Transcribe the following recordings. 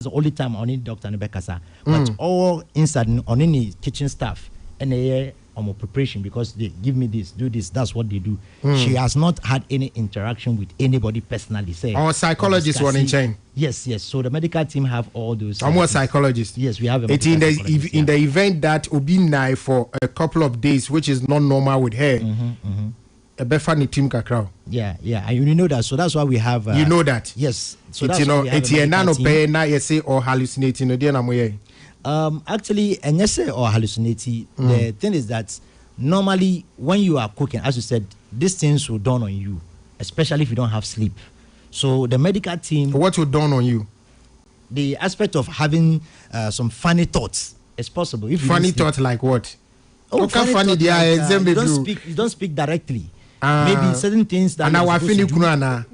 the only time on any doctor and bekasa, but all inside on any kitchen staff and a preparation because they give me this, do this, that's what they do. She has not had any interaction with anybody personally. Say, our psychologist one in chain. Yes. So the medical team have all those. I'm a psychologist. Yes, we have. It in the event that Obinai for a couple of days, which is not normal with her. A befani team kakra. Yeah, and you know that. So that's why we have. You know that. Yes. So it's it's nano pay na say or hallucinating no dia na moye. Actually, and yes, or hallucinating. The thing is that normally when you are cooking, as you said, these things will dawn on you, especially if you don't have sleep. So the medical team. What will dawn on you? The aspect of having some funny thoughts is possible. If funny thoughts like what? Oh, funny thoughts like, you don't speak directly. Maybe certain things that. And now I finish kuna.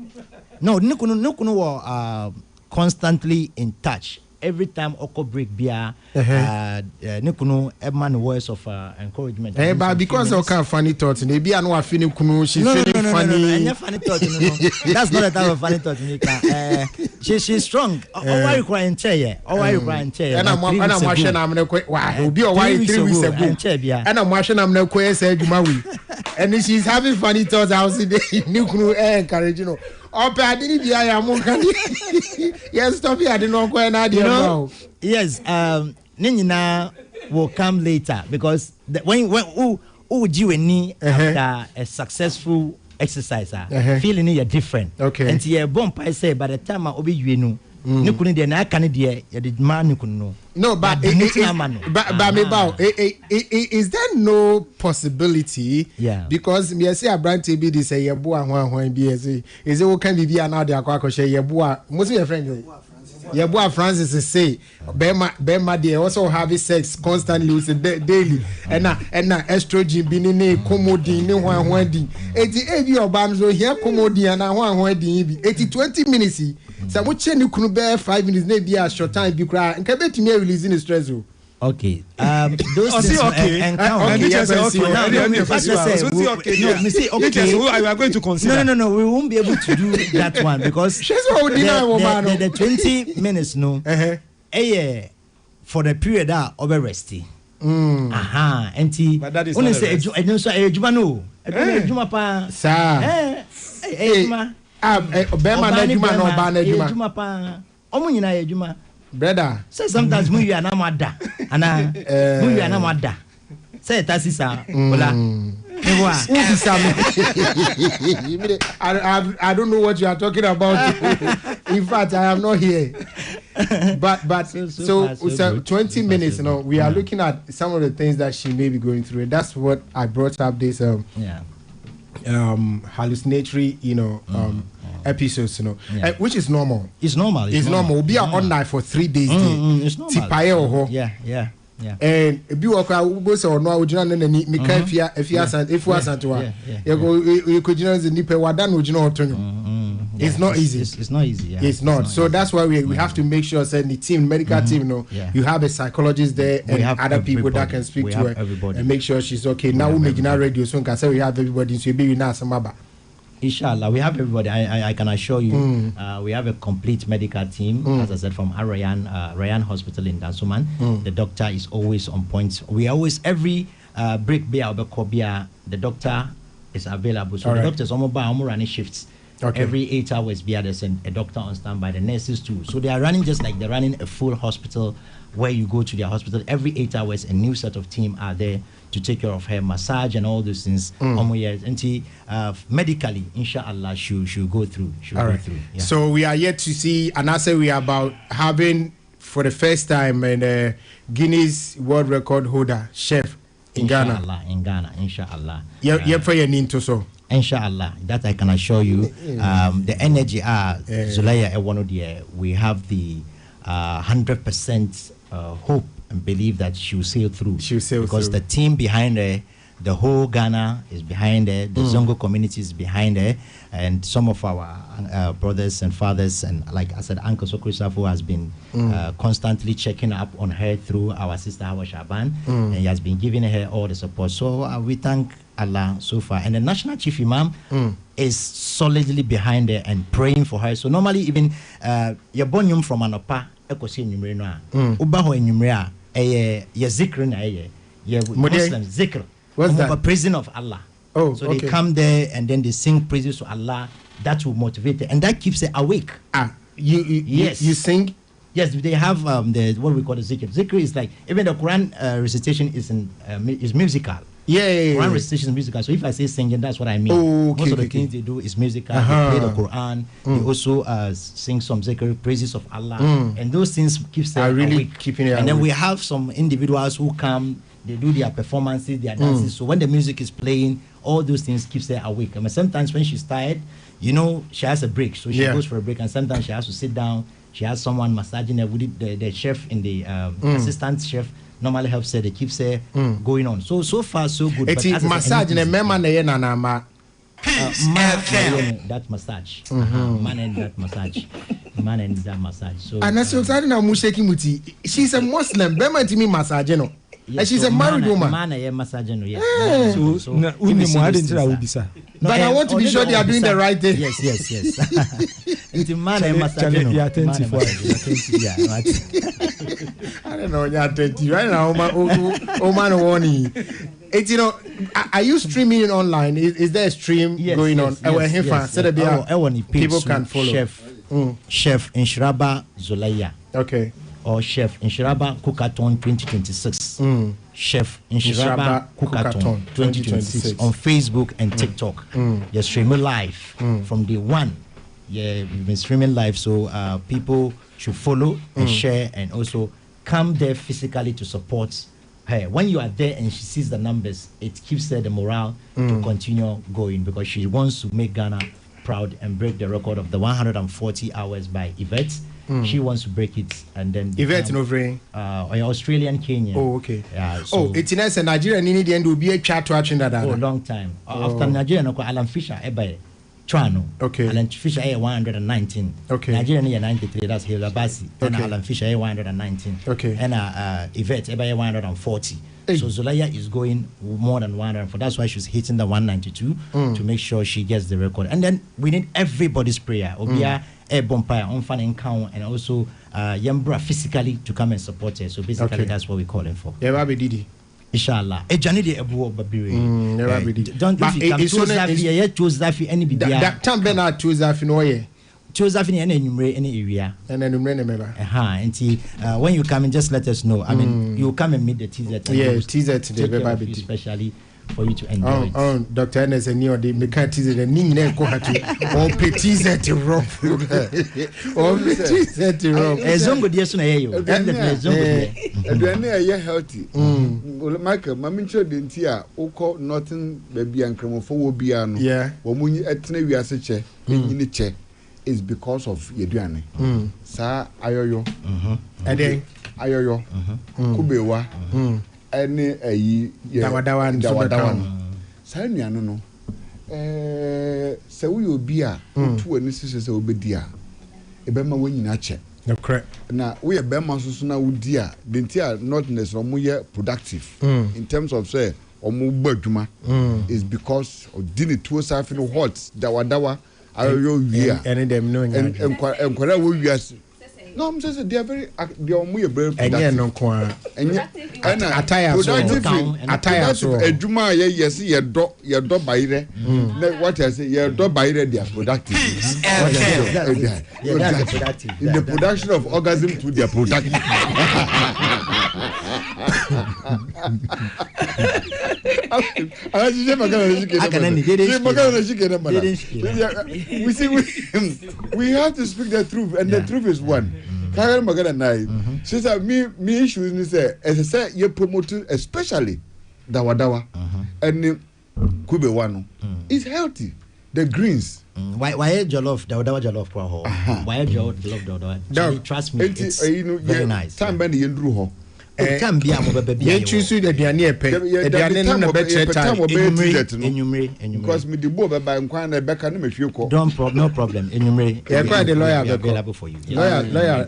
No, Nukuno constantly in touch. Every time Oko break beer, Nukuno everyone words of encouragement. But because of kind of funny thoughts, maybe I know I finish kuno. She's feeling funny. No, funny thoughts. No. That's not the type of funny thoughts, Nika. She's strong. Why you crying chair? Why you crying chair? And I'm watching. I'm not quite. Why? Be a while 3 weeks ago. And I'm watching. I'm not quite say Jumawi. And she's having funny thoughts. I was in the Nukuno encouraging. Oh, but I didn't be. I am yes, stop here. I didn't know where I did. Yes, Nina will come later because when you and after a successful exercise, feeling you're different. Okay. And you're born by say by the time I be you know. No, but is there no possibility? Yeah. Because me say a brand TB this say yeboa when BSC is it what can be now the akwa share yeboa most of your friends yeboa Francis is say Bema they also have sex constantly daily and na estrogen bi ne commodine ne hwan din eti ebi oba no here commodine na hwan din bi eti 20 minutes. So what you could bear 5 minutes, maybe a short time, be cry and can bet me releasing the stress. Okay. Those things and we are going to consider. No, we won't be able to do that one because the 20 minutes, no. For the period that over resting. And but that is only say Jumano. Brother, say sometimes we are not and we are not say that is I don't know what you are talking about. In fact, I am not here. But so 20 minutes, you know, we are looking at some of the things that she may be going through. And that's what I brought up this hallucinatory, episodes, which is normal. It's normal. It's normal. We'll be on night for 3 days. It's normal. Yeah. And if you walk out, we say no, we don't know any. If you could the nipe wadan, we don't. It's not easy. It's not easy. Yeah. It's not. So that's why we have to make sure that the team, medical team, you have a psychologist there and other people that can speak to her and make sure she's okay. Now we make our radio so can say we have everybody. So be now some baba. Inshallah, we have everybody. I can assure you, we have a complete medical team, as I said, from Ryan Hospital in Dansoman. The doctor is always on point. We always, every break beer or the doctor is available. So the doctors are running shifts. Okay. Every 8 hours, there's a doctor on standby, the nurses too. So they are running just like they're running a full hospital where you go to their hospital. Every 8 hours, a new set of team are there to take care of her, massage and all those things. Medically, inshallah, she'll go through. Yeah. So we are yet to see, and I say we are about having for the first time a Guinness World Record holder chef in Ghana. Inshallah. Yeah, for your need to so. Inshallah, that I can assure you. The energy Zulaya Ewanodie, we have the 100% hope and believe that she will sail through. Because the team behind her, the whole Ghana is behind her, the Zongo community is behind her, and some of our brothers and fathers, and like I said, Uncle Sokrisafu has been constantly checking up on her through our sister Hawa Shaban, and he has been giving her all the support. So we thank Allah so far. And the National Chief Imam is solidly behind her and praying for her. So normally even Yabonyum from Anopa, ekosi enyumre no a uba ho enyumre a ye zikr na ye Muslim zikr. What's that? Praising of Allah. Oh, so okay. they come there and then they sing praises to Allah. That will motivate them, and that keeps them awake. Yes, you sing. Yes, they have the what we call the zikr. Zikr is like even the Quran recitation is musical. Quran recitation is musical. So if I say singing, that's what I mean. Most of the things they do is musical. They play the Quran. They also sing some zikr, praises of Allah, and those things keeps them really awake. Keeping it and awake. then we have some individuals who come. They do their performances, their dances. So when the music is playing, all those things keeps her awake. I mean, sometimes when she's tired, you know, she has a break, so she goes for a break, and sometimes she has to sit down. She has someone massaging her. The chef in the assistant chef normally helps her. They keeps her going on. So far so good. It's massaging a man that massage. Man and that massage. So and that's exciting now. Musheki she's a Muslim. Bema to me massage no. Yes, and she's so a married woman. Man, I am massaging. Yes. But I want to be sure they are doing the right thing. Yes. It's a man, I am massaging. Be attentive. I don't know. You're attentive right now. Oh man, warning. It's are you streaming it online? Is there a stream going on? People can follow. Chef Inshiraba Zulaya. Okay. Or Chef Inshiraba Kukaton 2026. Chef Inshiraba Kukaton 2026 on Facebook and TikTok. You're streaming live from day one. Yeah, we've been streaming live, so people should follow and share and also come there physically to support her. When you are there and she sees the numbers, it keeps her the morale to continue going because she wants to make Ghana proud and break the record of the 140 hours by Yvette. She wants to break it and then Yvette Novre, Australian Kenyan. Oh, okay. Yeah. So it's nice. Nigeria need the end will be a chat to action that. For a long time. After Nigeria, no Alan Fisher, Trano. Okay. Alan Fisher 119. Okay. Nigeria 93. That's Hilda Bassi. And Alan Fisher 119. Okay. And Yvette 140. Hey. So Zulaya is going more than 104. That's why she's hitting the 192 to make sure she gets the record. And then we need everybody's prayer. Obia a bumpire on fan and count and also Yambra physically to come and support her. So basically that's what we're calling for. Yeah, Babi Didi. Inshallah. A Janidi Abu Babiri. Don't choose Zafi any big that time Bernard choose Zafi no way. Choose Zafi any area. And then remember. When you come in, just let us know. I mean, you come and meet the teaser. Yeah, teaser today, Baby. Especially for you to enjoy it. Dr. Ernest and you, they can't tease it. And Ning go to all teaser to rock. All teaser to rock. A zongo dear soon, you. And then you're healthy. Michael, Mamincho Dentia, Oko, nothing, baby, and Cremophobia Biano. Yeah. When you at Navy as a chair, in the chair, is because of Yeduane. Sir, Ayoyo. And then Ayoyo. Kubewa. Any Dawadawan. Sanya no. So we will be a 2 and 6 will be dear. A Bema when you nature. No correct. Now we are Bema Susuna would dear. Dentia not necessarily productive in terms of say or move Berguma is because of dinner to us having hot Dawadawa. Any them knowing and we are. No, I'm just they are very they are more very productive. And attire so Ejuma yes your do bayre. What I say your do bayre they are productive. In the production of orgasm to their productive. We have to speak the truth, and the truth is one. Karen Magana Nai. Sister, me issues me say, as I say, you promote especially Dawadawa and Kube Wano. It's healthy. The greens. Why jollof Dawadawa jollof kwa ho? Why jollof Dawadawa? Trust me, it's very nice. Time bend the Yendru. It can be a baby. You choose the Diane pay. The better time because me the boy by inquiring back and make you call. No problem. Enumerate. The lawyer available for you. Lawyer.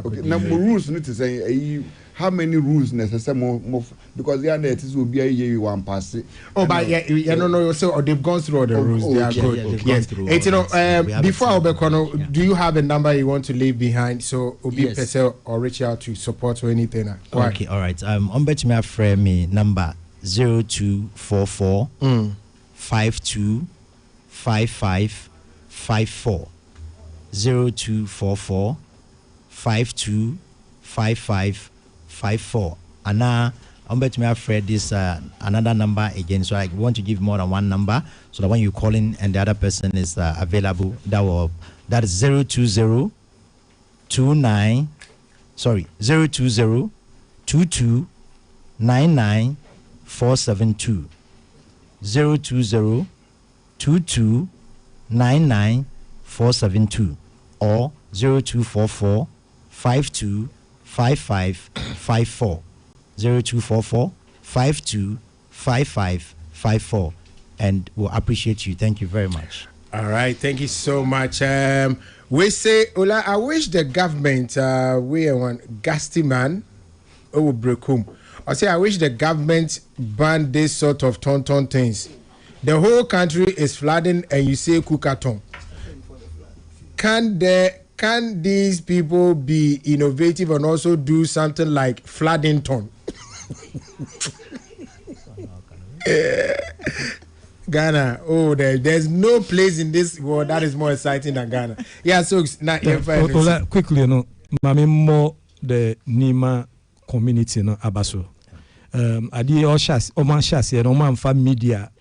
Okay. Now rules need to say how many rules necessary more because they are there will be a one pass. Oh, but no, so they've gone through all the rules. They are good. Yes. Before Obekono, do you have a number you want to leave behind so Obi Pesel or reach out to support or anything? Okay, all right. Bet me frame me number 0244 52 55 54 0244 52 55 54. And now I'm bet me afraid this another number again. So I want to give more than one number so that when you call in and the other person is available, that is 020 29 020 22 99 472 020 22 99 472 or 0244 52 55 54 0244 52 55 54, and we'll appreciate you. Thank you very much. All right, thank you so much. We say, Ola, I wish the government, we are one gasty man, brekum. I say, I wish the government ban this sort of ton things. The whole country is flooding, and you say kukaton. Can these people be innovative and also do something like flooding ton? Ghana, there's no place in this world that is more exciting than Ghana. Yeah, so now quickly, mami more the Nima community no abaso. Adi oshas omanshas ye no manfa media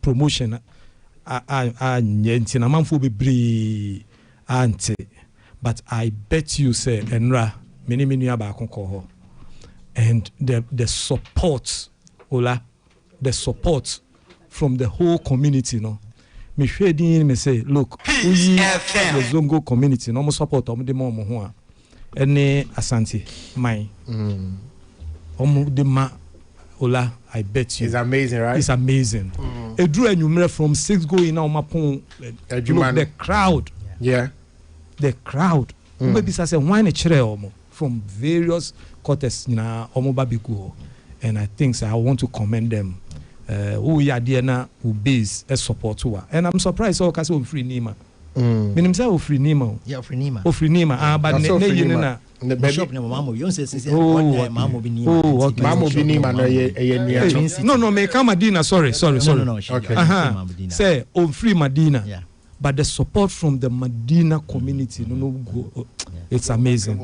promotion nyentina manfo bebre ante, but I bet you say enra many abakon ko, and the support the support from the whole community, me shading me say, look, we the Zongo community, no more support the more any Asante, my the Ola, I bet you. It's amazing, right? It's amazing. It drew a number from 6 going now, Mapon, the crowd. Yeah. The crowd. Maybe I say, why a from various quarters, Omobabiku. And I think I want to commend them. Who are there now who base a support to her. And I'm surprised all case of free Nima. Meaning say free Nima. Yeah, free Nima. Free Nima. But ne the shop name Mamo. You say Mamo Binima. No, me come Medina. Sorry. No. Okay. Say free Medina. Yeah. But the support from the Medina community, it's amazing.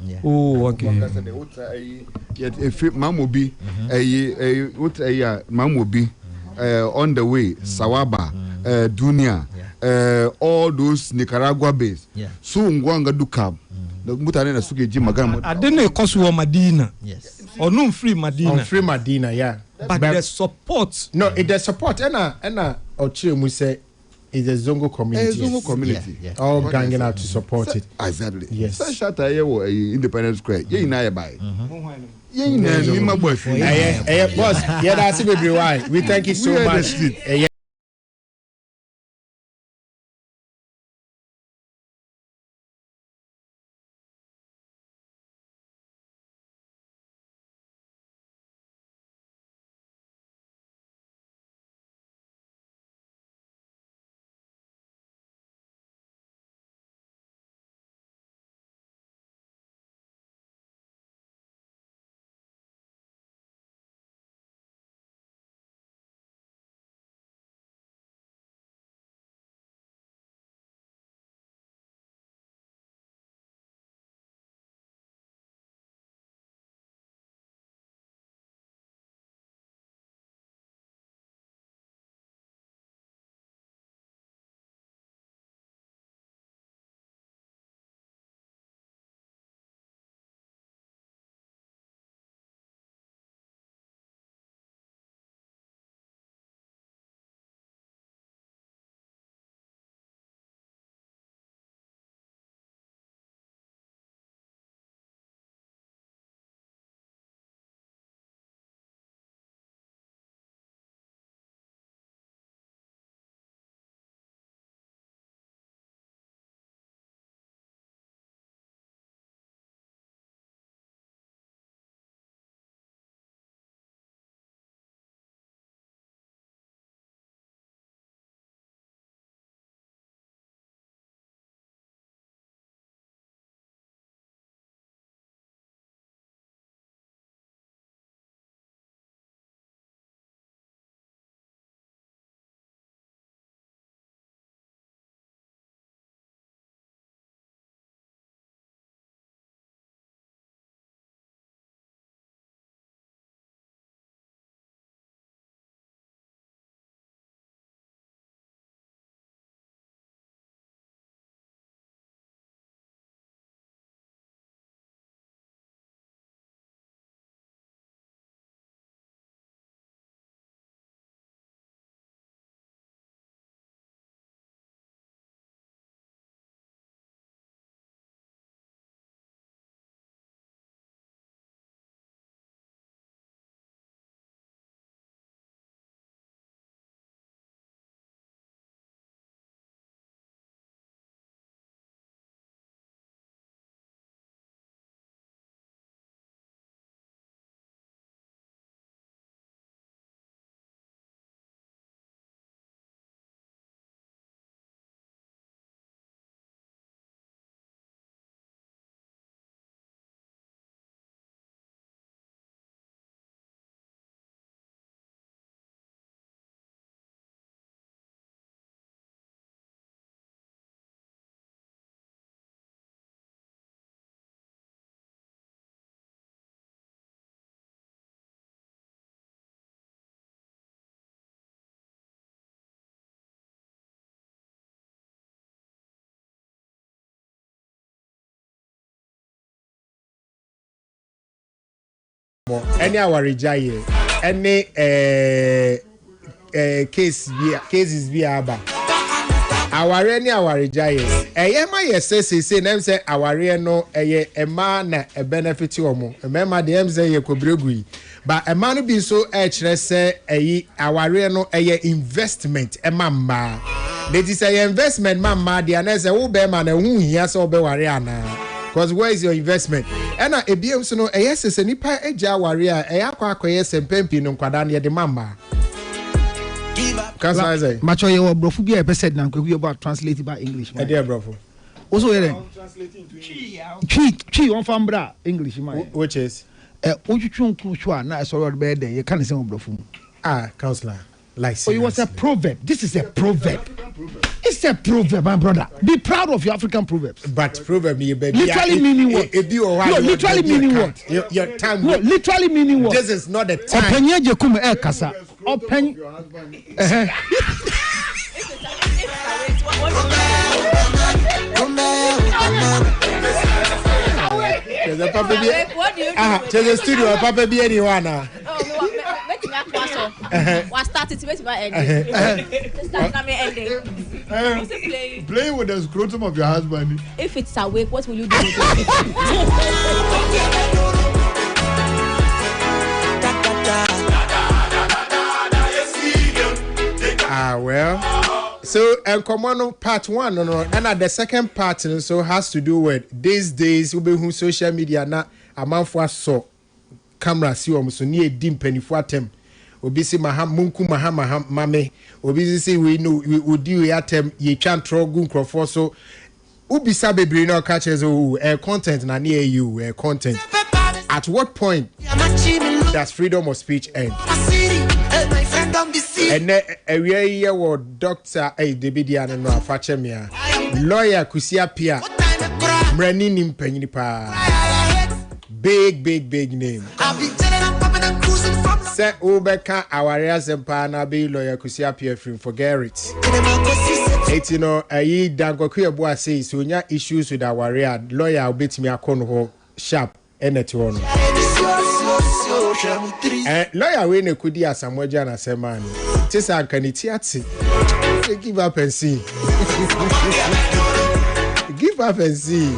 Yeah. Oh, okay. If Mamobi, Mamobi, on the way, Sawaba, Dunia, all those Nicaragua base. Yeah. Soon Gwanga do come. The Mutarena Suki Jimagam. I didn't cost you Medina. Yes. Or no free Medina. On free Medina, yeah. But the support. No, the support. Enna Ochimu say. Is a Zongo community. Zongo community. Yeah. All ganging out to support it. Exactly. Yes. So shut a Independence Square. You in I buy. You in my boyfriend. Boss, yeah, that's it. We thank you so much. any our rejaye any cases be aba aware any our rejaye ma say name say aware no e ma na e benefit omo emma de em say ye kobregu but e ma no bi so kire say aware no investment ma they say investment ma de na say wo be ma na hu hia say wo be ware ana because where is your investment and ebiem so no say nipa eja ware a akwa sempempi no kwada na de mama can't say macho ye brofu bi e be said na kweku about translate by English man dear brofu also here chi on fambra English man which is otwutwu nkru na sorry be dey you can say brofu counselor like so it was a proverb. This is a proverb. It's a proverb, my brother. Be proud of your African proverbs. But proverb literally meaning what? No, literally meaning what? Your time. No, literally meaning what? This is not the time. Openye jekume kasa. Open. There's a papa be. There's a studio. Papa be anyone. What started to make my ending? Playing with the scrotum of your husband. If it's awake, what will you do with it? Well. So, common part 1, and the second part so has to do with these days we be social media na amanfo so camera si o so ni edi mpanifo atem obi si munku mame obi si we no we odi we atem ye twa ntro gu nkrofo so ubisa bebre na ka chezo content na near you content at what point does freedom of speech end? And we are Dr. Debidian and Fachemia lawyer Kusia Pia Mrani Nimpenipa big name. Say Ubeka our Sempa be lawyer Kusia Pia forget it. It's Dangoku Boa says so nya issues with our lawyer bit me a corner sharp and at one. Lawyer we ne kudi asamoja na semani. Tisa kaniti ati. Give up and see. Give up and see.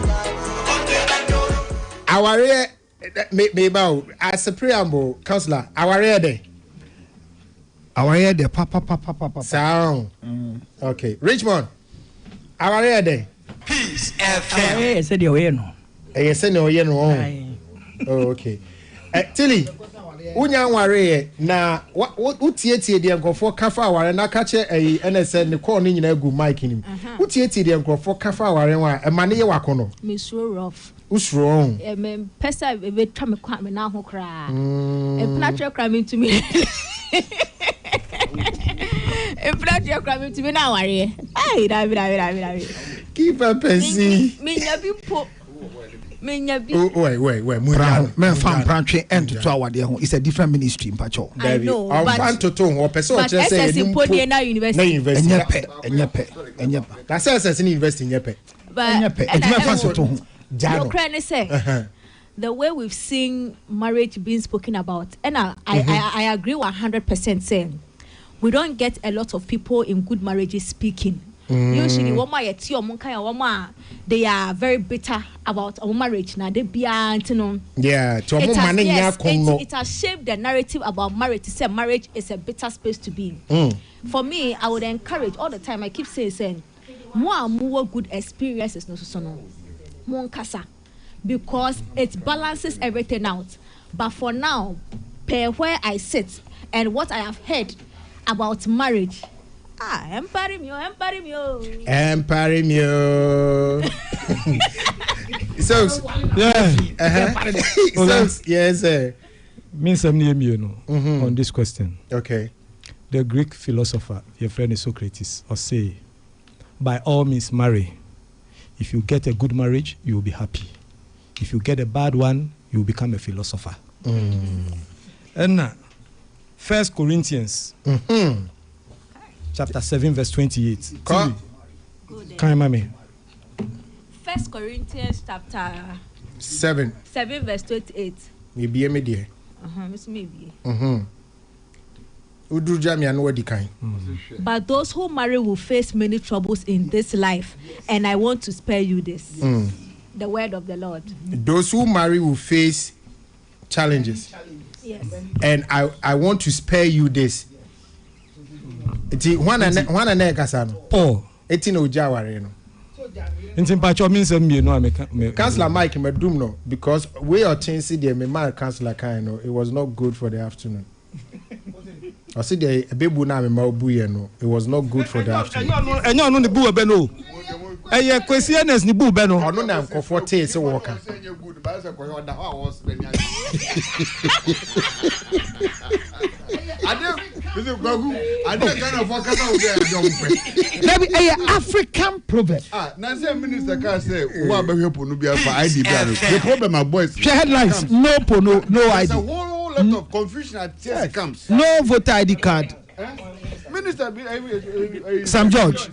Our me bow as a preamble, counselor. Our there. Our there. Papa. Sound. Okay. Richmond. Our there. Peace FM. Said you no. Said you no. Oh, okay. Tilly. Unya ware na utietie de nkofo kafa ware na kache NSN ne call ni nyina gu mic nim utietie de nkofo kafa ware wa emane ye wakono me so rough usro me pesa be twa me kwa me na ho kra e platre kra me ntumi e platre kra me ntumi na ware ai da keep up pensi me nya bi po wait. Men fan branching and to our dear home. It's a different ministry in Pacho. I know, but that's SS in investing in but the way we've seen marriage being spoken about, and I agree 100% saying we don't get a lot of people in good marriages speaking. Usually, they are very bitter about our marriage. Now they be it has shaped the narrative about marriage. To say marriage is a bitter space to be. For me, I would encourage all the time. I keep saying, more good experiences, more kasa, because it balances everything out. But for now, per where I sit and what I have heard about marriage. Empire mio. So, yeah. So, yes, sir. Means I'm near me, on this question. Okay. The Greek philosopher, your friend is Socrates, or say, by all means marry. If you get a good marriage, you will be happy. If you get a bad one, you will become a philosopher. And now, 1 Corinthians. Chapter 7, verse 28. Can you remember? 1 Corinthians chapter 7, verse 28. You be a media. Maybe. But those who marry will face many troubles in this life, and I want to spare you this. The word of the Lord. Those who marry will face challenges. Yes. And I want to spare you this. Paul. Councillor Mike Medum no, because we are changing the man councillor kind no, it was not good for the afternoon. I see the baby na me buye no, it was not good for the afternoon. Enyo no ni bu be no. Eye kwesianes ni bu be no. Ono na comfort say worker. African proverb. Minister can say, the problem are boys. Headlines, no pono, no ID. There's a whole lot of confusion at it comes. No voter ID card. Minister Sam George.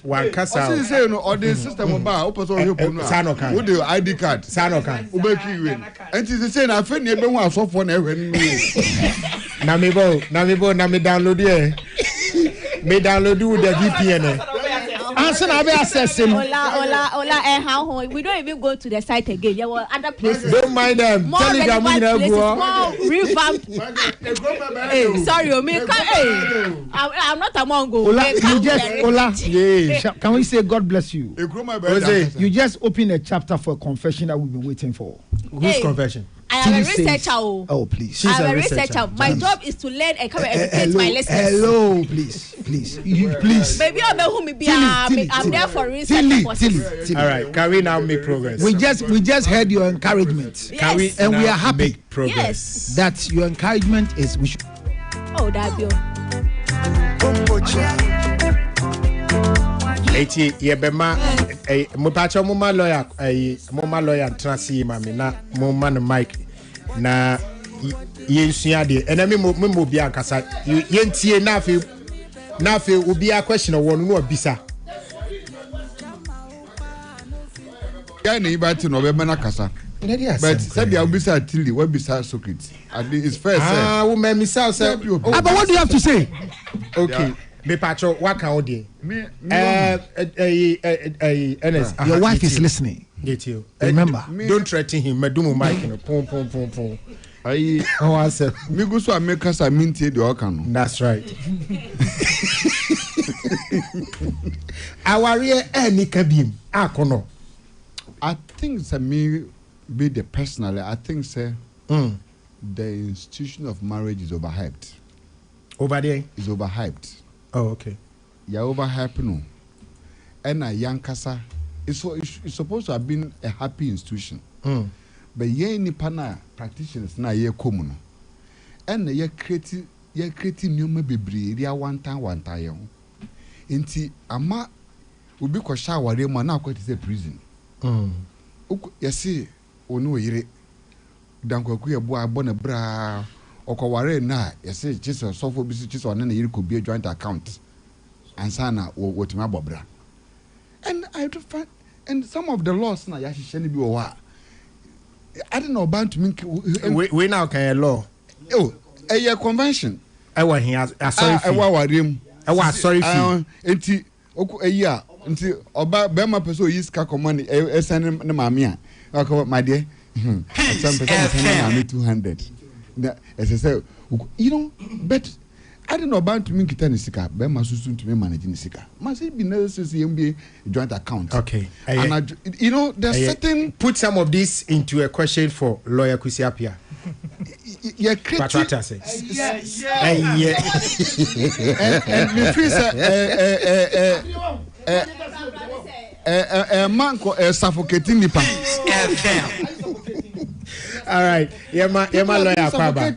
One casa. I say no, or the system about Sanokan with the ID card. Sanokan. And she's saying, I think you don't want to phone every Namibo, Nami download here. Me download the VPN. Answer na be accessing. Hola, we don't even go to the site again. There were other places. Don't mind them. More Telegram places, more revamped. Hey, sorry, I'm not among go. Can we say God bless you? You just open a chapter for a confession that we've been waiting for. Whose confession? I am a researcher. Oh, please. I'm a researcher. My job is to learn and come and educate my listeners. Hello, please. Please. Maybe I'm there for research. All right, can we now make progress? We just heard your encouragement. Yes. And we are happy make progress. Yes. That your encouragement is we should. Oh, that be. Eti yebema mupacho muma lawyer transi mami na muma no mic na yensua de enemi mo bia kasa yentie na afi obi a question won no obisa ya na ibati no be na kasa but said the obisa tili we bisa Socrates at least first we me misal say but what do you have to say? Okay. Me pacho waka odi. Your wife is listening. Remember. Don't threaten him. Medumo mic no pom. Ayi how say me go so America sa mintie de okan. That's right. Aware any kabim akono. I think say me be the personally I think say the institution of marriage is overhyped. Over there is overhyped. Oh, okay. Yeah, overhyped no. And a young casa, it's supposed to have been a happy institution. But ye ni pana practitioners na ye common. And ye creating new bebre, they are one time. Inti ama ubi kwa shawari ma na kwa tise prison. Yesi onu yire danko ku ye bo abona bra okoware na yesi Jesus sofo bisi Jesus one na yire ko be joint account ansana wotima bobra. And I do find and some of the laws na ya hihye ni bi wo ha I don't know about me we now can law a convention I want here sorry sorry enti oku eya nti oba be ma person yi ska command send na mamia my dear some person send me 200 as I say you know but I don't know about me kita ni sika be ma susu to me manage ni sika ma say be necessary MBA joint account okay and you know there's certain put some of this into a question for lawyer Kwesi Appiah. Yeah, Patrata says and me feel man suffocating nipa. All right, yema lawyer Kwaba.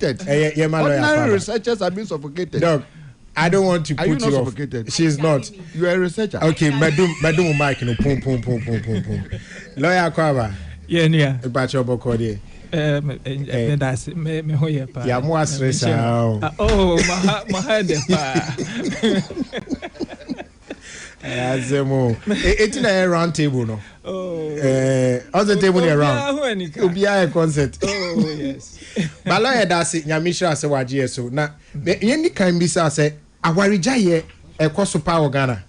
Yema lawyer Kwaba. Researchers have been suffocated. Dog, I don't want to put you off. Suffocated? She's not. You are a researcher. Okay, madum mic no pum. Lawyer Kwaba. Yeah. Bacho bokode. Me hoye pa. Ya mo astresa. Oh, my head pa. Azemo. It's a round table no. Oh. Also take money around. Obiya concert. Oh yes. But lawyer da say nyamishra say waje so. Na any kan bi say awarija ye ekoso pa Ghana.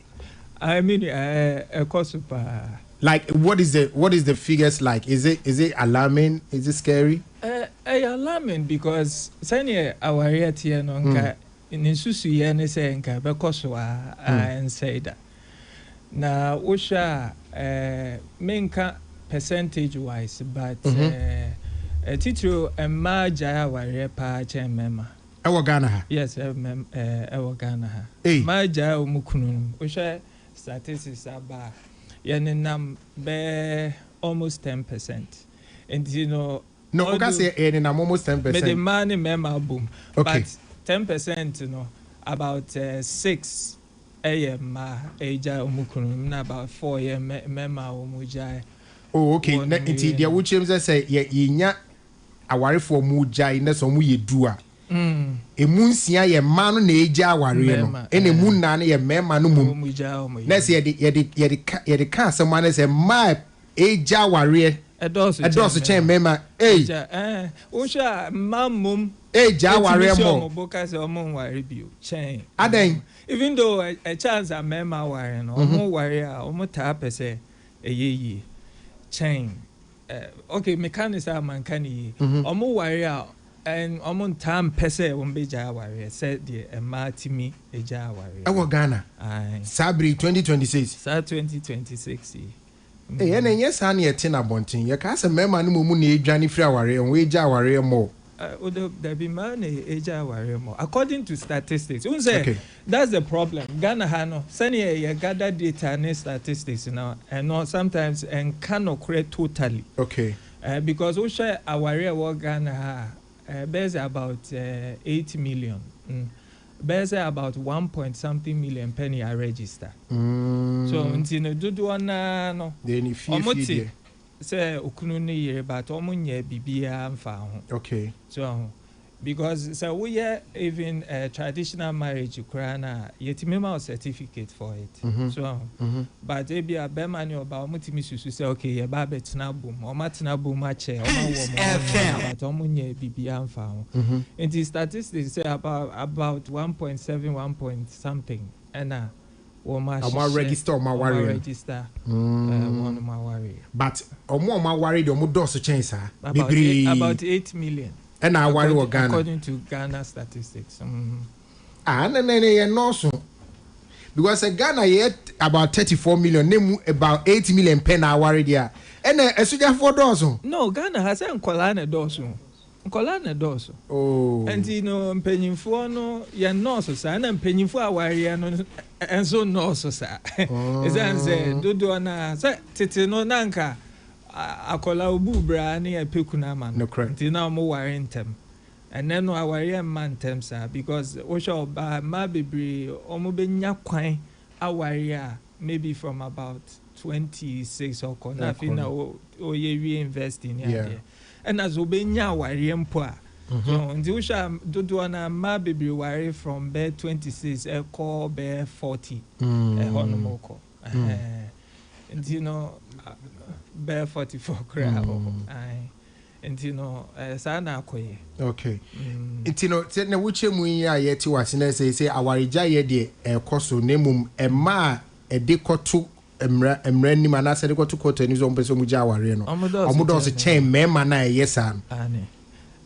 I mean ekoso pa. Like what is the figures like? Is it alarming? Is it scary? Alarming because senior aware here no nka nsusu ye ne say nka bekoso and say that. Na osha menka percentage wise but titro emma jaya ware pa chemema. Ewo Ghana ha. Yes, ewo Ghana ha. Ma jaya omukunu. Osha statistics aba yenenam be almost 10%. And you know no, okay, say yenenam almost 10%. But the money mema boom. Okay. But 10%, you know, about 6 ma eja omukunu na about 4 mema omujai. Oh, okay. Na inti dia wuchem say yinya awarefo omujai na so mu yedua. Emunsia ye ma no na eja aware no. Ene mu na ye mema no mum. Na say ye de ka asem na say ma eja aware. Edoso chen mema. Unsha mamum eja aware mo. Boka say omo ware bio chen. Aden. Even though a chance a mema ware no, omo ware a omo ta pese eyeyi chen. Okay, mechanics are man can yi. Omo ware a and omo tam pese wombeja ware said the matimi eja ware. Ewo Ghana. Sabri 2026. Sa 2026. Eh na yes an ye tin abontin. Ye ka se mema no mu na edwane firi aware on we eja aware mo. There be man eja aware mo. According to statistics, you say okay. That's the problem. Ghana hano send ye gather data and statistics now and not sometimes and cannot create totally. Okay. Because we share aware what Ghana bears about 8 million. Bears about 1 point something million penny I register. So until do one no. Then if you say okunu ne yere but omunye bibia mfa ho. Okay. So because so we even traditional marriage krana yetimema certificate for it. So but e bia be mani oba omutimi susu say okay ye ba betina boom o matina boom ache o ma wo but omunye bibia mfa ho. And the statistics say about 1.7 1 point something and Oma register Oma worry. Register one Oma worry. But Oma worry the Omo does chance about 8 million. And I worry Ghana. According to Ghana statistics. And then no so because Ghana yet about 34 million, name about 8 million pen I worry there. And a sugar for dozen. No, Ghana has a colana dozen. Colana dozen. Oh, and you know, Peninfo no, you're not so sad, and Peninfo worry and so no so sad. As I said, do na Titino Nanka. Akola ububra ni epekuna man. No correct. Tina mo worrying them. And then I worry man them sir because osho ba ma bebre omo benya kwan aware maybe from about 26 or na fina o ye reinvest in ya. And as obenya worry mpo a. So ndi osha dodo na ma bebre worry from be 26 e call be 40 honomoko. And you know bear 44 crowd. And you know, sana koye. Okay. You know, said na wuche mu ya yeti wasina say awarija ye de ekoso nemum ema edekoto emra ni mana se dekoto koto ni zo mpeso mu ja aware no. Omudo se chen mema na yesa.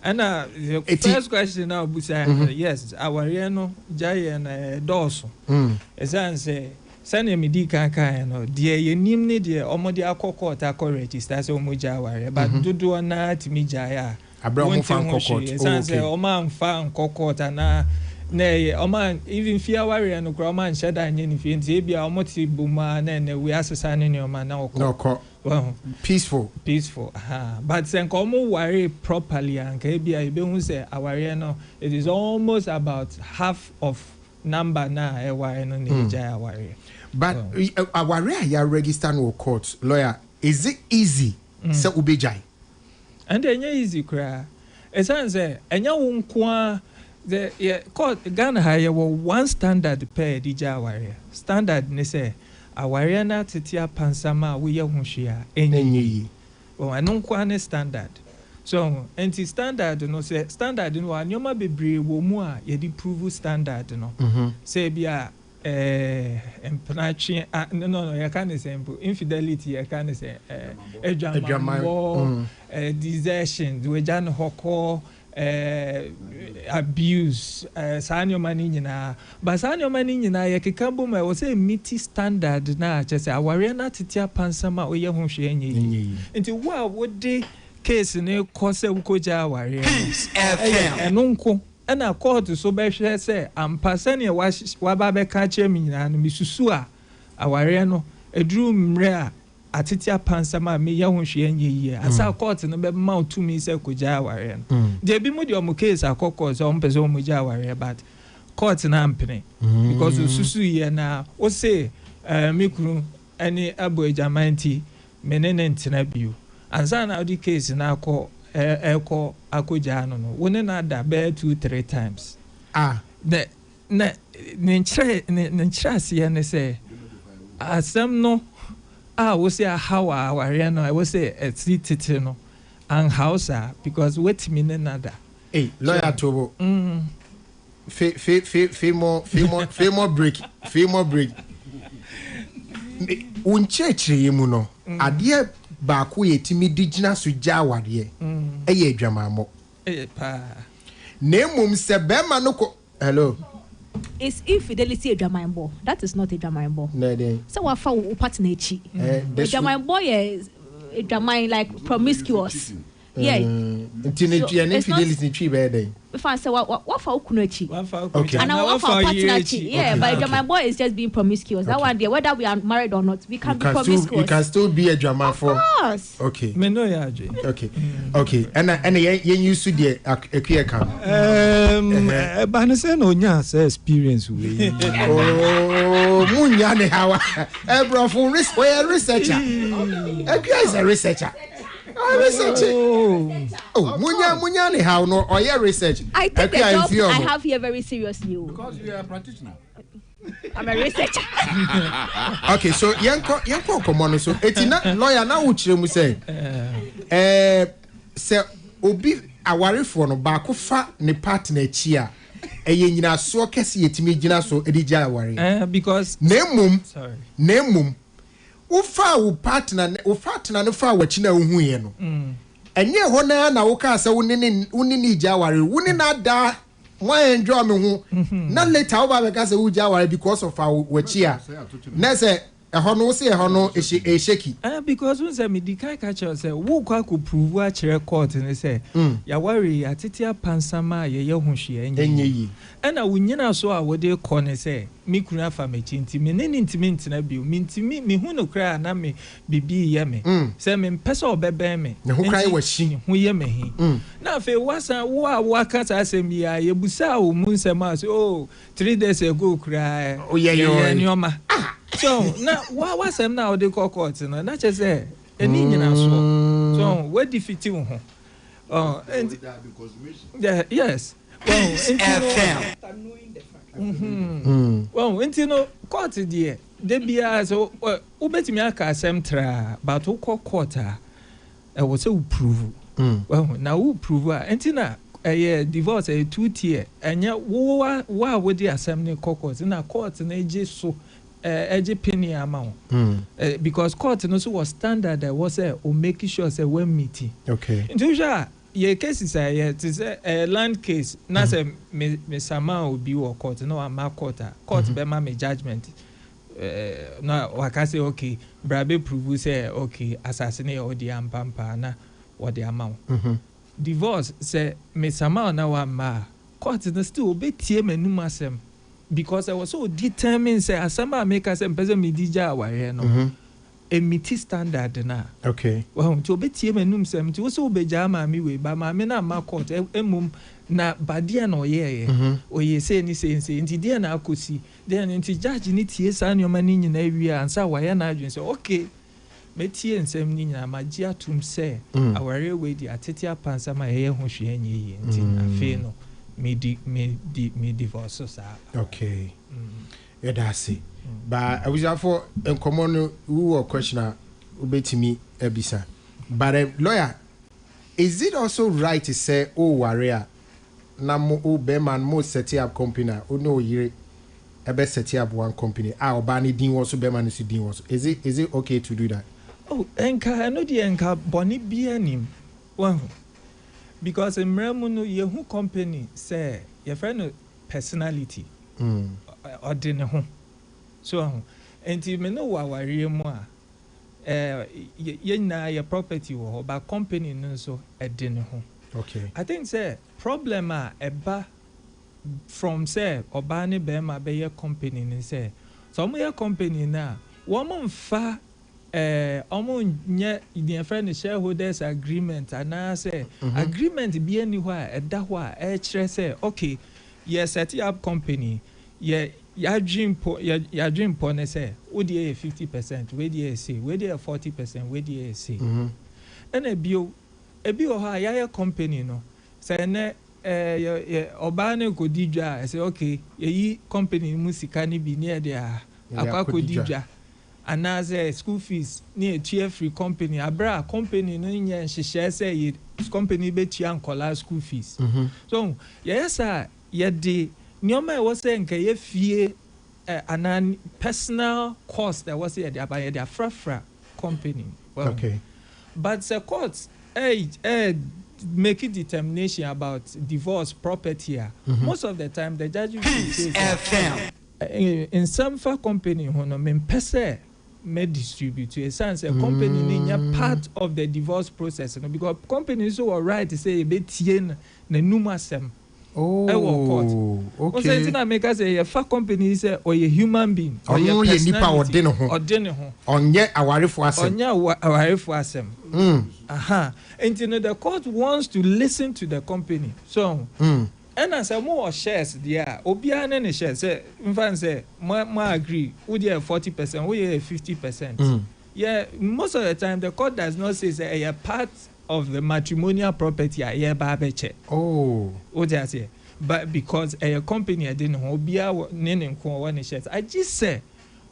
And the first question now busa yes, aware no jaye na doso. Esan say sani midi kan no de ye nim ne de omode akokọ ta ko register se omuja aware but dodo na timi jaya abra mo fan kokọ okay o man fan kokọ ta na ye o man even fear aware no kro man sheda anye ni fie nti e bia omoti buma na we asesa ne ne o man na okọ well peaceful but sen ko mo worry properly and ka bia e be hu say aware no it is almost about half of number na e ware no ne jaya aware. But aware ya register no court lawyer is it easy say ubejai and enya easy kra esan say enya wonkwa the court Ghana ha ye one standard per di jaware standard ne say aware na tete apansama we ye ho hwea enyi o anu kwa ne standard so anti standard no say standard no anyoma bebre wo mu a ye di prove standard no say bia empathy no you can say infidelity you can say edwama desertion we jan hoko abuse sanyo mani nyina ba sanyo mani nyina ye keka bom e wo say meet standard na che say aware na titia pansama o ye ho hwe enyi nti wo de case ne ko se wo koja aware enunko na court so be hwe say ampasa ne wa ba be ka che mi nyina no misusu a aware no eduru mre a atitia pansama me ye ho hwe enyi asa court no be ma otumi se koja aware no de bi mu de o mu case akoko so o mpese o mu ja aware but court na ampene because susu ye na o say mikuru ani abo ejamanti menene ntina biu ansa na the case na akọ eko akoja no no woni na da be 2-3 times ne nchire se ne say asem no wo say how aware no wo say titi no and hausa because wait me nada lawyer Tobo more break unchechire mu no ade ba ko yetimi digina so ja aware eye adwamamo pa nemum se be ma no ko hello is infidelity adwamambo that is not adwamambo no dey so wa fa wo partner echi adwamambo is adwamai like promiscuous yeah infidelity twi be dey if I say what for ukunochi okay and I want for partnerchi yeah but my boy is just being promiscuous that one there whether we are married or not we can be promiscuous you can still be a drama for okay me no ya okay and yen use to the akue kam ba ne say no nya say experience we oh munya ne hawa bro for researcher akue is a researcher munya ne how no or your research. I take the job I have here very seriously. Because you are a practitioner. I'm a researcher. Okay, so yanko komono so etina lawyer na wo kire mu say se obi awarefo no ba ko fa ne partner chi a eye nyina so kese yetimi gina so edija aware because nemum ufa wo partner no fa wachi na ohu ye no enye ho na wo ka se woni ja ware woni na da wan enjoy me ho na later wo ba be ka se wo ja ware because of our wachi a na se eho no se eho no sheki because we say me di kai ka che say wo kwa ko prove a kire court ni say ya ware atitia pansama ye ho hwe enye yi na wunyina so a wo de ko ne say mi kuna fa me chinti me ne ntimi ntina bi mi ntimi mi hu no kra na me bibi ye me say me mpesa obebe me ne ho krai wa shi hu ye me hi na fe wasa wo a wo aka sa asem ya ye busa o mu nsem a so 3 days ago kra ye nyoma so na wa sem na o de court no na che say eni nyina so we defeat wo ho and yes well FM well intino court there de bia so ubetimi aka asem tra but wo court a e wo say prove well na wo prove a intina divorce 2 tier enya wo de asem ne court na court na eje so eje penny amount because court no so was standard was o make sure say when meeting okay into your case is a land case na say me sama obi wo court no am court be ma me judgment na waka say okay brabe prove say okay assassinate or the ampampa na or the amount divorce say me sama na wa ma court no still be tie manum asem because I was so determined say asama make us person me dija aware no emiti standard na okay well to betie manum sem to so beja ma mi we ba ma me na ma court emum na badia no ye oye say ni say nti dia na akosi then nti judge ni tie sa nyoma ni nyina wi ansa wa ya na adwen say okay metie nsem ni nyina magia atum say aware we di atetia pansa ma ye ho hwe anyi nti afi no me divorce sa okay Yeah, that's it. But I was for a common who or questioner obey me ebisa. But lawyer, is it also right to say, oh warrior, na mo beman mo set up company, oh no ye ebe set up one company. Ah, obani din also beman is din also. Is it okay to do that? Oh, enka I know the enka boni bianim. One because in Mremuno ye who company say your friend personality or dinner home. So and you may know what worry more. Your property or by company no so at dinner home. Okay. I think say problem eba from say obani bema be your company ni say some your company na woman fa omo nye the friend shareholders agreement and I say agreement be anywhere at that wa say okay you set up company your dream point say we dey 50% we dey say we dey 40% we dey say and a bio ha your company no say na oba na kodidwa say okay yi company musika ni bi near there akwa kodidwa and as school fees near tier free company abra company no nya nhihye say company be tia nkola school fees so yes sir ye dey nyoma e was say nka ye fie an personal cost that was here by their frafra company well, okay but the court make a determination about divorce property most of the time the judge will say in some far company who no mean pese may distribute to a sense a company in part of the divorce process because companies so are right to say a bit yen the numasem. Oh, okay. So make us a far company say or a human being or your nipa or dinner home on yet our for us on our for us. Aha. And you know the court wants to listen to the company. So and as a more shares there obian any shares say in fact say ma agree would you have 40% we have 50%. Yeah, most of the time the court does not say a part of the matrimonial property a year barbeche. Oh, what I say? But because a company I didn't know be a name one shares. I just say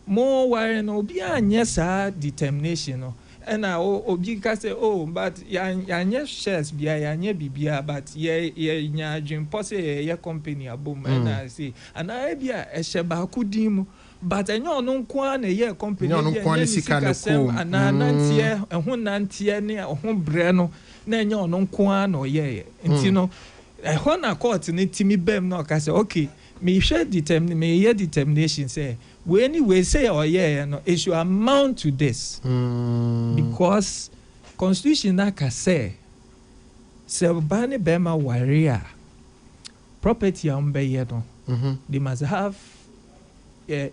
more why no be a yes determination. And I obi say oh but ya shares be a bibia but ya dream pose ya company abom and I say and I be a sheba kudim. But I know no kwa na ye company no kwa sika na ko ana nantie ehun nantie ne ehun bre no na enye no kwa na ye nti no ehun na court ne timi bem na ka say okay me share determination say we anyway say or ye no it should amount to this because constitution na ka say bani bema warrior property am be ye no they must have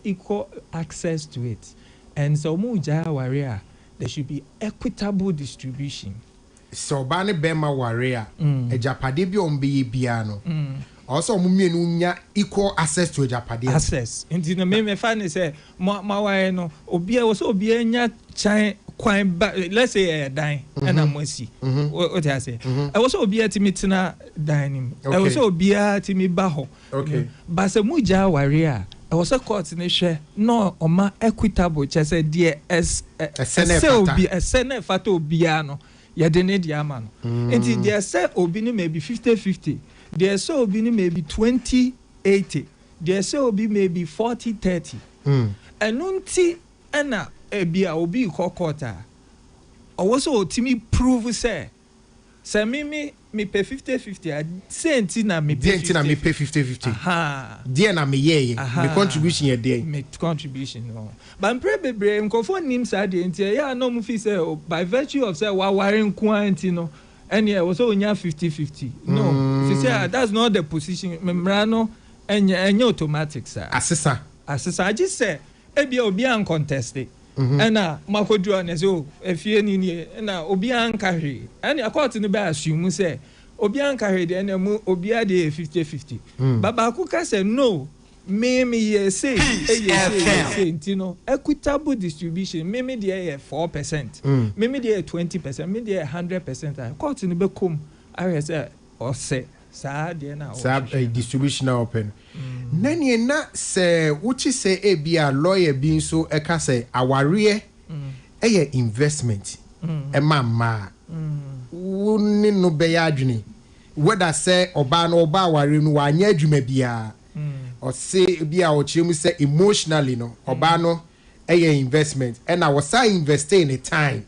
equal access to it, and so muja warrior there should be equitable distribution. So bani bema warrior a japade bi ombe biano also mumienu nya equal access to a japade access into the me fan say ma why no obi e so obi nya chan kwan let's say a dine and amosi what I say I was obi atimitna dining I was obi atimi ba ho okay but se muja warrior I was a court in a share no oma equitable just said dear as a senate fato biano ya dene diamano and there say obini maybe 50-50 there so obini maybe 20-80 there so obi maybe 40-30 and nunti ena ebia obi kokota or also timi prove say me pay 50-50 I say na me pay 50-50 aha dia na me ye me contribution ye dey me contribution no but bebre nkofo nim sa dey ntia ya no mu fi say by virtue of say wa ware nkuanti no and yeah was onya 50-50 no she say that's not the position memra no enya automatic sir asesa I just say ebia obi an contested ena makodua ne so efie ni ni na obi anka hwe ena court no be assume say obi anka hwe de na mu obi ade 50-50 baba ku ka say no me ye say ntino equitable distribution me dey 4% me dey 20% me dey 100% court no be kom I say or say sa de na distribution open Nani na se wuchi se ebia lawyer bi so eka se aware eye investment mama woni no be ya adwene whether say oba no oba aware no wanya adwuma bia or say bia o chemu say emotionally no oba no eye investment and I was investing in a time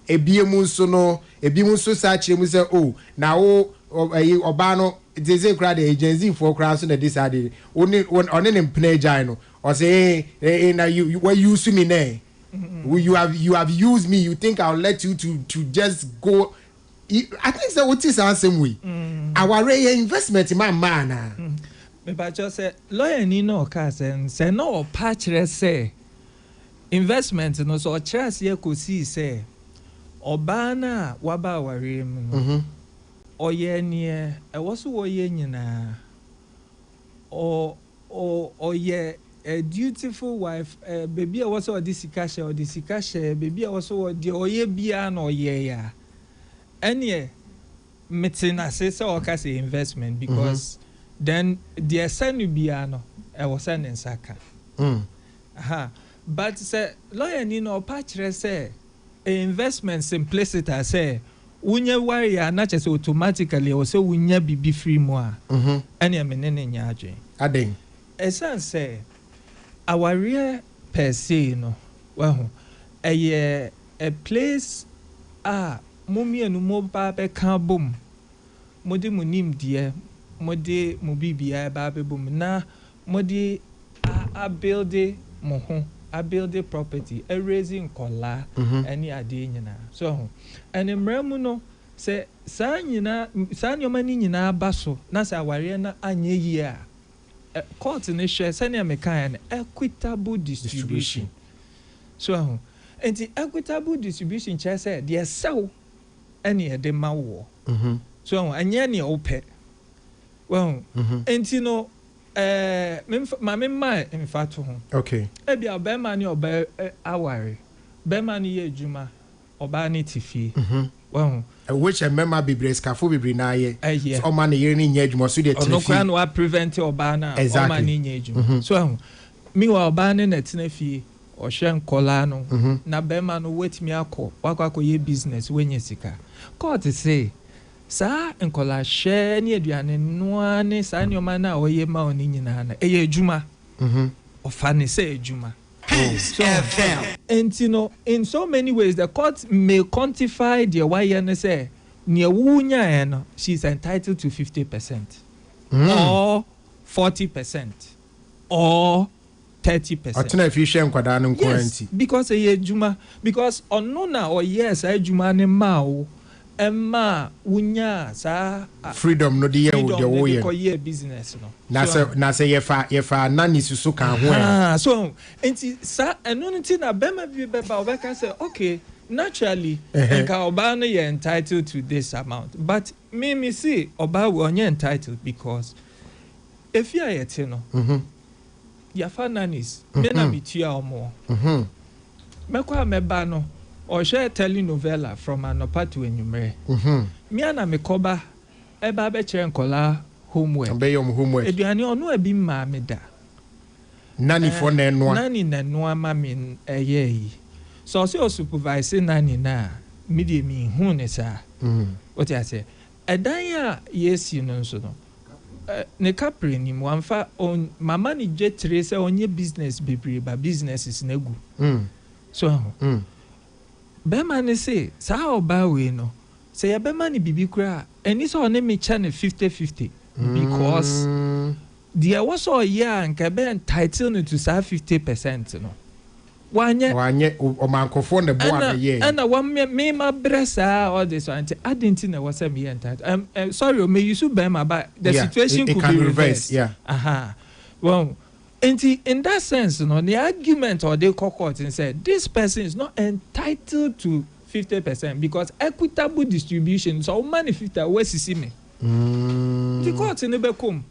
ebiemu nso no ebiemu nso sa chemu say oh na wo oba no they crowd the agency for crowds na this ade only on them pnejai no or say na you where you see me there you have used me you think I'll let you to just go. I think that what is the same way our investment in my man me ba just say lawyer ni no ka say no patch say investment no so chance ye ko see say oba na waba aware mu oye ni e wo so oye nyina oye a dutiful wife baby e wo so odisika share baby e wo so de oye bia na oye ya ene metina say o ka say investment because then the senu bia no e wo say nsaka but say lawyer ni no patch say investment simplicity say unye wari ya na chese automatically o se unya bibi free mo a ene menene nya adwen aden esan say aware per se no wa ho a place mumie no mo ba be kan bom modi munim die modi mu bibia ba be bom na modi a build mo ho a build property a raising kola any ade nyina so and emramu no say sanyoma ni nyina baso na say aware na anye yi a court ne share sanya mekan equitable distribution so and the equitable distribution chair say there sell any de ma wo so anye ne ope well and you know my in fact okay ebi obema ni oba aware bema ni ye adwuma oba ni tifie well which member bibre scafo bibre na ye so man ye ni nya adwuma so de tifie onokwa no prevent oba na o man ni nya adwuma so mi wa oba ni na tinafie o hwe nkola no na bema no wetimi akọ ye business wenye sika court say sa nkola hwe ni aduane noa ne sa nyoma na oye ma oni nyina na eye adwuma ofa ne say adwuma and you know in so many ways the court may quantify the why say near wunya no she's entitled to 50% or 40% or 30%. Atuna if you share nkwada no nkwenti because eye adwuma because ono na o yes adwuma ne ma o emma wunya sa freedom no dey wo ye ko ye business no na say ye fa nani susu kan ho so enti sa eno nti na bema bi beba obeka say okay naturally nka oba no ye entitled to this amount but me see oba we onye entitled because if you are yet no ya fa nanis me na mitua omo mekwa meba no or share telenovela from Anopa to Enyumere. Me and me koba eba be chere nkola homework. Be yom homework. Eduane onu ebi ma me da. Nani for na noa. Nani na noa ma me yi. So o supervise nani na me de mi hu ne sa. What I say? Edan ya yes you know so no. Ne kapre ni mo amfa on mama ni je tre se onye business bebre ba business is na gu. So bema ne say sa oba we no say ya bema ni bibi kura eni so ne me cha ne 50-50 because there was a year and be entitled to say 50% no wanye o mankofo ne bo ade ye and one me ma bresa all this one I didn't know was me entitled sorry me you should bema but the situation could be reversed well in that sense, the argument or the court and said this person is not entitled to 50% because equitable distribution. So money 50 where see me. The court in the become.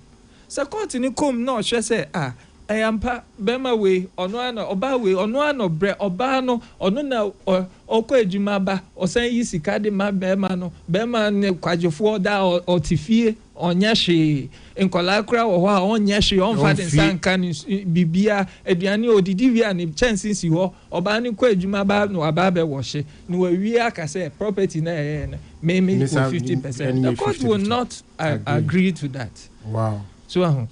So court in the come no she say I am pa bema way or no oba way or no bre oba no or no na or ko adwuma ba or say yi sika de ma bema no bema ne kwajefo da or tifie ɔnyɛ hwee nkɔlaa kora wɔ hɔ a ɔnyɛ hwee ɔmfa de nsa nka ne bibia aduane odidi wie a ne kyɛnse si hɔ ɔbaa ne kɔ adwuma baa na wabaa bɛwɔ hye na wawie aka sɛ property na ɛyɛ no maybe for 50%. The court will not agree to that. Wow. So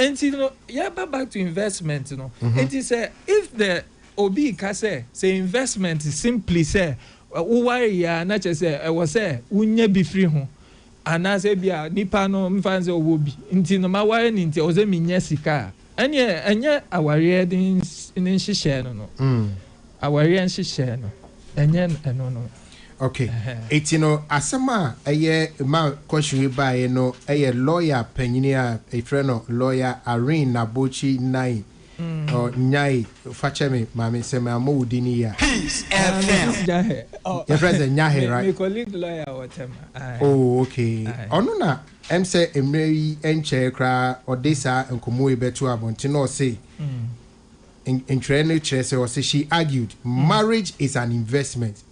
and you know, yeah, back to investment, you know. It is if the obi ka say investment is simply say worry ya na che say I was say unya bi free ho anase bia nipa no mfa nse owo bi nti no ma ware ni nti o ze minya sika enye aware din nhihye no aware nhihye no enye eno no. Okay. It's asama eye ma question by no eye lawyer penyinia a friend of lawyer Irene Nabochi 9 or Nyai Fachemi mami se ma mo udini ya. Peace FM. Your friend Nyahe, right? My colleague lawyer whatever. Oh, okay. Ono na em say emeri enche kra odesa nkomo ebetu abontino say in training she argued marriage is an investment.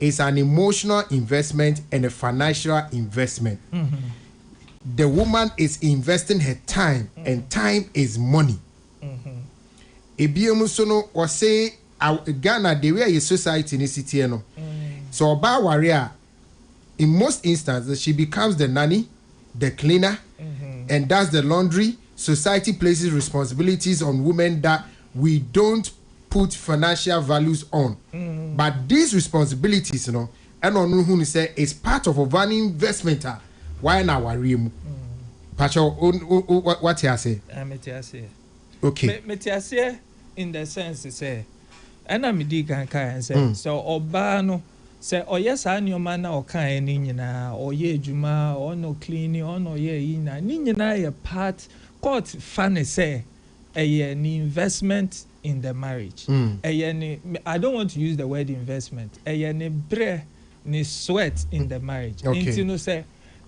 It's an emotional investment and a financial investment. The woman is investing her time and time is money. Ebiomusono was say Ghana the way your society in the city no. So oba warrior in most instances she becomes the nanny, the cleaner, and does the laundry. Society places responsibilities on women that we don't put financial values on. But these responsibilities, you know, and on who say is part of an investment. Why now worry? Pacho, what you say? Okay. Me in the sense say, and I'm digging and say, so Obano say, oh yes, I know man or kind nina or ye juma or no cleaning or no ye ina nina a part court funny say. An investment in the marriage. I don't want to use the word investment. Ni sweat in the marriage. Okay. You know, say,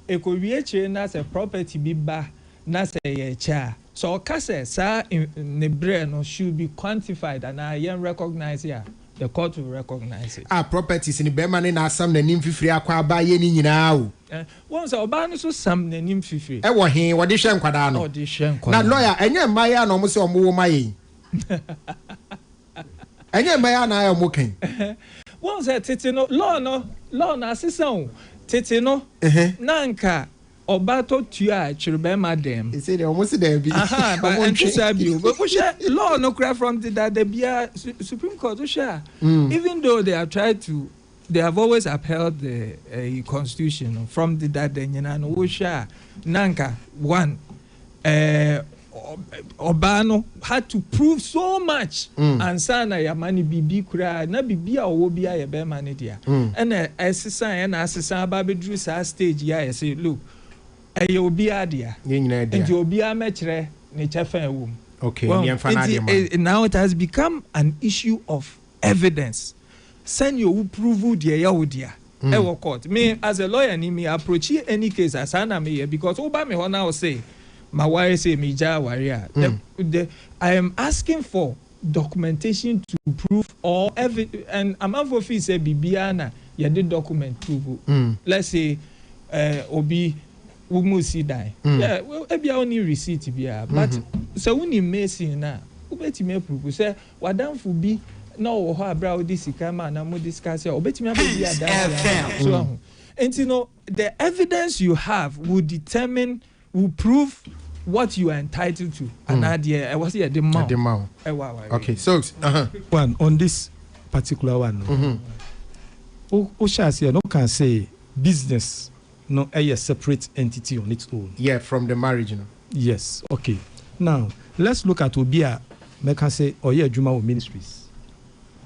na se property be ba na se ye cha. So kase sa ne bre no should be quantified and I recognize here. The court will recognize it. Properties in the Berman na some the nim free aqua by any now. Once Obano so some the nim free. I want him what they shank quadano. Now, lawyer, and your Maya no almost or more my. And your Maya and I am working. Once at Titino, law na assistant Titino, Nanka. Obato tua chirbe madam. He said almost there be. But law no cry from the Bia Supreme Court even though they have tried to, they have always upheld the constitution from the no Usha Nanka one Obano had to prove so much and sana yamani bibi kura na bibia obia ye be mani dia and assistant babedru sa stage ya say look and you be adia and you be a metre nature fan. Okay, well, now it has become an issue of evidence. Send you prove the yawodia. Court. Me as a lawyer, me approach any case as an me because Obama now say my wife say me ja warrior. I am asking for documentation to prove or and I'm for fee say bibiana you did document prove. Let's say obi umusi die. Yeah, well, ebi only receipt biya. But so when you messing na, ubeti me prove say wadamfu bi na wo ho abra odi sika ma na mo discuss say ubeti me abi adam. So and you know the evidence you have will prove what you are entitled to. And I was here the amount. Okay, so one on this particular one. Oshas no can say business no a separate entity on its own. Yeah, from the marriage, you know. Yes. Okay. Now let's look at Obia. Me can say Oye Juma Ministries.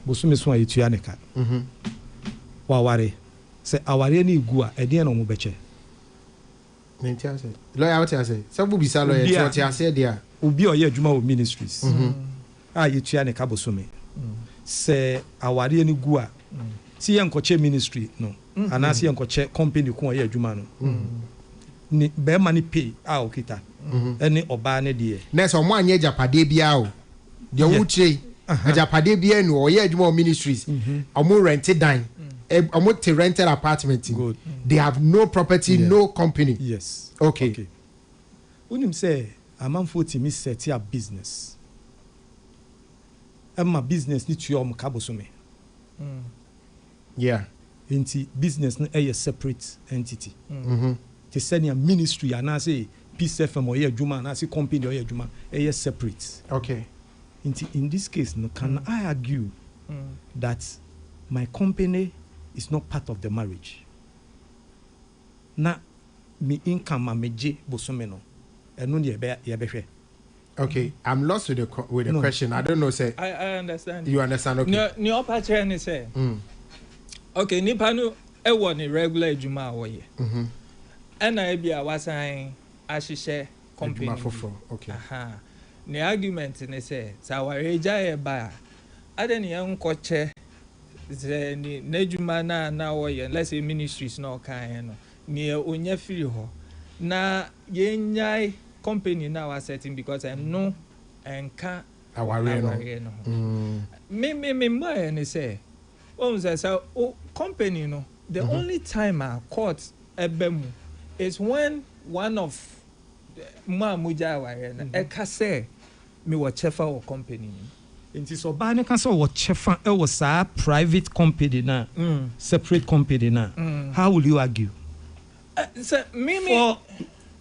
Bosume so ayituaneka. Waware. Say aware ni gua ede no mo beche. Mentia say. Lawyer what you say? Sabu bisa lawyer what you say there. Obi Oye Juma Ministries. Ayituaneka bosume. Say aware ni gua. Si yankoche ministry no. Anasi yankoche company ko Oye Juma no. Ni be mani pay okita. Eni oba ne de. Na so mo anye japade bia o. De wo chire. Japade bia no Oye Juma Ministries. Omo rent dan. a rented apartment. Good. They have no property, no company. Yes. Okay. When you say a man for me set up business, and my business need to your kabosume. Yeah. Into business a separate entity. Mm-hmm. To send a ministry and I say PCFM or Juma and I say company or Juma a separate. Okay. In this case, can I argue that my company is not part of the marriage? Na me income ma meje bosomeno. Eno ne ye. Okay, I'm lost with the question. I don't know. Say I understand. You understand? Okay. No opportunity ni say. Okay, nipa no e wo ni regular ejuma wo ye. Ana e bia wasan ahihye company. Okay. Aha. The argument ni say sawareja e ba adeni enkoche ze ni nejuma na wo ye, let's say ministries no kan no ni onya firi ho na yenyai company now are setting because I know enka aware no me and say so company no the only time I caught ebemu is when one of muja aware na eka say me wa chefa or company Inti so ba ne kan say wo chefa e was a private company na separate company na how will you argue so me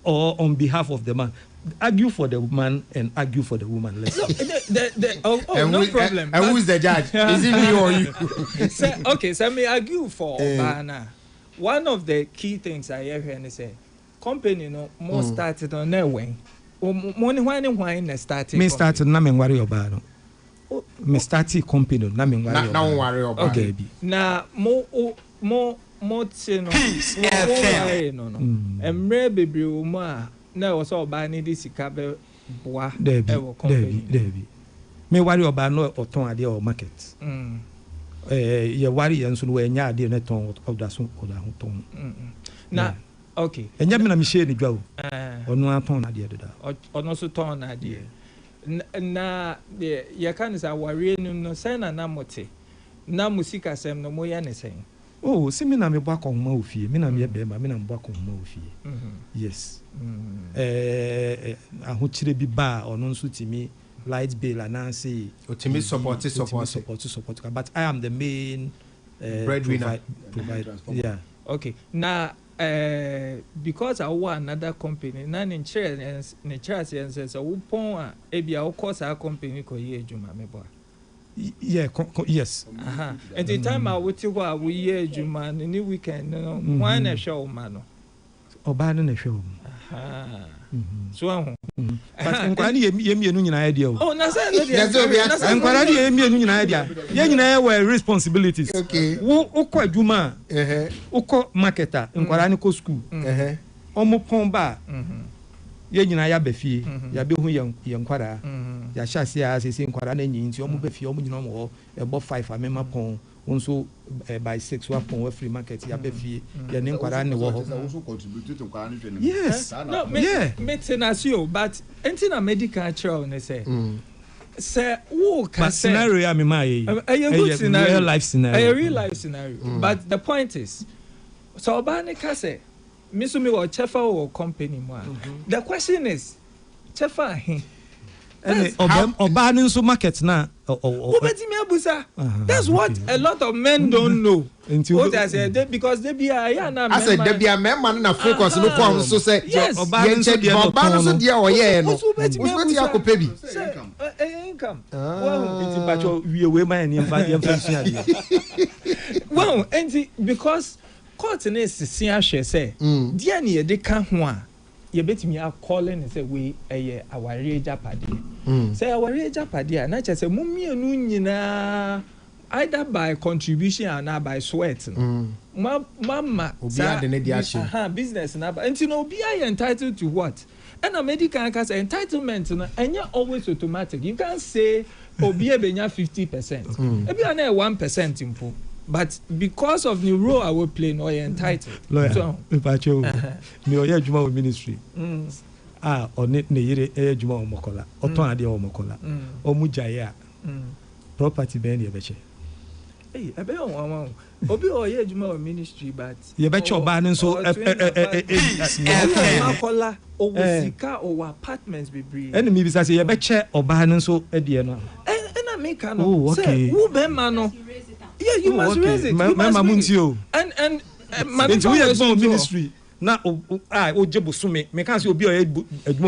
or on behalf of the man? Argue for the man and argue for the woman. Let's no problem. And who is the judge? Is it me or you? So me argue for Obana. One of the key things I hear here is say company no more started on their way. Money why started. Me started na me worry Obana. Me started company na me worry. Na worry Obana. Okay. Na more no emre bebre o mu a na wo so oba ni di sika be boa e wo company me worry oba no oton ade o market ye worry enso no enya ade na ton odaso odaho ton na okay enya me na me share ni dwa o ono aton ade doda ono so ton ade na ye kan say worry no say na mote na musika sem no mo ya ne sen. Oh, see me na me bwa konma ofie. Me na me be ma me na bwa konma ofie. Yes. Ahochire bi ba ono nso timi light bill and say timi support. But I am the main breadwinner provider. Yeah. Okay. Now because I want another company na ne chance says so upon a bia o course our company ko ye adwuma me bwa. Yeah, yes. At the time I would go we year Juma any weekend, no one a show man. Or bad in a show. So, but inquiry an idea. Oh, idea. Yeah, were responsibilities. Okay. Who quite Juma, Oko marketer, in Guaranico school, Omo Pomba. Ye nyina ya befie ya be hu ye nkwara ya hyase ya sese nkwara na nyi nti omo befie omo nyina omo ebo 5 amema pon onso by 6 wa pon wa free market ya befie ya ne nkwara ne wo ho yes no me tenasio but entina medical trial ne say say wo can say scenario ya me ma ye a good scenario real life scenario but the point is so obani ka say Misumi or chefa or company more. The question is, chefa he. Obani so market na. That's what a lot of men don't know. What I said because they be a na. I said they be a man na focus no form so say. Yes. Obani so dia o ye no. What ya ko pebi? Income. Well, but we man well, and because court na sisi ahwe say dia ne ye de ka ho a ye betimi a calling say we eye aware japade say aware japade na che say mumienu nyina either by contribution and by sweat mama obi ade ne dia hye business na ba enti no obi are entitled to what and a medical case entitlement no enya always automatic. You can say obi ebenya 50% ebi na 1% impo. But because of the role I will play, no, you're entitled. Lawyer, so, me oya juma with ministry. On it ne yire juma o mokola. Oton ade o mokola. O mujaya. Property be ne beche. Hey, I bet on Obi or ye juma ministry, but you bet your ban so Makola or Sika or apartments be breed. Enemy bisa say you bet check or ban so no. And I make an okay. Who be mano? Yeah, you must raise it. Mama Muntio. And we ministry. Na o jebo so me can say obi o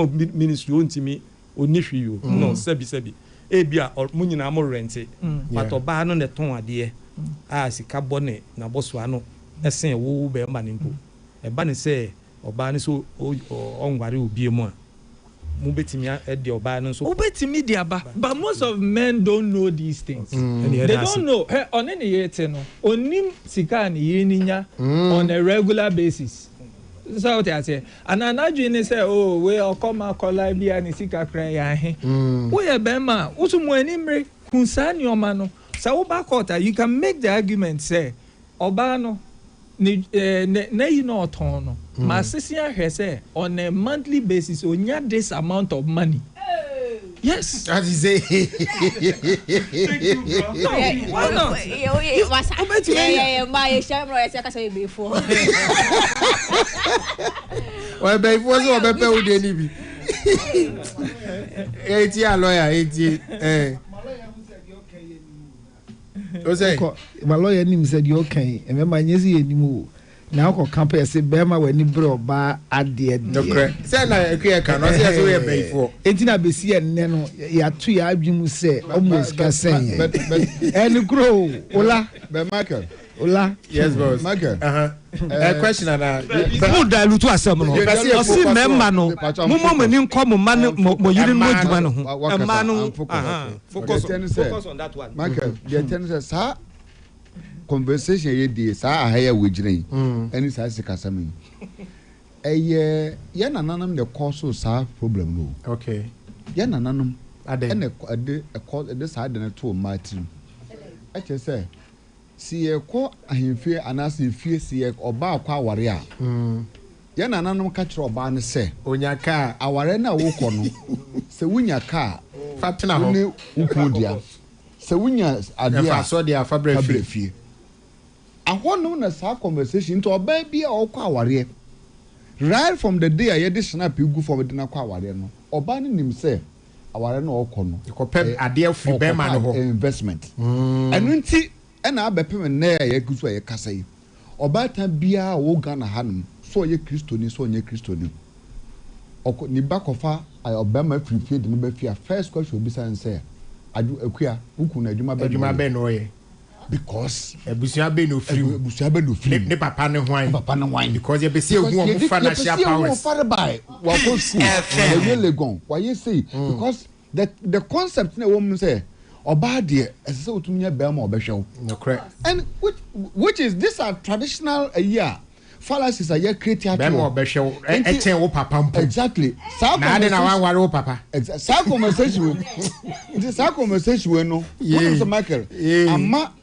ministry on timi onihwi yo. No, sebi. Ebia mu nyina mo rent but oba no ne ton ade sika bone na boso ano esen wo be ma nimpo e ba ne se oba ne so onware obi mu a mu betimi e de oba no so betimi de aba but most of men don't know these things. They don't know on any yete no onim sika ne ye ninya on a regular basis. So what I say, and another say, oh, we all come a collide be and sika cry. We a bema, also mwenimre, kunsan your mano. So back you can make the argument say, Obano, ne you know tono. My sister has say on a monthly basis, on this amount of money. Yes. As you say. Why not? Yeah, my shamrock is like I said before. Well, before so be pay with any be. 80 lawyer 80 o say my lawyer nim said you okay e me manyezi enimu na ko campaign say be ma wani bro ba ade no correct say na ekwe kan no say so we before enti na besi enne no ya tu ya adwum say almost ka sen but any grow ola be Michael Ola. Yes, boss. Michael. A question and who dilute asem no. O si memma no. Mo mani nko mo man mo yiri mo djuma no ho. Emma no. Focus on that one. Michael, the tennis sa conversation ye die sa ahaya we gire. Any sa sikasam. Ye nananam the cause sa problem no. Okay. Ye nananam ade a cause the side na to Martin. I just say si ko ahemfie anase fie si oba akwa aware a ye nananom ka kire oba ne se onya ka aware na wo kɔ no se wunya ka fatena ho ne wukudia se wunya ade a so dia fabra fie ahono na sa conversation to oba bia okɔ aware right from the day ye de snap gu for de na kɔ aware no oba ne nim se aware na okɔ no ko pɛ ade afri be ma no ho investment enu nti ena abepem na ya gusu ya kasa yi obata bia wo Ghana hanum so ye kristoni so nye kristoni ni bakofa obama frifie de no ba fia first question obi san say adu akua uku na adwuma be no ye because ebusia be no free ne papa ne hwan because ye be say hu o financial powers wa ko school ye legon wa ye say because the concept na wo mu say Obade as so to me Belma Beshel. No correct. And which is these are traditional fallacies are yet created. Belma Beshel and papa. Exactly. Now papa. Exactly. Conversation. This conversation no. What is Michael?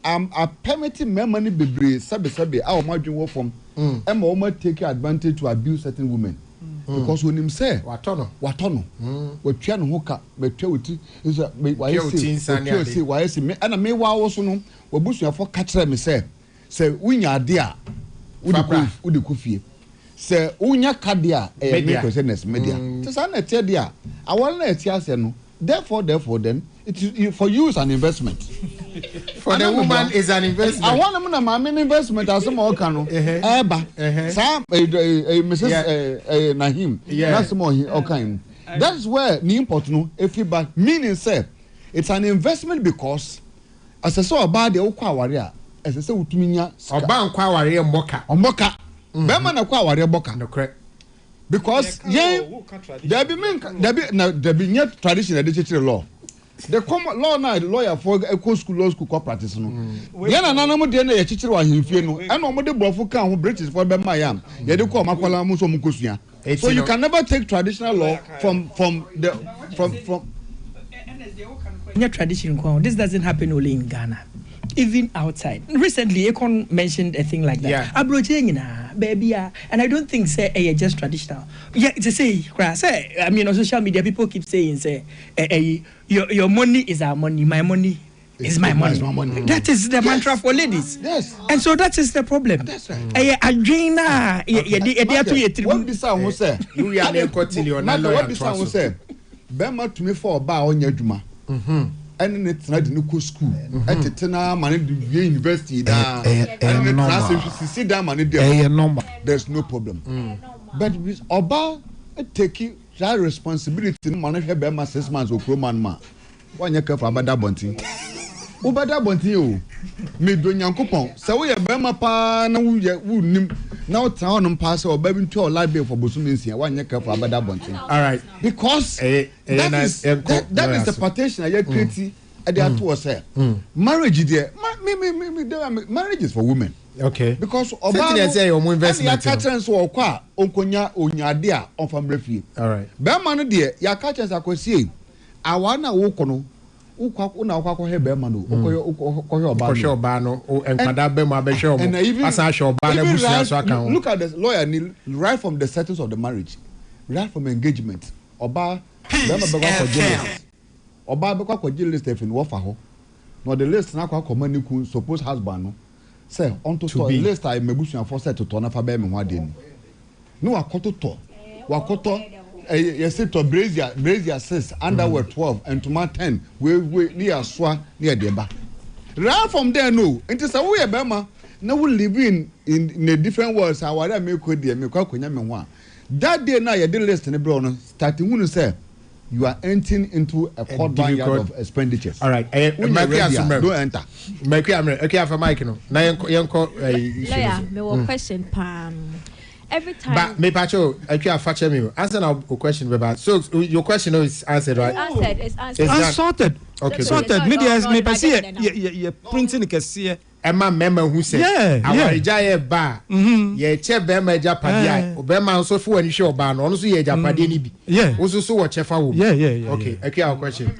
I'm a permitting my money be brave, sabi our margin work from and more take advantage to abuse certain women. Because when him say watono we twa no hoka we twa wuti is why say me and me wa wo so no we busuafo ka kire me say wunya ade a wudi ku fie say wunya ka de a me questioners media so say na tie de a awon na tie ase no therefore then it is for you is an investment for the woman is an investment I want them na my investment as mo ka no eba sam Mrs Nahim that's more okay that's where the import no if you back meaning say it's an investment because as I saw about the okwa aware a as I say utumi nya oba nkwa aware mboka be na kwa aware boka no correct because there be net tradition educated law the common law now lawyer for eco school law school practice no ye na nanam de na ye chichire wa hemfie no e na omo de brofo kan ho british for be mayam ye de ko makwala mu so mu kosua so you can never take traditional law from tradition. This doesn't happen only in Ghana. Even outside. Recently, Akon mentioned a thing like that. Yeah. Baby, and I don't think say just traditional. Yeah, to say, I mean, on social media, people keep saying, say, your money is our money, my money is my money. That is the mantra for ladies. Yes. And so that is the problem. That's right. Adrena, what be sound who say? You are the cotillion. What be sound who say? Bema to me for ba onye dwuma. And it's not in the school. At the Tena money university da. See that money there. There's no problem. But with Oba take that responsibility money have Bema 6 months or man ma. One year for Abada Bonti. Ubada Bonti o. Me do Nyankopon. So we Bema pa na wo nim. Now town on pass or baby to our library for Bosuminsia. 1 year for Abada Bonti. All right. Because that is the partition I create at the two say. Marriage there. Marriage is for women. Okay. Because investment. So kwa onkonya onyade on family free. All right. Be man there ya ka chance akosie. Awana wo kono. Ukwa una ukwa he be man o. Ukoyo oba no enkwada be ma be hwe omo. Asa hwe oba na busia so aka ho. Look at the lawyer right from the status of the marriage. Right from engagement. Oba be ma be kwa jealous. Oba be kwa jealous Stephen wo fa ho. No the list na kwa komani ku suppose husband no. Say onto to list I mebusu for set to na fa be me ho ade ni. No wakoto you say to brazier 6 underwear 12 and to 10 we near swa near the ba. Right from there no it is a way bema now we live in a different world so whatever me ko dey me kwa konya me ho. That day now you dey list ni bro no starting when you say you are entering into a quarter yard of expenditures. All right. Don't enter. Okay, I have a mic no. Na yenko lawyer me one question pam. Every time. But me pacho, actually I fetch me. Answer now a question about. So your question is answered, right? It's answered. Sorted. Okay. Sorted. Me pasi ye printing kese. Emma member who said, "Our Jaya bar, ye che bema Japadia, Obama so for any show ban, also ye Japadi, yeah, also so what chefa. Yeah. Okay, our question.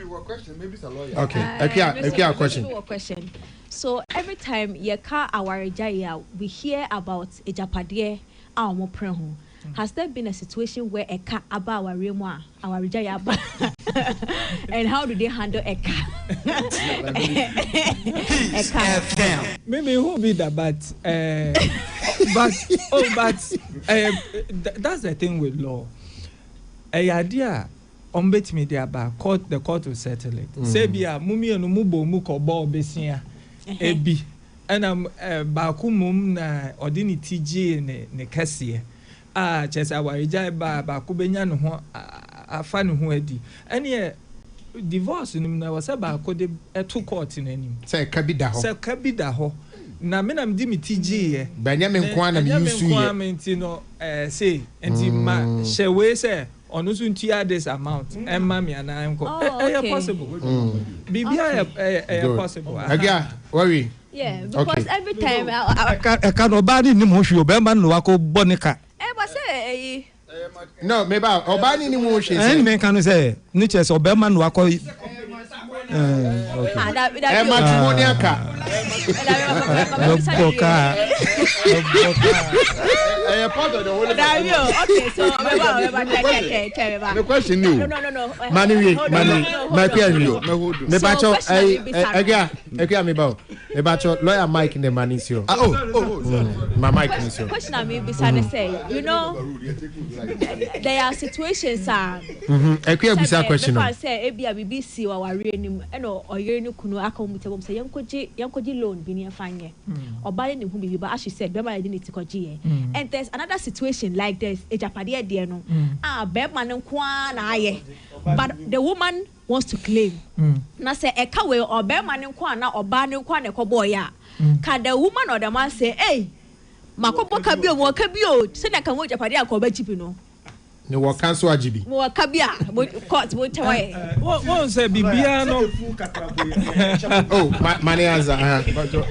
Maybe it's a lawyer. Okay, our question. So every time ye car our Jaya, we hear about a Japadie, our mo prehu. Has there been a situation where a car about our remwa, our Jaya, and how do they handle a car? Maybe who be that, but that's the thing with law. A idea on bet me there about the court will settle it. Say be a mummy and mubo muko ball besia ebi and I'm bakumum na ordini TJ ne kasiye. Chesa warija ba kubenya no ho afa ne ho adi ene divorce nim na wasa ba ko de to court nanim say kabida ho na me na mdi mi TJ ye Benjamin Kwan na yusu ye no say enti ma shewe say onu so ntia this amount emma me ana enko possible bibia possible worry yeah because every time I can obadi ni mo hwe obema no wako bonika no maybe obani ni mo hwe say me kan say ni chese obema no wako matrimonial car okay so the question no money my question me bacho ega me ba me bacho lawyer Mike in the money sio my mic is sio question I mean beside say you know there are situations eka bisa question no say e bia BBC wa ware nim e no oyere ni kunu aka mutabom say yankoji loan bi ni afanye obale ni hu bi ba as she said be ma identity koji and there's another situation like this ejapade there no be man nko na aye but the woman wants to claim na say e ka we be man nko na oba ne nko na ekobo ya ka the woman or the man say hey makobo ka bio mo ka bio say na ka mo ejapade akoba chipi no ni wo cancel ajibi mo kabia court mo tawai won say bibia no money answer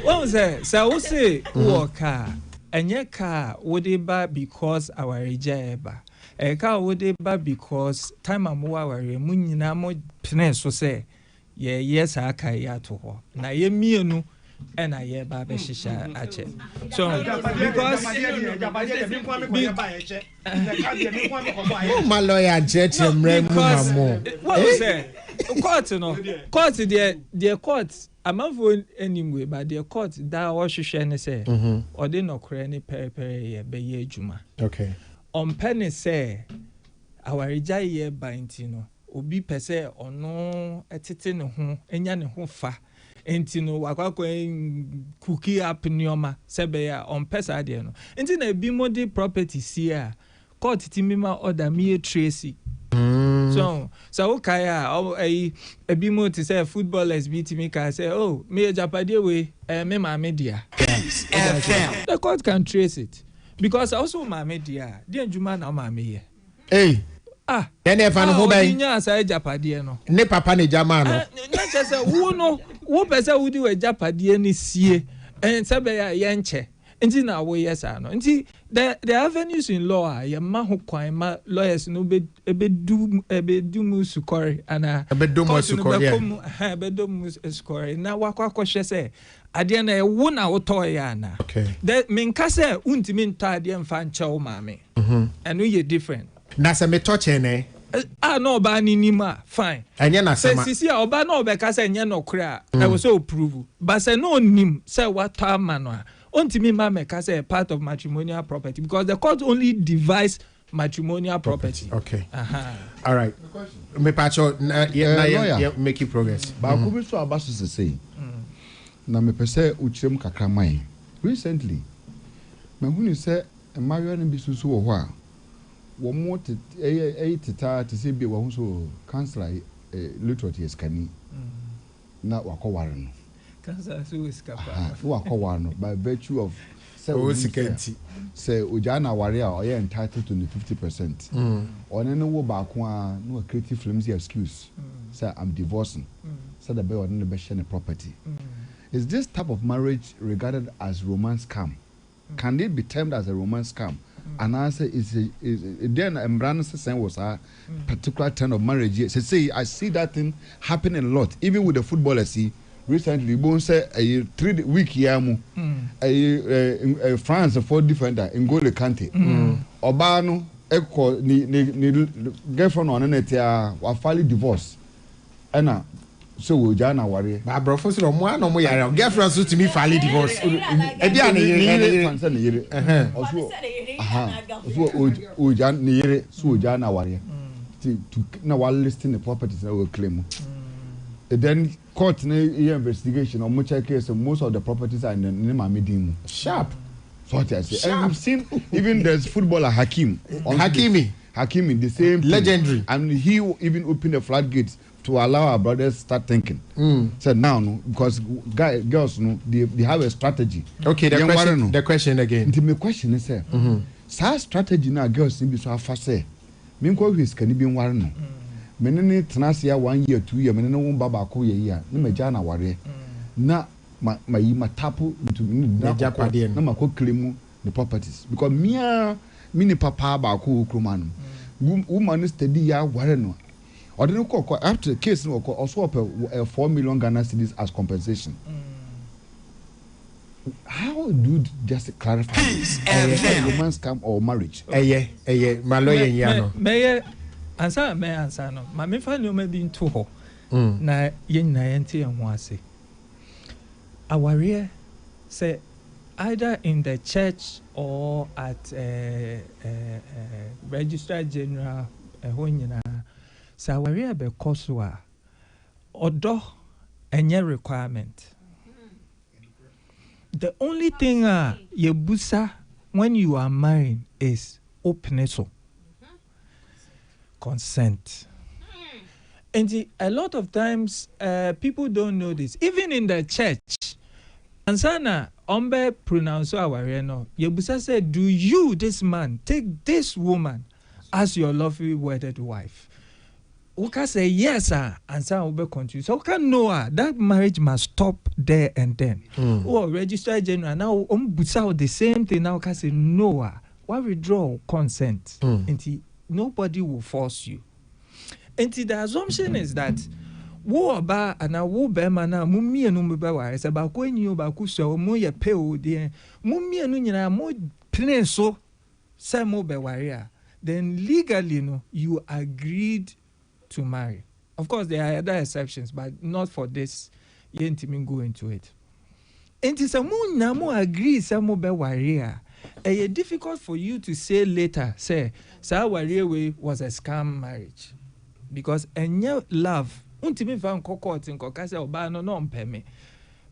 won say wo say wo ka enye ka wo dey ba because our ejeba e ka wo dey ba because time am wa ware mu nyina mo pene so say yes aka ya to ho na ye mienu and I hear Baba Shisha Ache. So because my lawyer judge him because what was that? Court, you know, court the court. I'm not for anyway, but the court that was Shisha say, or they no cry any be juma. Okay. On penny say, our rejay bintino, obi pese or no etite ne ho, enya ne ho fa. Enti no wakwa cookie up nyoma sebe ya on pesa de no enti na bi modi property see a court timima order me Tracy so okay a bi mo to say footballers beat me can say oh me japade we me ma media the court can trace it because also ma media the njuma na ma me here hey then if an hobby nya say japade no ne papa ne jama no na just say wo pese wo di we japade ni sie en sebe ya yenche nti na wo yes ano nti the avenues in law ya ma ho kwan ma lawyers no be do mu sukori ana do mu sukori do mu sukori na wakwa kwhwe se ade na e wo na wo to ya na the minka se untimi nto ade mfa nche wo maame eno ye different na se me touch ene no ba ni nima fine enye na sama sisi oba na obeka se enye no kra I was so approve but say no nim say what am no ontimi ma meka say part of matrimonial property because the court only devise matrimonial property. Okay. All right. Me pacho na make progress. Ba ko bi so abaso se say. Na me pese uchirem kakramai. Recently, me hunu say Mario no bi susu wo ho a wo mo teta te se bi wo ho so councillor literate eskani. Na wakoware no. Councillor so eskapa. Wakoware no by virtue of say Ojana Warrior or you're entitled to the 50%. Or any wo back one no creative flimsy excuse. Say I'm divorcing. Say the boy or the best property. Is this type of marriage regarded as romance scam? Can it be termed as a romance scam? And answer is then Brandon saying was a particular term of marriage. Say I see that thing happening a lot, even with the footballers. See. Recently, Bon said a 3 week yamu, a France for defender in Gole Kante. Obano, Echo, ni girlfriend on it, were finally divorced. Anna, so Jana worry. My brother, no more, no more. Girlfriend to me finally divorced. So Jana worry. To now listing the properties that will claim. Then court investigation on much case most of the properties are in the Nima sharp. So what I say. And we've seen even there's footballer Hakimi, the same legendary. And he even opened the floodgates to allow our brothers start thinking. So now because girls they have a strategy. Okay, the question again. The question is strategy now girls need to so fast say. Minko is can be one. Menene tenasia 1 year 2 year menene wo baba ko ye ya na maja na ware na mayi matapo into na japade na mako klemu the properties because mini papa ba ko kroma no woman steady ya ware no odene ko after case no ko also up 4 million Ghana cedis as compensation. How do you just clarify romance scam or marriage? My lawyer yano answer me answer no ma me fa no ma bi nto ho na ye nyina ye nte ho ase aware say either in the church or at registrar general ho nyina say aware be koso a odo enye requirement. The only thing ye busa when you are married is openness. Consent. And a lot of times people don't know this. Even in the church, Ansana Ombe pronounce our no. Yebusa said, do you, this man, take this woman as your lovely wedded wife? Oka say yes, sir. Ansana Ombe continue. So Oka know that marriage must stop there and then. Or registrar general now busa the same thing. Now Oka say no. Why withdraw consent? Nobody will force you. And the assumption is that wo oba ana wo be ma na mo mienu mo be ware se ba ko enyi ba ku so mo ye pe o de mo mienu nyina mo pene so se mo be ware a, then legally no you agreed to marry. Of course there are other exceptions, but not for this. You ain't even go into it. And it's a moon na mo agree se mo be ware a. It's difficult for you to say later say ware we was a scam marriage, because any love untimi fa court in kokase oba no mpe me.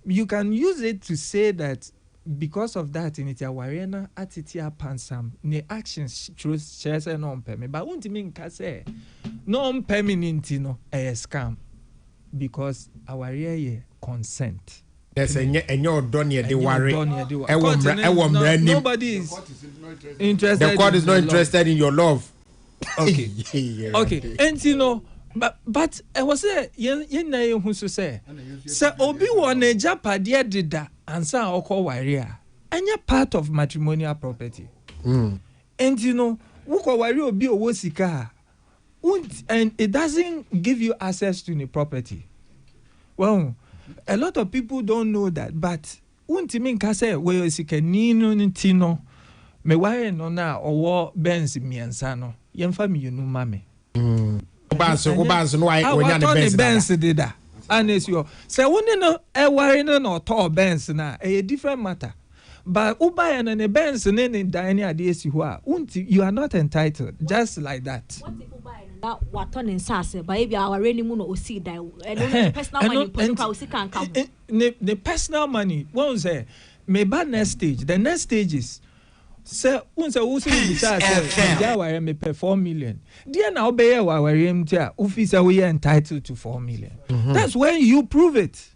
You can use it to say that because of that in it warena atitia pansam ne actions truth share say no mpe me, but untimi nka say no mpe me ninti no a scam, because our ye consent. Yes, and you're done here. They worry. Nobody is interested. The court is not interested in your love. Okay. Okay. And you know, but I was say yen na who so say obi won a japade dida ansa okọ ware a anya part of matrimonial property. And you know, wo ko ware obi owo sika and it doesn't give you access to the property. Well, a lot of people don't know that, but untimi nka say we sika ni no ntino me ware no na owo Benz miensa no yemfa mi yunu mame. Ubanso no I when the Benz did that. And it's your say woni no e ware no no to Benz na a different matter. But uba and the Benz ne dine ade esi ho a you are not entitled just like that. That what on in sase but if you are already no osi die and personal money osi can come. The personal money won't say me ba next stage. The next stage is say unse usi bisa say ja ware me pay 4 million. Dia na obeye wa ware mtia officer we entitled to 4 million. That's when you prove it.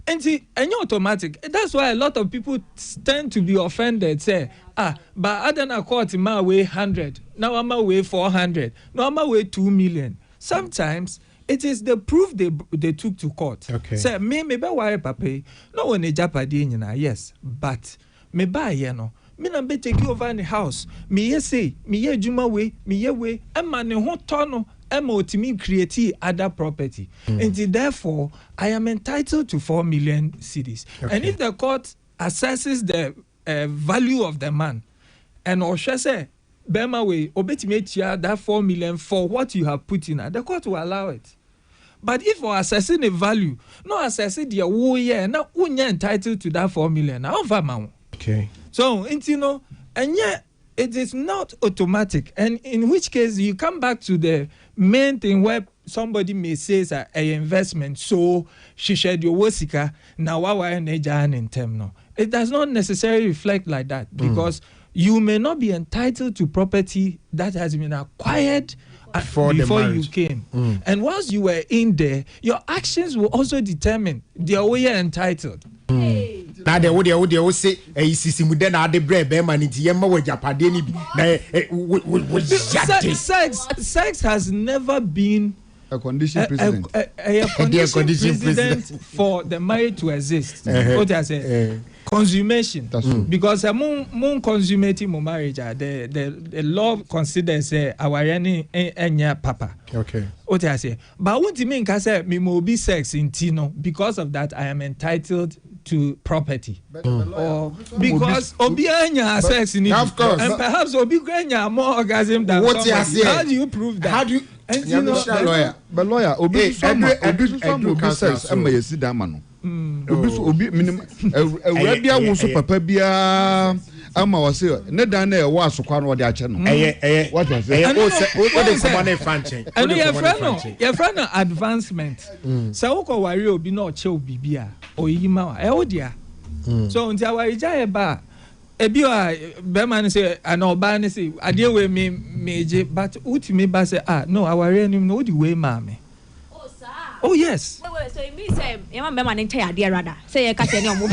And see, and you automatic. That's why a lot of people tend to be offended. Say, but other than court, my way 100. Now I'm away 400. Now I'm away 2 million. Sometimes it is the proof they took to court. Okay. Say, me be wire papa. No one a japadi yes, but me buy no. Me na be take you over in the house. Me ye say, me ye juma way, me ye way. Emma ne ho tono. Ultimately create other property. And therefore, I am entitled to 4 million cedis. Okay. And if the court assesses the value of the man, and Osha say, Bema way, obetimetia that 4 million for what you have put in, the court will allow it. But if for assessing the value, no assessing the whole year, now unya entitled to that 4 million. Now, okay. So, you know, and yet it is not automatic. And in which case, you come back to the main thing where somebody may say that a investment, so she shared your wasika, now why in term no. It does not necessarily reflect like that, because you may not be entitled to property that has been acquired before you came. And once you were in there, your actions will also determine the way you're entitled. Now they would say sisi mu den ade bre be man nti yemma wa japade ni bi na sex has never been a condition precedent. A condition precedent for the marriage to exist. What I say? Consummation. Because moon consummating my marriage, the law considers our enya papa. Okay. What I say? But what you mean? Say me mo be sex in Tino. Because of that, I am entitled to property. Or because obi enya sex in it. Of course. And perhaps obi enya more orgasm than what somebody. How do you prove that? How do you? And you know, lawyer, but lawyer, obi sex. Am I see that man? Obi minimum. Obi a wo so papa bia. Ama wase ne dan na e wa asokwa no de ache no what was it o de command franchise and your friend advancement so wo wari obi na o che obi bia oyima e wo dia so nti awari ja ba ebi a be man say ana oba ne say ade we meje but ultimate ba say no awari anim no di we ma me. Oh yes. Wait, so it means your man ain't tired there rather. Say you catch any more.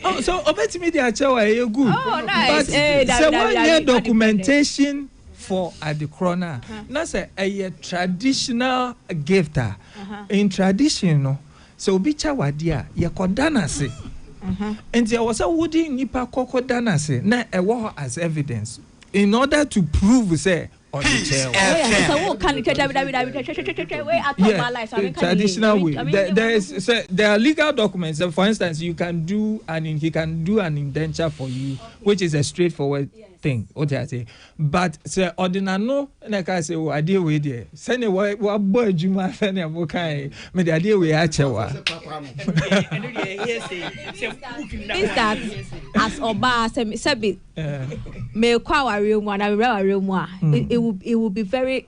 Oh, so obeti the achewa e good. Oh, nice. But so one year documentation for at the corner. Na say a traditional gift. In tradition no. So obi chawa dia ye kodana se. And there was a woody nipa koko dana se na e wo as evidence in order to prove say on the chair. Traditional way. There are legal documents. For instance, he can do an indenture for you, which is a straightforward thing. What I say, but say ordinano, like I say, I deal with it. Send a what boy Juma Fanny Bokai, me the idea we achewa. Is that as Oba Sebi me kwa room one, I read a room one. It will be very,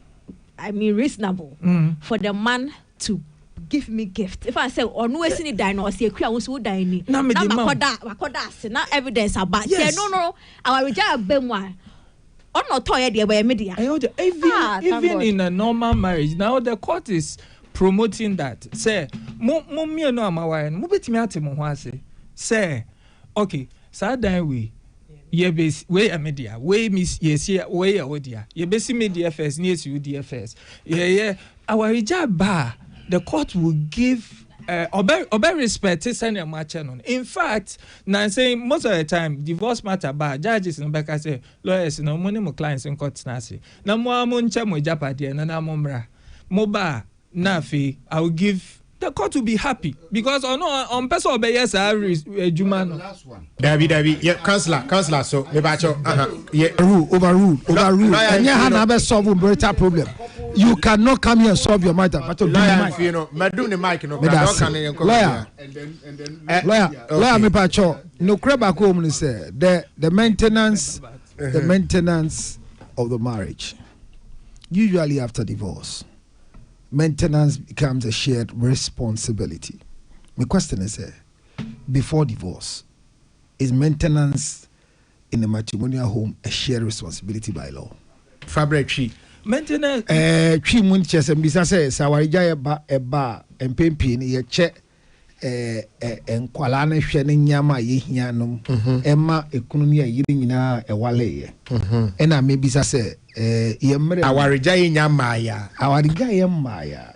reasonable for the man to give me gift. If I say, or no, I see dine or see a crown who dine. Now, not evidence about. Yes. No. Our reject Benoit. Or not toy idea by media. Even in a normal marriage, now the court is promoting that. Say, me no am aware. Mo beti me ate mo ho ase. Say, okay, sa dan we. Ye base we a media. We miss yes here we a odia. Ye base media first, near you DFS. Yeah. Our reject bar. The court will give obey respect to send a match on. In fact, now saying most of the time divorce matter bad judges in back say lawyers no money mo clients in court nasi. Na mo amuncha mo japadi na na momra. Moba na fi I will give the court will be happy because on person obey yes Jumano. Last one. David, yeah, counselor. So me bacho, yeah, overrule. And you have never solve a better problem. You cannot come here and solve your matter. But lawyer, me bacho. No creba come say the maintenance of the marriage. Usually after divorce, maintenance becomes a shared responsibility. My question is, before divorce, is maintenance in a matrimonial home a shared responsibility by law? Fabric tree. Maintenance. Tree mun chess and bisa says, Sawarija eba and pimpin, ye check and Kualana shedding yama ye yanum, Emma economia yiding na a wale. And I maybe say, our Jay Yamaya, our guy Maya,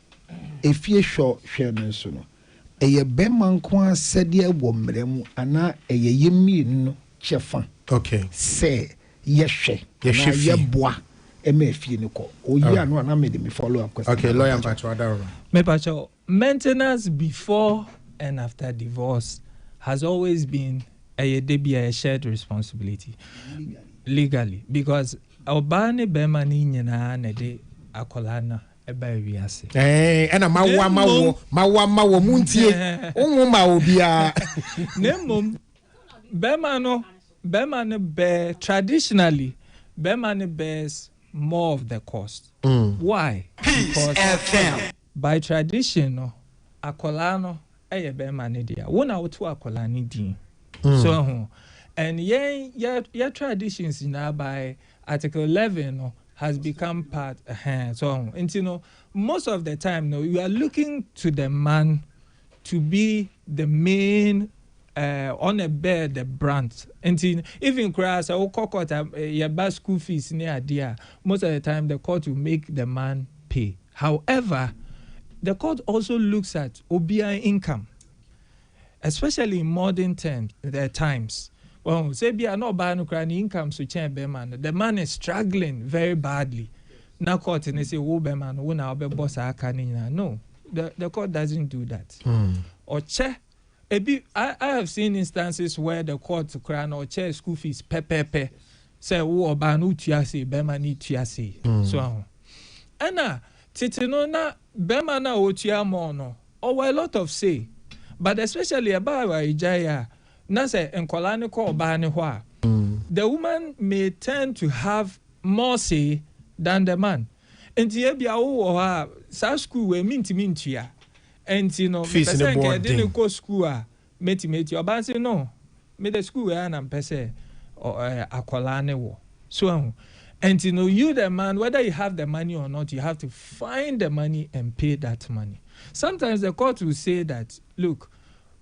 if ye short shannon soon. A ye beman quan said ye woman, and not a ye mean chefan. Okay, say, yes, she, ye bois, a me finico. Oh, yeah, no, I made me follow up. Okay, lawyer, Mepacho, maintenance before and after divorce has always been a shared responsibility legally because Obani Bemani nyina na de akolana eba wiase. Ena mawa muntie. Onwo ma obia. Nemom Bema no bear traditionally Bema no bears more of the cost. Why? Because by tradition akolano eye Bema ne dia. Wona wotu akolani din. So and your traditions now by Article 11 has become part. So, and most of the time, you are looking to the man to be the main on a bed, the brand. And even class, your bus school fees near there. Most of the time, the court will make the man pay. However, the court also looks at OBI income, especially in modern times. Well, say be no bad income to change man. The man is struggling very badly. Now court and they say, "Oh, man, who now be boss akanina?" No, the court doesn't do that. Or I have seen instances where the court cry or chair school fees pe. Say, "Oh, banu tiase, be man ni tiase." So, and titino na be man na otia mono. Or a lot of say, but especially about Ijaya. The woman may tend to have more say than the man. And the school we mint ya. And didn't go school meti or no. Me the school and pese or akolane wo. So and you the man, whether you have the money or not, you have to find the money and pay that money. Sometimes the court will say that, look,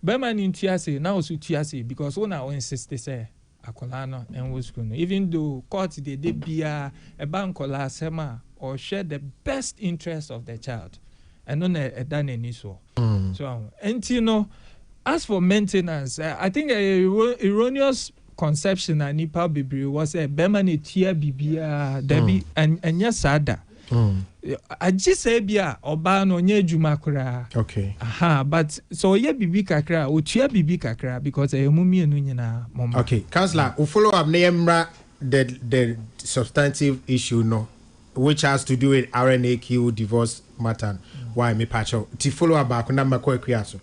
Beman in Tiase now to Tiase because one our insist they say akolano and was school. Even though court they be a bankola sema or share the best interest of the child and not a done any so. So and as for maintenance, I think a erroneous misconception and nipa bebree was a bema ne tia bibia dabi anya sada aji say bia oba no nya adwuma kra okay but so ye bibi kakra o tia bibi kakra because e mu mienu nyina mom okay counselor we follow up na the substantive issue no which has to do with RNAQ divorce matter why me patcho ti follow up back na makọ akua so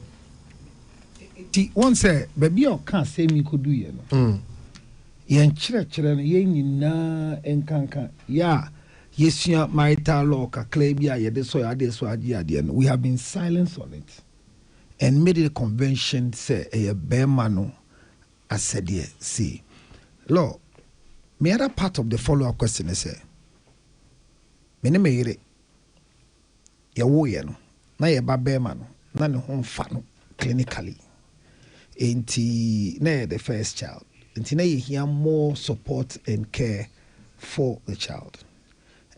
ti one say baby o kan say me ko do ye no yen kire no yen nyina enkanka ya yesua marital law kakla bia ye de so ade no we have been silent on it and made it a convention say a bema no asede see law me other part of the follow up question is say me ne meyire ye wo ye no na ye ba bema no na ne ho mfa no clinically enti na the first child enti na ye hear more support and care for the child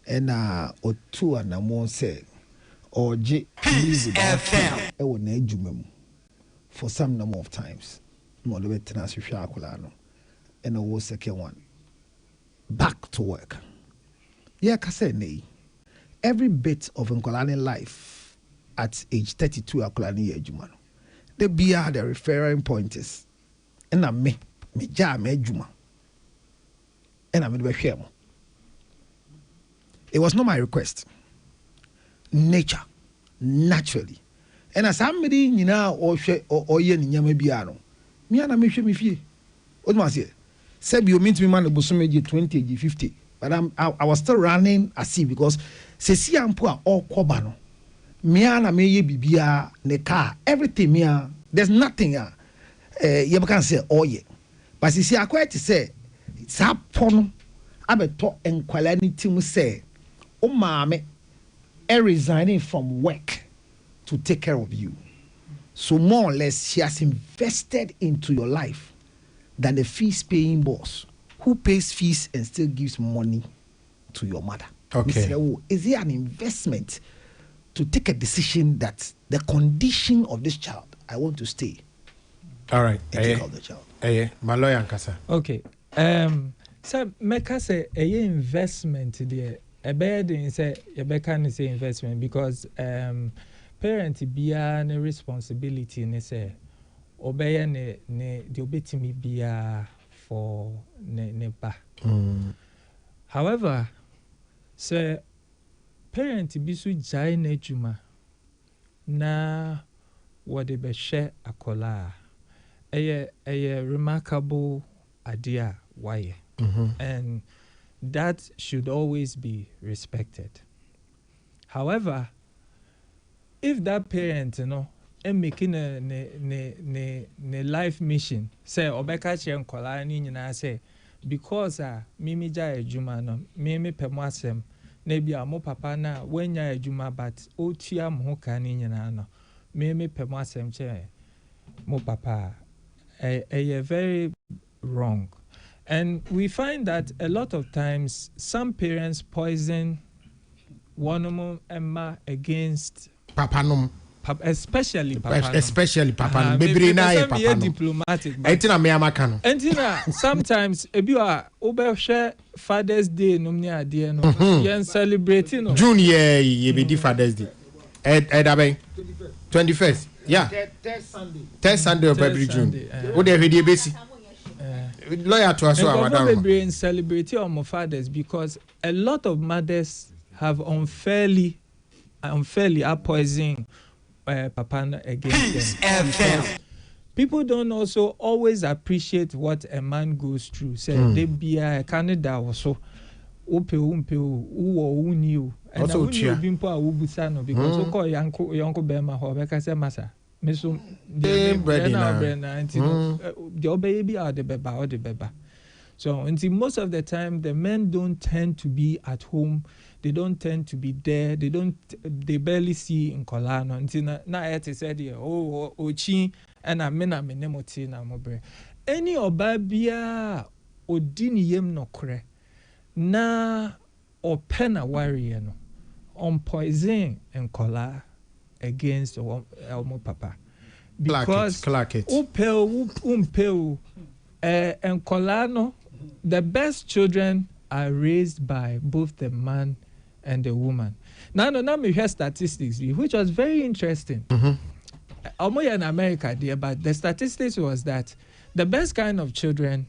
and otu anamon say oje FM e wo na adwuma mu for some number of times no le betina hwehwe akola no and o second one back to work yeah ka say nei every bit of nkolani life at age 32 akola ni adwuma no the bia the referring point is and me ja me adwuma and me be hwe mo. It was not my request. Nature, naturally. And as somebody, you know, or ye ni nyama biano. Me ana me hwe me fie. What must say? Said you mean to me man bosomeji 20 50. But I was still running as if because se si ampo all koba no. Me ana me ye bibia ne car everything me there's nothing you can say oh ye. But se si akwa to say sa pono abeto enkwala ni tim say o maame resigning from work to take care of you. So more or less she has invested into your life than the fees paying boss who pays fees and still gives money to your mother. Okay. Is it an investment to take a decision that the condition of this child, I want to stay? All right. And take care of the child. My lawyer Nkasa. Okay. So make us a investment there. A bad in say you can say investment because parent bia ne responsibility ne say obey ne the obetimi bia for ne ba. However, say parent bi so jai na adwuma na what they be share akola a remarkable idea why and that should always be respected. However, if that parent, you know, is making a life mission, say obeka che nkola ni nyina say because mimi ja ejuma no mimi pemwasem na bia mo papa na wanya ejuma but otua mo ka ni nyina no mimi pemwasem che mo papa very wrong. And we find that a lot of times some parents poison one Emma against Papanum. Especially Papanum. Especially Papanum. Baby na ye Papanum. Diplomatic. Entina me amakano. Entina sometimes ebi wa obe share Father's Day no mni ade no yen celebrating no. June ye be di Father's Day. Edaben 21st. Yeah. Third Sunday of every June. Wo dey hwede besi. Lawyer to us and celebrate on fathers because a lot of mothers have unfairly poisoning Papa against them. People don't also always appreciate what a man goes through. Say they be a Canada or so. New and also bimpo because so call yanko bema ho beka say masa meso the baby or the beba. So until most of the time the men don't tend to be at home, they don't tend to be there, they barely see in Kolano until na it said oh ochi and amena menemoti na mobre any obabia odini yem no kre na opena warrior no on poison and collar against Elmo Papa because umpel and Kolano, the best children are raised by both the man and the woman. Now we hear statistics, which was very interesting. I'm in America, dear, but the statistics was that the best kind of children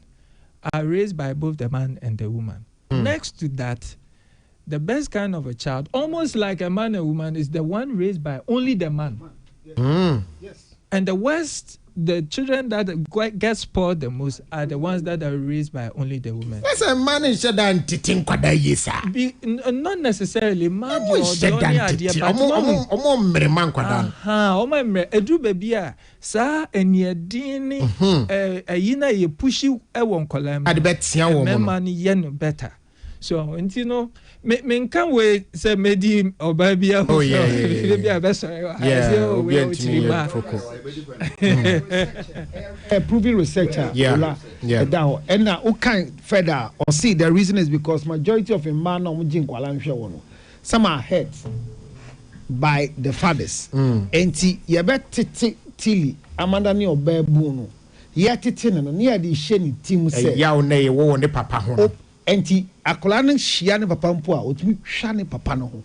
are raised by both the man and the woman. Next to that, the best kind of a child, almost like a man and woman, is the one raised by only the man. Yes. And the worst, the children that get spoiled the most are the ones that are raised by only the women. That's a man in Shadan Titin Quadayesa. Not necessarily, man, but Edu Babia, Sa and Yadini, a Yina, you push you a one column. I'd bet money yen better. So, and you know, men can wait, say, Medi or baby. Oh, yeah, maybe a best. Proving researcher. Yeah. And now, who can further or see the reason is because majority of a man on Jinqualan, some are hurt by the fathers. And you bet Tilly, Amanda Neo Babuno. Yet it's in and near the shiny team say, Yaw nay, won the papa. Enti akola no hia ne papa mpo a otumi hwa ne papa no ho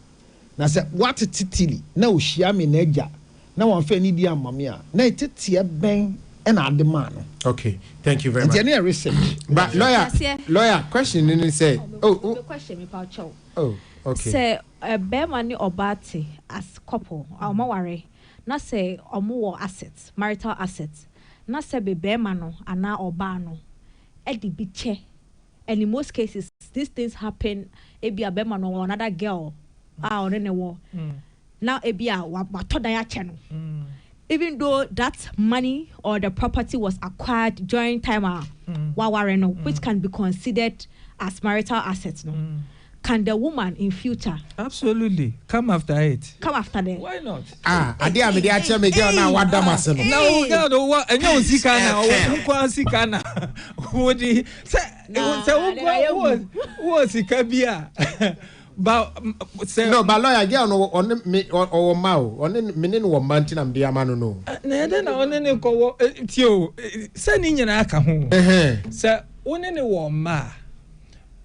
na se watetitili na o hia me na agya na won fa ni di amame a na etetie ben e na ade ma no. Okay, thank you very much. Enti na research but lawyer question in say the question me pa chow. Oh, okay. Say be man ni obate as couple omo ware na say omo wo assets, marital assets na say be man no ana oba no e di bi che. And in most cases, these things happen. Ebi a bema no another girl, or any war. Now ebi a watodaya channel. Even though that money or the property was acquired during time wawareno, which can be considered as marital assets, no. Can the woman in future absolutely come after it? Come after them. Why not? Adia me dia che me dia na wada maseno. No, no, what? And you see kana, who see kana? Who di? Say who sikabia? But no, but lawyer girl no on me or mau on me no mantin am dia manu no. Na den na on ne ko tio. Say ni nyina aka ho. Say on ne wo ma.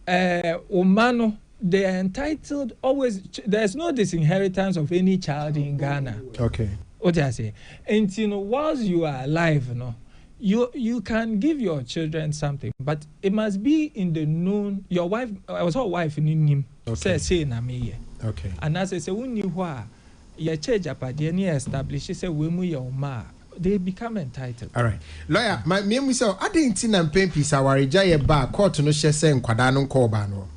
Omano, they are entitled always. There's no disinheritance of any child in Ghana. Okay. What I say, and you know, whilst you are alive, you can give your children something, but it must be in the known. Your wife, I was her wife in him. Say na me. Okay. And as I say, when you are, your church apadi established. She said, "When we are ma." They become entitled. All right. Lawyer, my me say I didn't see na pen piece awarija ye ba court no hye se nkwada no ko ba no.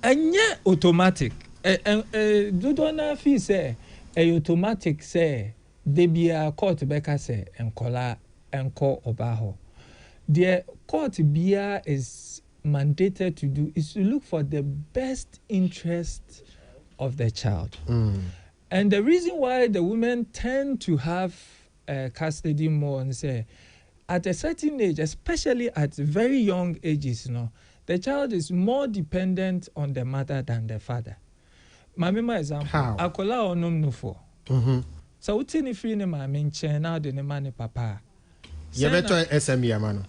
Anya automatic. Do na fi say automatic say they be a court beka say enkola enko oba ho. The court bia is mandated to do is to look for the best interest of the child. And the reason why the women tend to have custody more and say at a certain age, especially at very young ages, the child is more dependent on the mother than the father. My example, akola onum no for. So utini free ne ma menche now the ne papa. You better SME amano.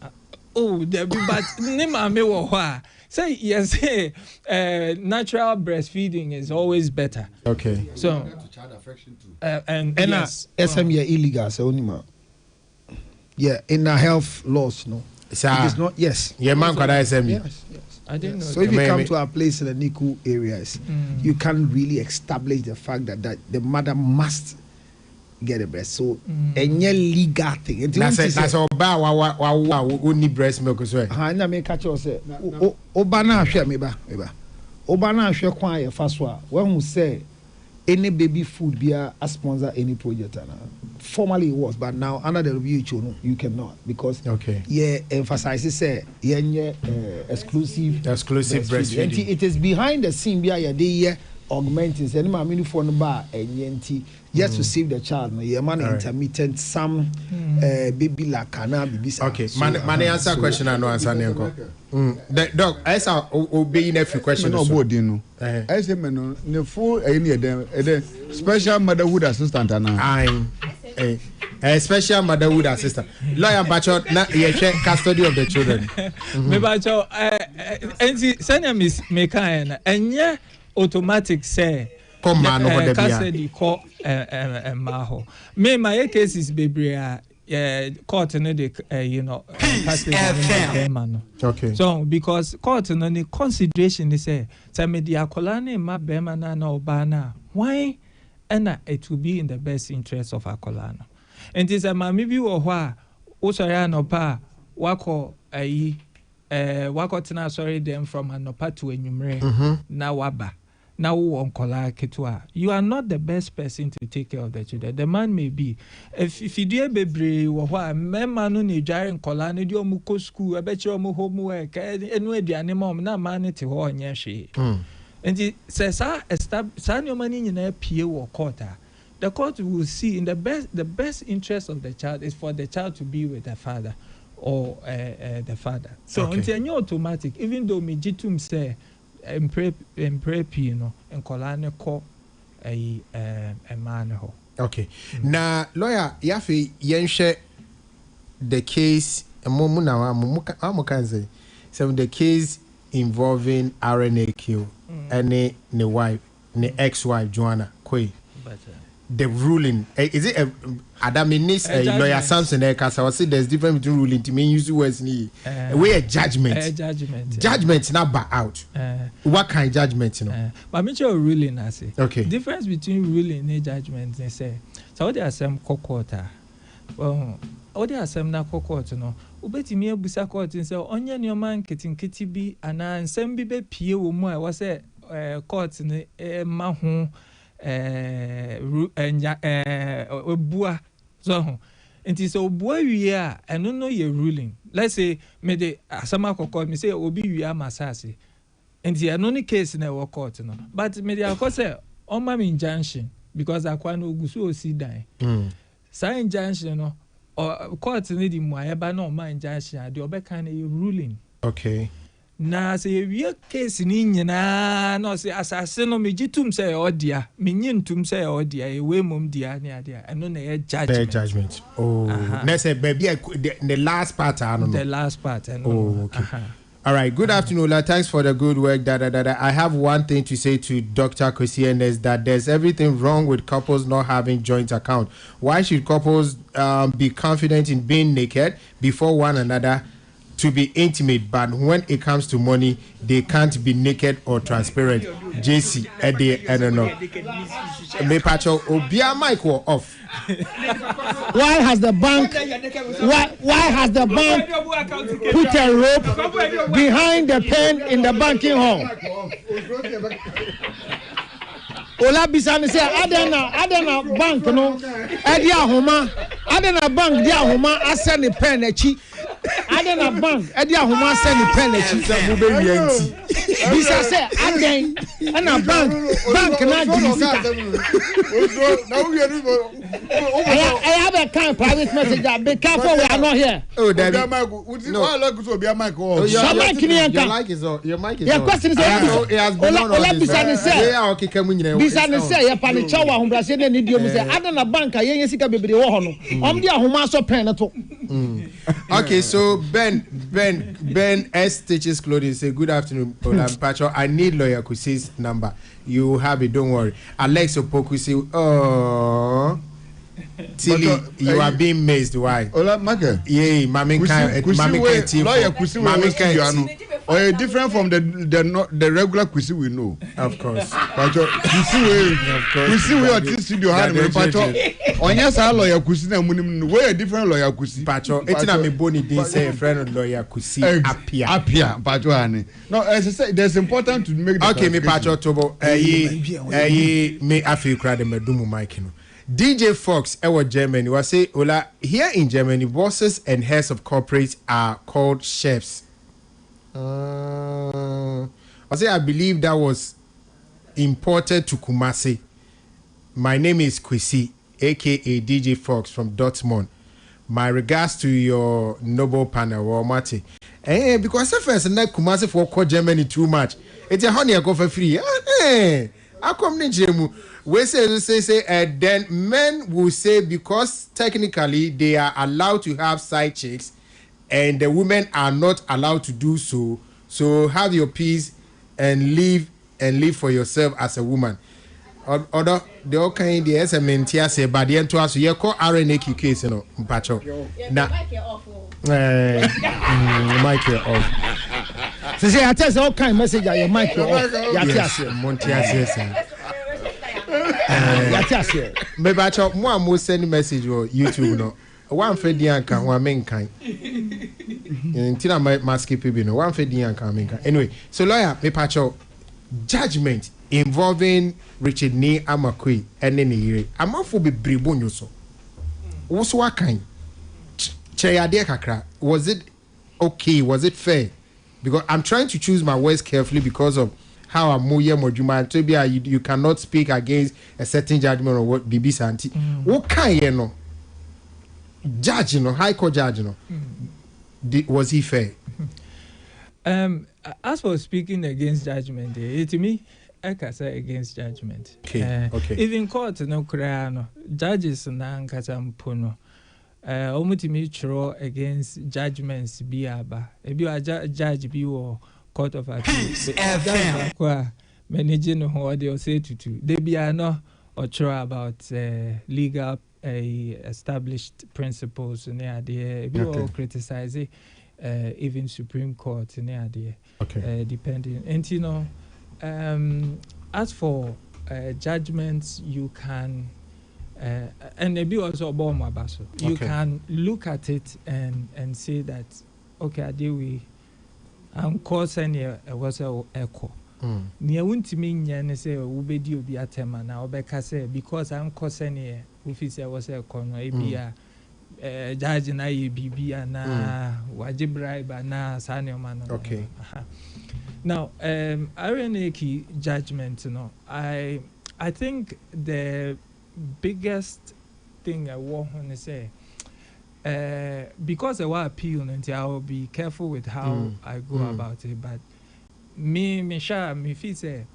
Oh, there be but ne ma me wo ho. Say yes, natural breastfeeding is always better. Okay. So child affection too. And yes, SME illegal so onima. Yeah, in the health laws, no. It is not. Yes. Yeah, man, could SME. Yes. I didn't know. So if you come to our place in the NICU areas, you can't really establish the fact that the mother must get a breast. So any legal thing. That's all about who need breast milk as well. I make catch you say, Obana share me ba. Obana share kwanya faswa. When we say any baby food be a sponsor any project. Formerly it was, but now under the WHO you cannot because emphasizes say exclusive breastfeeding. It is behind the scene be a augmenting any mammy for the bar and just to save the child. No, man intermittent some baby like cannabis. Okay, man answer question and no answer the dog I saw obeying every question. No board, you know. I say man the full any of them special motherhood assistant and special motherhood assistant. Lawyer Bacho, na custody of the children. Me Bacho, senior Miss Mekayan, and yeah, automatic say. Come man over the custody call maho. Me my case is baby court no the custody man. Okay. So because court no the consideration is say me the akola na ma bema na oba na why and it will be in the best interest of akola no. And this ma me bi wo ho a wo sori anopa wako wako tena sorry them from anopa to enumere na waba. Now, you are not the best person to take care of the children. The man may be. If you do a baby, man ni jari nkola ni dio muko school, I bet you mu homework. Anyway, the animal na man ti ho nyeshi. And it says, "San your money in a PA or court. The court will see in the best interest of the child is for the child to be with the father or the father. So until automatic, even though me jitum say." Mpre no nkolane ko a man ho. Okay. Now lawyer yafi yenhwe the case momu na amukanze so the case involving RNAQ and the wife the ex-wife Joanna Kwe. The ruling is it Adaminis lawyer Samson Ekasa was there's difference between ruling to mean use words ni way a judgment not back out what kind of judgment but me your ruling I say okay difference between ruling and judgment they say so what they are some court what they are some na court no ubetimi abusa court say onye ne man ketinketi bi ana nsem bi be pie wo mu a was say court ne ma ho obua so nti so obua wie a eno no ye ruling let's say me de asama kokko me say obi wie amasase nti eno ni case na wo court no but me de akọ say on ma injunction because akwa no ogusu osi dan say injunction no court ni di mu ayeba na o ma injunction ade obeka na ye ruling okay na say we case ni nyina no say asase no me gitum say odia me nyintum say odia e we mum dia ne ade eno na judgment oh na say baby the last part I don't know the last part okay all right good afternoon Ola. Thanks for the good work I have one thing to say to Dr. Kwesi is that there's everything wrong with couples not having joint account. Why should couples be confident in being naked before one another to be intimate, but when it comes to money, they can't be naked or transparent? JC, Eddie, I don't know. Me pacho, Obia mic or off. Why has the bank put a rope behind the pen in the banking hall? Ola bisani say adena bank no edi ahoma adena bank di ahoma asend the pen echi adena bank edi ahoma asend the pen echi mu be wianti bisa say aden na bank na jisika na we I have a kind private message that be careful we are not here. Oh that your mic is on. Your mic is your question is it has been on bisani say bisani say ya pani chawa humbrase na ni dio mu say adena bank yen sika bebre wo ho no om dia ahoma so pen to. Okay, so Ben S Stitches Clothing say good afternoon Pacho. I need Lawyer Kwesi's number. You have it, don't worry. Alex Opoku say Tilly, you are being mazed. Why? Ola Maka. Yeah, Mami Lawyer Kwesi or different from the regular Kwesi we know. Of course. Pacho, Kwesi we at this studio had me Pacho. Onya sa Lawyer Kwesi na munim we different Lawyer Kwesi. Pacho, etina me boni din say a friend of Lawyer Kwesi appear. Pacho ani. No, as I said, there's important to make the okay, me Pacho Tobo me afi kra de medumu mic no. DJ Fox, our Germany, was say, Ola, here in Germany, bosses and heads of corporates are called chefs. I say, I believe that was imported to Kumasi. My name is Kwesi, aka DJ Fox from Dortmund. My regards to your noble panel, Mate. Because the first night Kumasi for Germany too much. It's a honey I go for free. We say, then men will say because technically they are allowed to have side chicks and the women are not allowed to do so. So have your peace and live for yourself as a woman. Other the all kind the SMNT say but the end to us you call RNA case no mpacho. Na mic off. Say I tell all kind message your mic off. Yes, Montias maybe I talk more send message or YouTube no. One fedianka one main kind. Until I might skip it, no one fedianka main kind. Anyway, so lawyer, me pacho judgment involving Richard Nee Amakwe and any year. I'm not for be bribon so. What's what kind? Chayade kakra. Was it okay? Was it fair? Because I'm trying to choose my words carefully because of how I'm more Mojuma to be you cannot speak against a certain judgment or what Bibi Santi. What kind you know? Judge, you know, high court judge, you know. Was he fair? As for speaking against judgment, to me, I can say against judgment. Okay. Even court, no crano, judges na nkasampuno. Omutimi chro against judgments biaba. Ebi a judge bi wo court of appeal. Kwa managing who they say to. They be no or chro about legal established principles in the idea. We all criticize it, even Supreme Court in the idea. Okay. Depending, and you know, as for judgments, you can, and maybe also about my basso, you can look at it and say that, okay, I deal with, I'm causing was a echo. Near Wuntimi and say, Ubedi will be a tema now, Becca say, because I'm causing here. If he was a corner, a judge and I be and wajib bribe and Sanyo man. Okay. Now, RNA judgment, you know, I think the biggest thing I want to say, because I was appealing, I will be careful with how I go about it. But me feel say,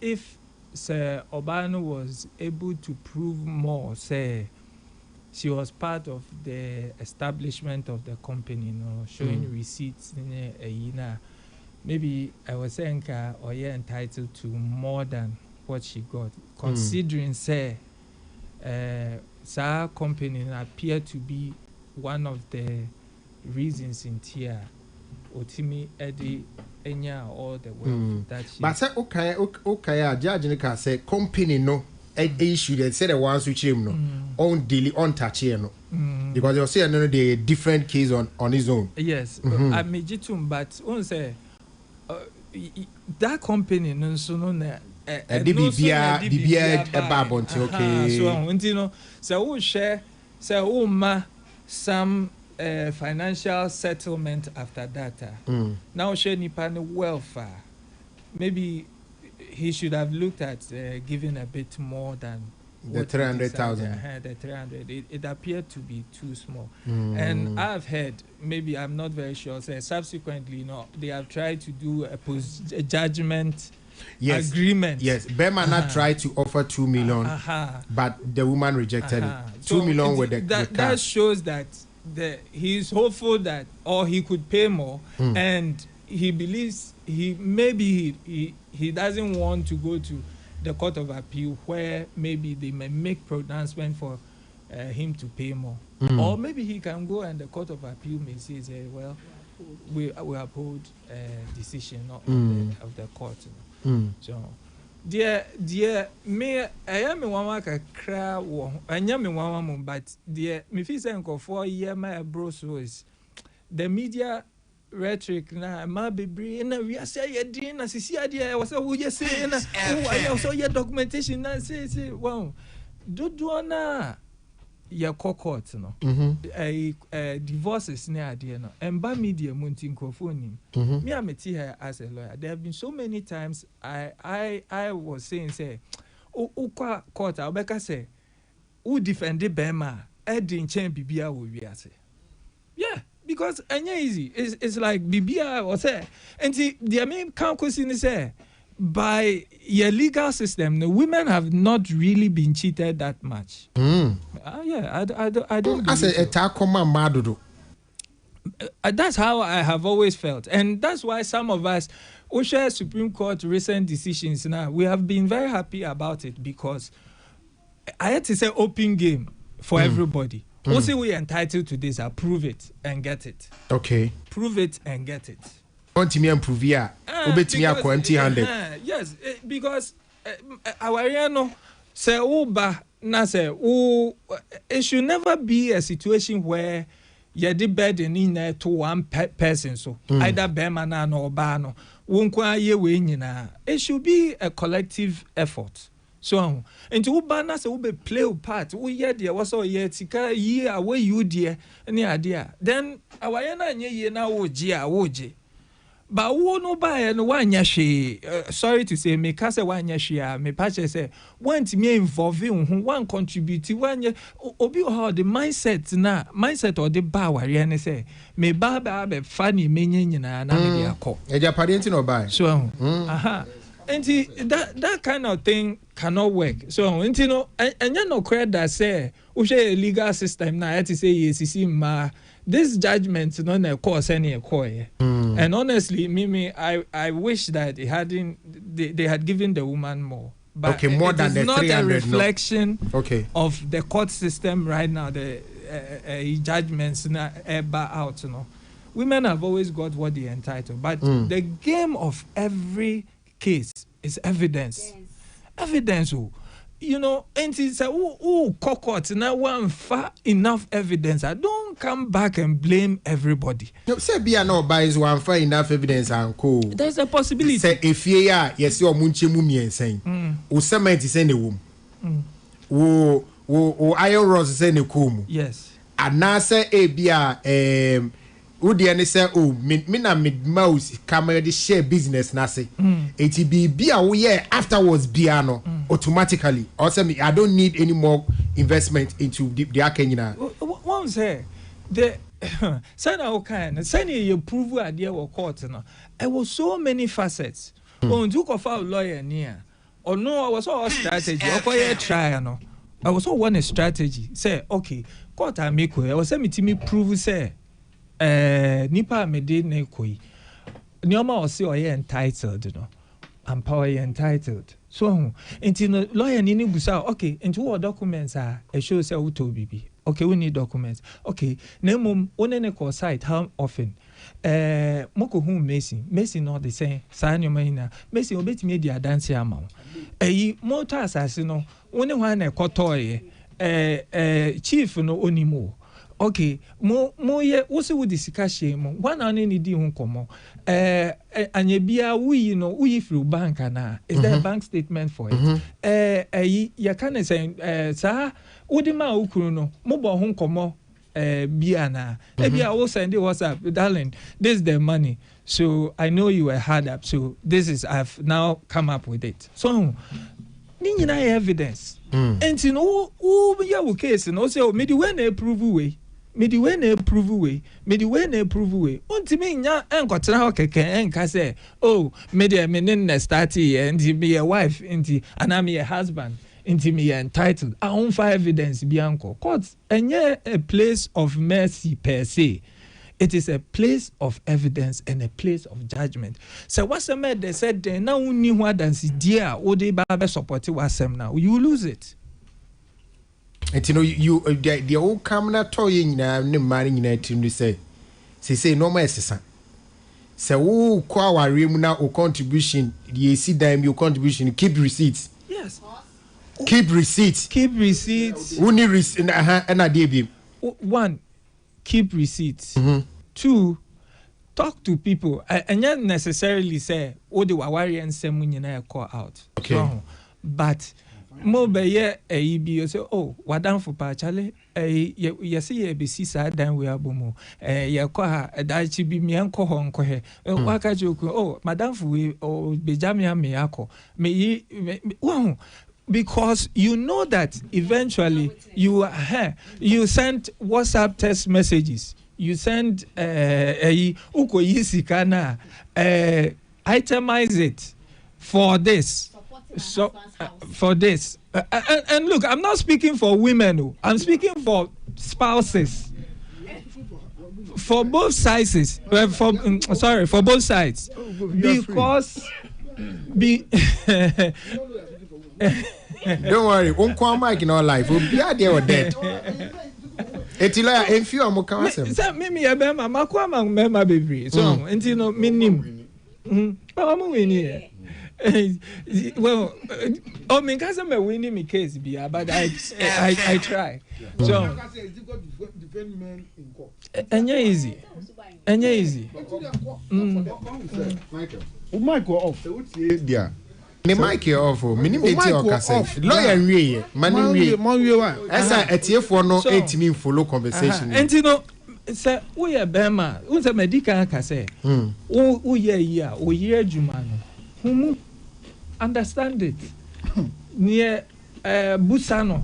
if Sir Obano was able to prove more, say she was part of the establishment of the company, you know, showing receipts in a year. Maybe I was saying or you're entitled to more than what she got, considering say Sir company appear to be one of the reasons in Tia Otimi Eddie all the way that she. But say okay, judge Nika say company no issue that say the ones which him no on daily on touch here no because you say no the different case on his own. Yes, I mean but on say that company no so no na bibia babonti okay. So you know so we share so ma some financial settlement after that. Now, share Nipan welfare. Maybe he should have looked at giving a bit more than the 300,000. The 300. It appeared to be too small. And I've heard, maybe I'm not very sure, say subsequently, you know, they have tried to do a judgment agreement. Yes, Bemana tried to offer 2 million, but the woman rejected it. 2 million with the that shows that he's hopeful that or he could pay more and he believes he doesn't want to go to the court of appeal where maybe they may make pronouncement for him to pay more or maybe he can go and the court of appeal may say well we uphold decision of the court. So dear me I am a woman kakra wo anya me woman but dear me feel say for year my bro so is the media rhetoric na ma bebre na we say ye din na sisi ade was we just say na I also your documentation na say wow do na your court no divorces na ade no emba media munti nkofoni me ameti here as a lawyer there have been so many times I was saying say ukwa court abeka say who defend Bema edin chen bibia wo wiase yeah because anya easy it's like bibia or say and the main council say by your legal system, the women have not really been cheated that much. Yeah, I don't. As a madodo. That's how I have always felt, and that's why some of us, OSHA Supreme Court recent decisions now, we have been very happy about it because I had to say open game for everybody. Also, we are entitled to this. Prove it and get it. Okay. Prove it and get it. Want me improve here? Empty-handed. Yes, because our no say Uba na say it should never be a situation where you the burden in to one person. So either Bemana or Bano won't we nyina. It should be a collective effort. So into Ubana say ube play a part. We yet there was all yet tika year away you dear any idea. Then our yana ye na wojia woje. But wo no buy and one yashi. Sorry to say, me kase one yashi. Me patch say want me involving one contribute one ye. Obi how the mindset or the bar and say me baba be funny me na me dia ko. Eja parenti no buy. So aha. And that kind of thing cannot work. So you know, and you know credit that say we a legal system now to say yes ma this judgment not a cause any a coy. And honestly, Mimi, I wish that they had given the woman more. But okay, more than the 300. It's not a reflection of the court system right now. The judgments out. You know, women have always got what they're entitled. But the game of every case is evidence. Yes. Evidence. You know, and it's a court now one far enough evidence. I don't come back and blame everybody. No, say be no buys one far enough evidence and co. There's a possibility. Say if you yes your munche mumien saying. O cement is in the womb. O iron rods is in the womb. Yes. And now say a bia Udi and say, oh, me na mid mouse camera the share business na say. It be a year afterwards biano automatically. Also, I don't need any more investment into the Kenyana. One say the Sana Okan, Sani you prove idea or court. There was so many facets. On Duke of our lawyer near. Or no, I was all strategy. Or try no. I was all one strategy. Say, okay, court I make way. I was saying me prove say. Nipa mede ne koi nioma o se oye entitled no empower entitled so into no lawyer ni busa okay into what documents are e show say uto bibi okay we need documents okay na mum one ne call site how often moko hu Messi not the same sa nyoma ina Messi obetimi di dance ama eyi motor asase no one wan na ekotoye chief no onimo. Okay, mo ye wose wo disika she mo one an ni di hu komo anye bia we no we through bank na is there a bank statement for it ya can say sa odi ma ukuru no mo bo hu komo bia na bia wo send the WhatsApp darling this is the money so I know you were hard up so this is I've now come up with it so ni nyina evidence and you know who ya wo case no say me di when approve we me di when approve we untimi nya enkotra ho keke enka say oh me dey me ne start here and be a wife and am a husband and me entitled I own for evidence bianco court enye a place of mercy per se. It is a place of evidence and a place of judgment. So what's the matter? They said they now only what than see dear or they babe support wasem now you lose it. And you know you the old camera toying na ne mari nyina tim say no more esesa say wo kwa warem na o contribution the see dime your contribution keep receipts. Yes, keep receipts only receipt na dey be one keep receipts. 2 talk to people and not necessarily say the wawari and sem nyina call out okay but mo be ye you say oh wadan for pa chale ye say ye be si sa dan we abomo ye ko ha da chi bi mi enko ho nko he waka joku oh madam for we oh be jamia me akọ me wow because you know that eventually you send WhatsApp text messages you send uko yisika na itemize it for this. So for this, and look, I'm not speaking for women. I'm speaking for spouses. For both sizes, for both sides, because don't worry, won't come back in our life. We'll be out there or dead. Etila, if you are more constant. Say, me, I am a Makwama, member baby. So, until no minim. Well, oh, me cause I'm a winning me case, but I try. So, and you're easy. Michael off. Yeah. Ne mic off. Minimum off. Lawyer we. Mani we. Esa etiefo no etimi follow conversation. And you know, say we are Bema. Unse medical ka say. O year, o year juma no. Understand it. Near Busano.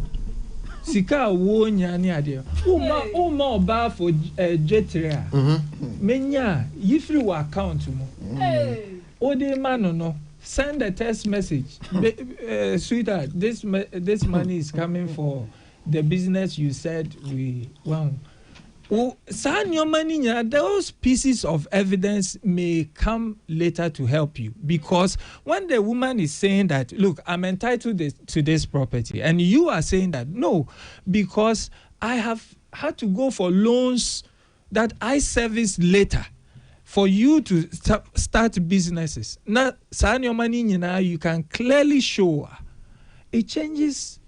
Sika wo nya ni ade. Uma oba for jetria. Menya yifri wa account mo. O de man no. Send a text message. Sweetheart, this money is coming for the business you said we want. Send your money. Those pieces of evidence may come later to help you, because when the woman is saying that, look, I'm entitled to this property, and you are saying that, no, because I have had to go for loans that I service later for you to start businesses. Now, sign your money, you can clearly show it changes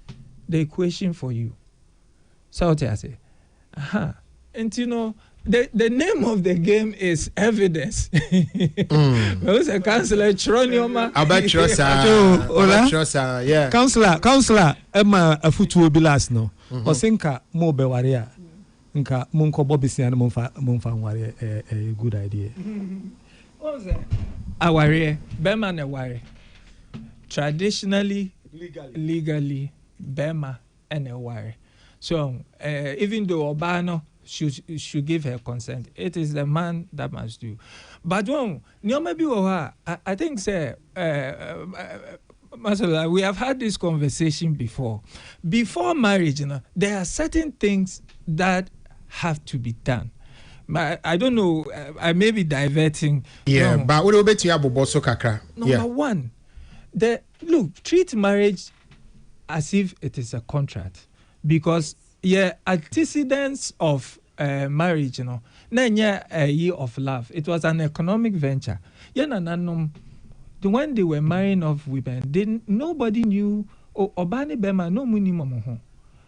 the equation for you. So I say, and you know, the name of the game is evidence. Who's a counselor? Tronioma. Yeah. Counselor, Emma, a foot will be last no. Osinka, mo be warrior. Nka munko bobisi and munfa wari a good idea. What was that? A warrior, Bema and warrior. Traditionally, legally, Bema and a warrior. So even though Obano should give her consent, it is the man that must do. But I think say Masala, we have had this conversation before. Before marriage, there are certain things that have to be done. I don't know, I may be diverting. Yeah, but what about you, Boboso Kakra? Number one, treat marriage as if it is a contract, because antecedents of marriage, a year of love. It was an economic venture. When they were marrying off women, nobody knew. Obani Bema no minimum.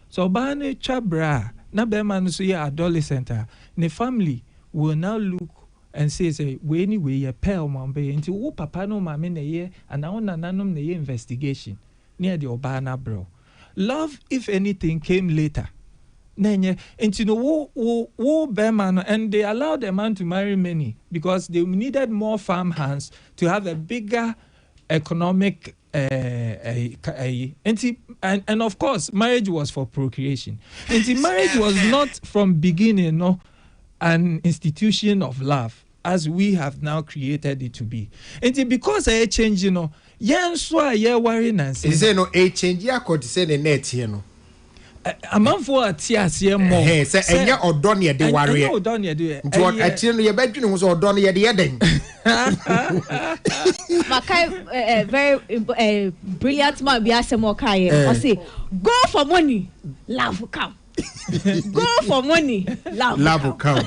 So Obani Chabra. Na Bema no so adolescent. The family will now look and say we anyway ye pay mambe until papa no mama na ye and now nananom na ye investigation near the Obana bro. Love, if anything, came later. And you know wo Bema, and they allowed the man to marry many because they needed more farm hands to have a bigger economic and of course marriage was for procreation. And marriage was not from beginning an institution of love as we have now created it to be. And because I change, worry Nancy. Is there no a change? Yeah, could say the net here a man for a tear more. Say, and you're done yet, the warrior. No, done yet, do it. I tell you, your bedroom was all done yet, the ending. Makai, very brilliant man, be asked more Kai. I say, go for money, love will come. Go for money, love will come.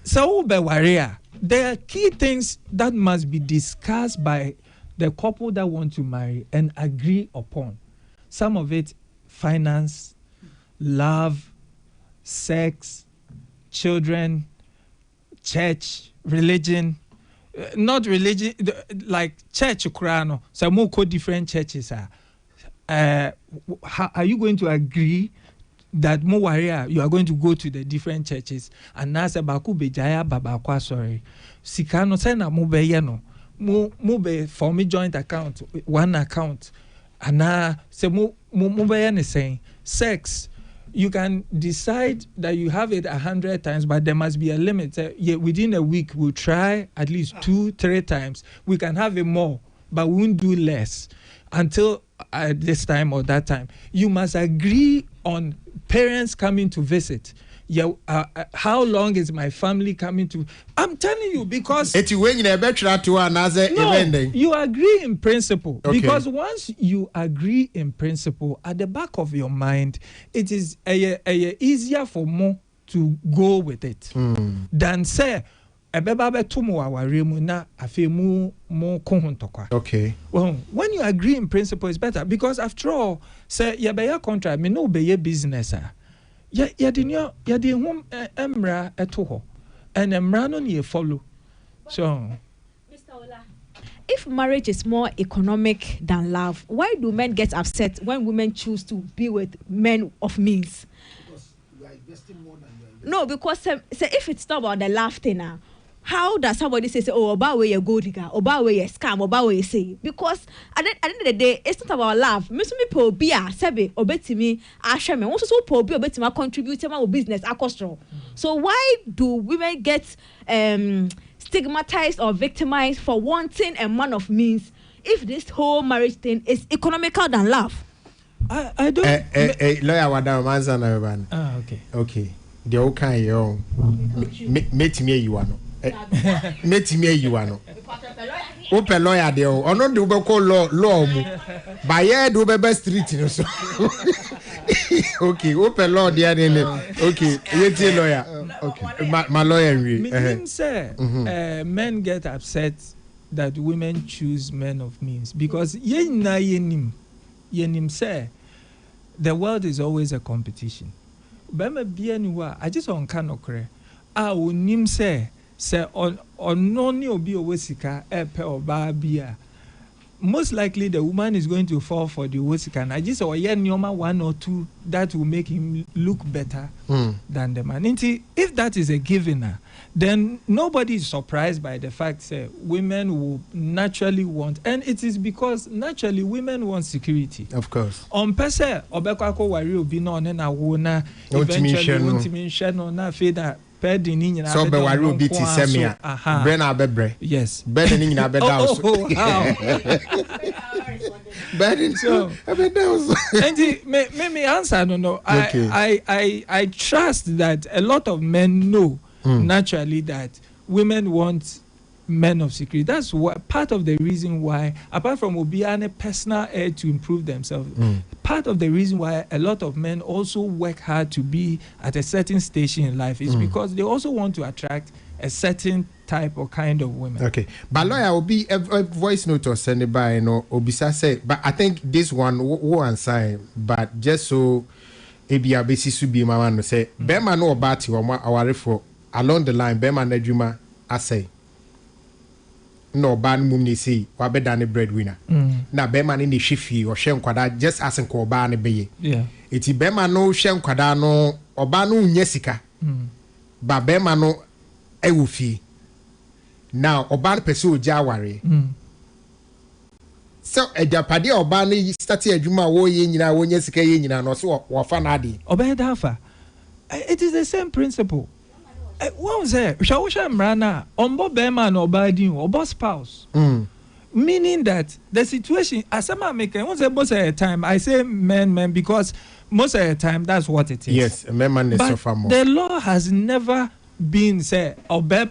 So, be warrior. There are key things that must be discussed by the couple that want to marry and agree upon. Some of it, finance, love, sex, children, church, religion. Not religion, like church Kurano. Some more different churches are you going to agree that more warrior you are going to go to the different churches and now say baku bejaya babakwa sorry sikano say na mo be ye no mo be for me joint account one account and now say mo be ye ne saying sex you can decide that you have it 100 times, but there must be a limit. Within a week, we'll try at least 2-3 times. We can have it more, but we won't do less until this time or that time. You must agree on parents coming to visit. How long is my family coming to? I'm telling you, because you agree in principle. Okay. Because once you agree in principle, at the back of your mind, it is easier for more to go with it than say. Okay. Well, when you agree in principle, it's better, because after all, say you buy a contract, me no be a business. Emra etoho, and emra no ni follow. So, Mr. Ola, if marriage is more economic than love, why do men get upset when women choose to be with men of means? Because you are investing more than you are investing. No, because say if it's not about the love thing now. How does somebody say, oh, about where you go, about where you scam, about where you say? Because at the end of the day, it's not about love. Me po bia sebe obetimi ashame. Also so po bia obetimi contribute to my business akostro. So why do women get stigmatized or victimized for wanting a man of means if this whole marriage thing is economical than love? I don't. Lawyer Wadam Manza na everyone. Okay. The okay yo. Meet me you are no. Meet me you are no. Open lawyer there. Or not do call law mu. By here do be street no so. Okay, open law there then. Okay, you lawyer. Okay. My lawyer we. Men get upset that women choose men of means because yenim say the world is always a competition. Bema bienwa I just on kanokre. Onim say on noni obi owesika epe oba bia. Most likely the woman is going to fall for the owesika. I just nyoma 1 or 2 that will make him look better than the man. If that is a given, then nobody is surprised by the fact that women will naturally want, and it is because naturally women want security. Of course. On pese obekwa wari obi na onena wo na eventually want me share no na feda pedi ni nyina so be wari obi ti semia bre na bebre. Yes. Bed ni nyina beda house. Bed so beda house. And me answer no. I trust that a lot of men know naturally that women want men of security. That's what part of the reason why, apart from Obiane personal urge to improve themselves, part of the reason why a lot of men also work hard to be at a certain station in life is because they also want to attract a certain type or kind of women. Okay, but lawyer will be a voice note or send it by Obisa say, but I think this one will answer, but just so Abia Besi be my man say, Bema no about you our for along the line, Bema Nedjuma, I say. No ban mumni say wa be dane breadwinner na be man ni hwefi o hwe nkwada just as nko ba ne beye eti be man no hwe nkwada no oba no nya sika ba be man no ewufi now oba pese oja aware so ejapade oba no start adwuma wo ye nyina wo nya sika ye nyina no so wo fa na ade oba dafa. It is the same principle. What was that? Shawusha Mrana, Ombo Bema no Badin, Obo spouse. Meaning that the situation, as I'm making, once most of the time, I say men, because most of the time that's what it is. Yes, men is suffer more. The law has never been say Oba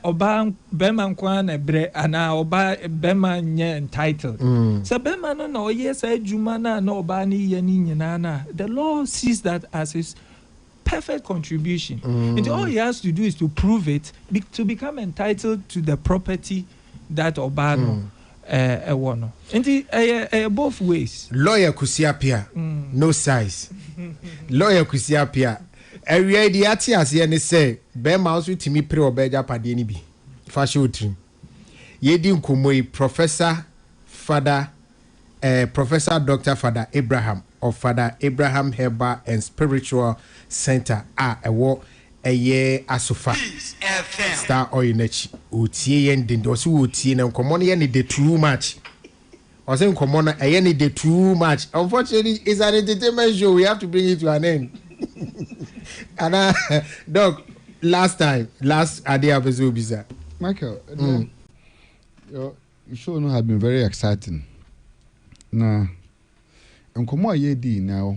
Bema Kwan Ebre and Oba Bema nye entitled. So Bema no yes, Jumana no Bani Yanin Nana. The law sees that as his perfect contribution. And all he has to do is to prove it to become entitled to the property that Obano won. And both ways. Lawyer Kusiapia, no size. Lawyer Kusiapia. Every idea as ye say, Bear Mouse with me pre obeja padini bi. Fashion trim. Yedim Kumoi, Professor Dr. Father Abraham of Father Abraham Herbal and Spiritual Center a wo eye asofa star oyinechi otie yen din do so otie na nkomo no ye ne the too much o say nkomo no eye ne the too much. Unfortunately it's an entertainment show, we have to bring it to an end. And Doc, last idea episode bisa. Michael, your show no have been very exciting. Na nkomo aye di na ho.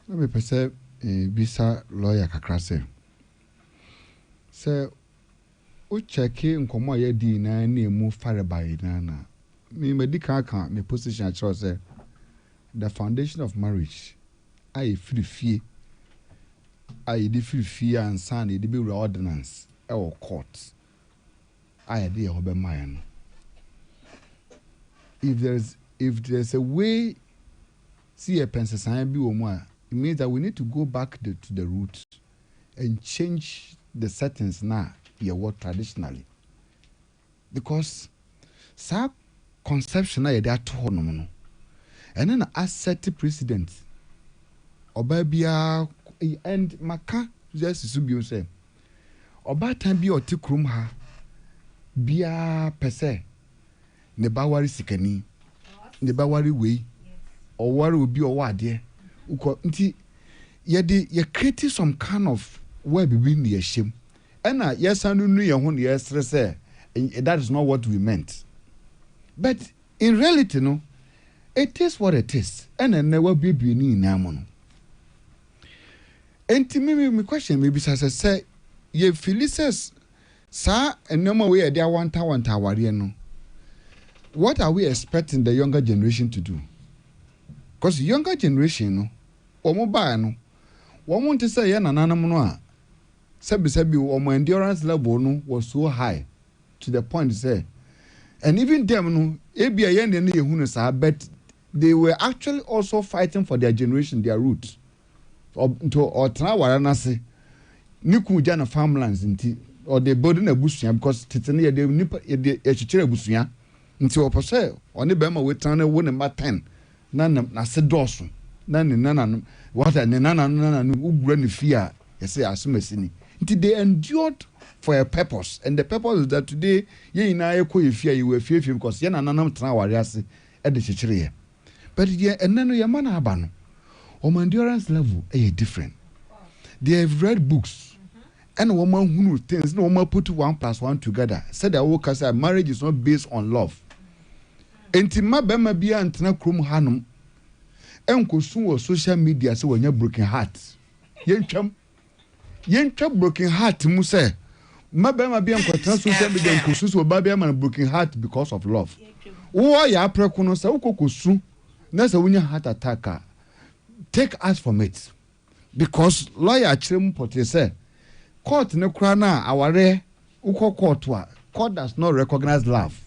Na me pese bisa lawyer kakra se. Se o checki nkomo aye di na emu fare by na. Me medical kan me position actually say the foundation of marriage I free I the free and sign the be ordinance or court I dey obe man. If there's a way see a pensa sign be it means that we need to go back to the roots and change the settings now your work traditionally, because sa conception na yɛde ato hɔ nom no ɛne na asset precedent ɔbaa biara and maka just so bio sɛ ɔbaatan bi ɔte kurom ha biara pɛ sɛ ne ba ware sikani ne ba ware wei ɔware obi ɔwɔ adeɛ ukɔ nti yɛde create some kind of where bibi ne yɛhyɛm ɛna yɛsan no nu yɛn ho ne yɛsere sɛ that is not what we meant. But in reality, no, it is what it is. And I never be in Namono. And to me, my question maybe say, ye Felices, sir, and no more way there 1 hour, no. What are we expecting the younger generation to do? Because younger generation, no, or mobile, no, one want to say, Yananamonoa, Sebi, or my endurance level no was so high to the point to say. And even them, no, but they were actually also fighting for their generation, their roots. Or Trawaranase, Niku Jana farmlands, or they burden a bushia because Titania, they nip a bushia until Opose, or Nibema with Tana 1 and 10. None said Dawson, none, what a nana, who bring fear, I say, as Messini. Until they endured for a purpose, and the purpose is that today ye na eko fear you were fear because ye na nanam tena wariase e de chichire. But ye enano ye man aba no o endurance level is different. They have read books and woman who things no woman put 1 + 1 together said that we can say marriage is not based on love. Enti ma bema bia antena krom hanom enkosu wo social media say wonya broken heart yentwa broken heart mu say Mabema be uncontent social media and Kusus will be a broken heart because of love. Who ya precono sa ukokusu, Nasa Winya heart attacker. Take us from it. Because lawyer Chrim Pote say, Court no crana, our rare Uko court does not recognize love.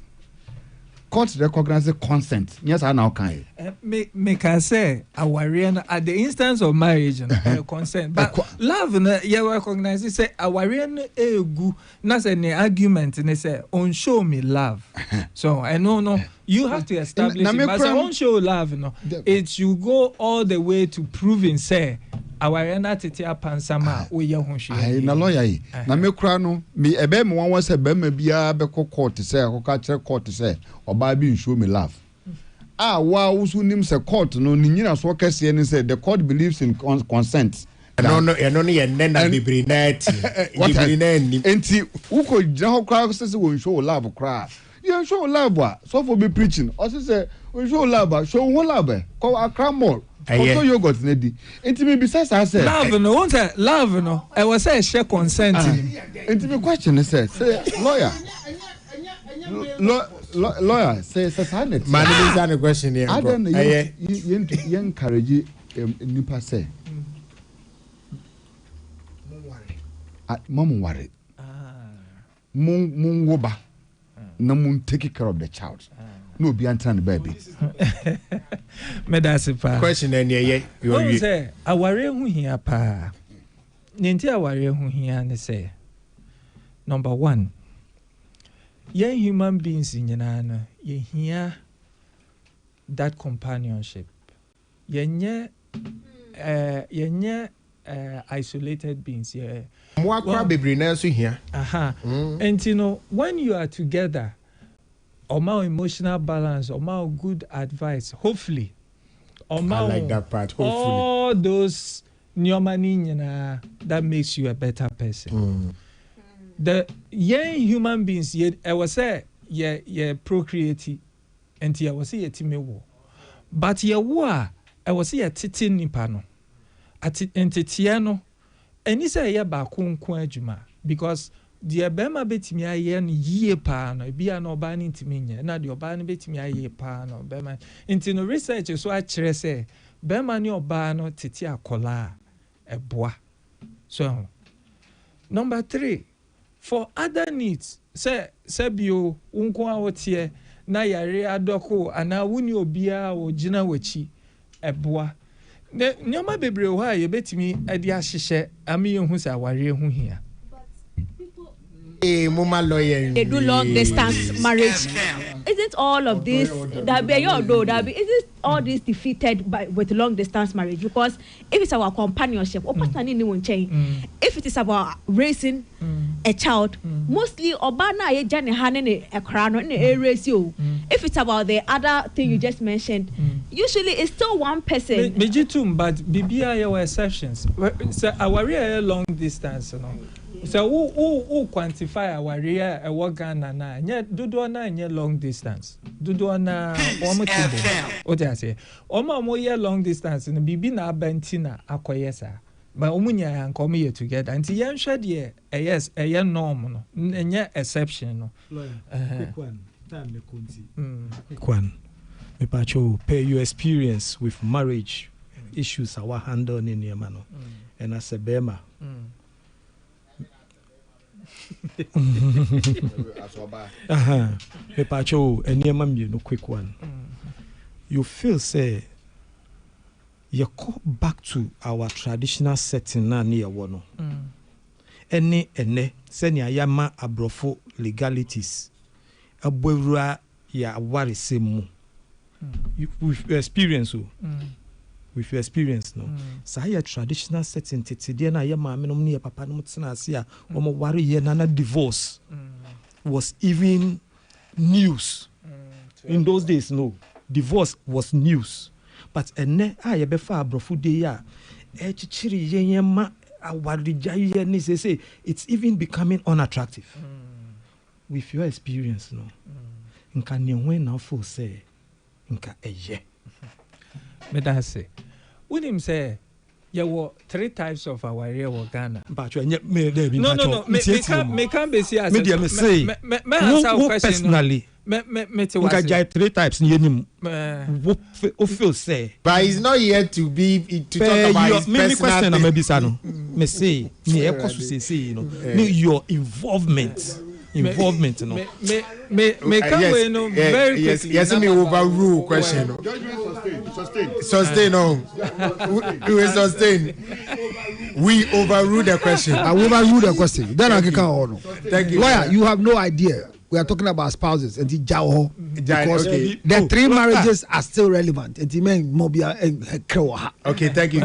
Court recognizes consent. Yes, I now can. Make I say our at the instance of marriage and consent, but love you recognize it. Say our egu. Not any argument and they say on show me love. So I know you have to establish. But on show love, no, it you go all the way to proving say. Awarena titia pansama oye honhwe ai na lawyer yi na me kura no me ebe me wan say be ma bia be court say akoka kire court say oba bi show me love wa usu nim say court no ni nyina so kase ni say the court believes in consent no ye nena bibiri na ni enti uko gina ho kura say won show love kura you show love so for be preaching or say we show love show who love ko akra more also yogurt nedi enti me bisa say love no want love no I was say share consent enti me question say lawyer lawyer say sanity man is an question here I don't you encourage nipa say mom worry mun woba na mun take care of the child no be answer the baby me that's it pa question any you say aware hu hia pa nti aware hu hia ne say number 1 yen human beings nyina no ye hia that companionship yenye isolated beings here mo akwa bebri na so hia and you know when you are together or more emotional balance, or more good advice, hopefully. Or more, I like that part, hopefully. All those that makes you a better person. The young human beings, I was say, procreate, and I was say, Timmy, but I was say, Titi Nipano, at Titiano, and he say, Bakun because the Abema bet me a year pan, be an urban to me, not the urban bet me a year pan or Bema. Into no research, so I say, Bema ni obano titia kola, a bois. So, number 3, for other needs, say, Sebio, unkwa otie, na yare adoko, ana wuni obia o jina wechi, a bois. Nyoma bebre wa ye bet me a dia shishe, ami who's a warrior who here. They do long distance marriage. Isn't all of this isn't all this defeated with long distance marriage? Because if it's our companionship, if it is about raising a child, mostly obana ye jani hanen a crown raise you. If it's about the other thing you just mentioned, usually it's still one person. But BBI were exceptions. So our real long distance, so who quantify our real Wagana na Duduana and long distance. Duduana what I say? Oma moya long distance and Bibina Bentina Akoyesa. But Umunya and come here together. And the shed ye yes, a young normal and yet exception. Quick one. Quick one. Me pacho pay your experience with marriage issues our handle in your mano. And as a bema. Pacho, and your mum, you know, quick one. You feel say you call back to our traditional setting now near one. Ene senya yama abrofo legalities. Abwera ya wari semu. With experience, with your experience, no. So your traditional setting, today na yama menom ni papa no mutsina asia. Omo wari ye nana divorce was even news. In those days, no. Divorce was news. But ene ye befa abrofo de ya. Chichiri ye yama awarija ni say it's even becoming unattractive. With your experience, no. Nka nyewe na fo say nka eye. Me da say when him say there were 3 types of our area of Ghana. But you me can't be see as me say personally me 3 types ni enim wo feel say but he's not here to talk about his personal question na me bisa no me say me e koso say you know me your involvement no me come we no very quickly yes me overrule question sustain no we sustain we overrule the question then I can on thank you lawyer you have no idea. We are talking about spouses and because the 3 marriages are still relevant. And the men mobile okay, thank you.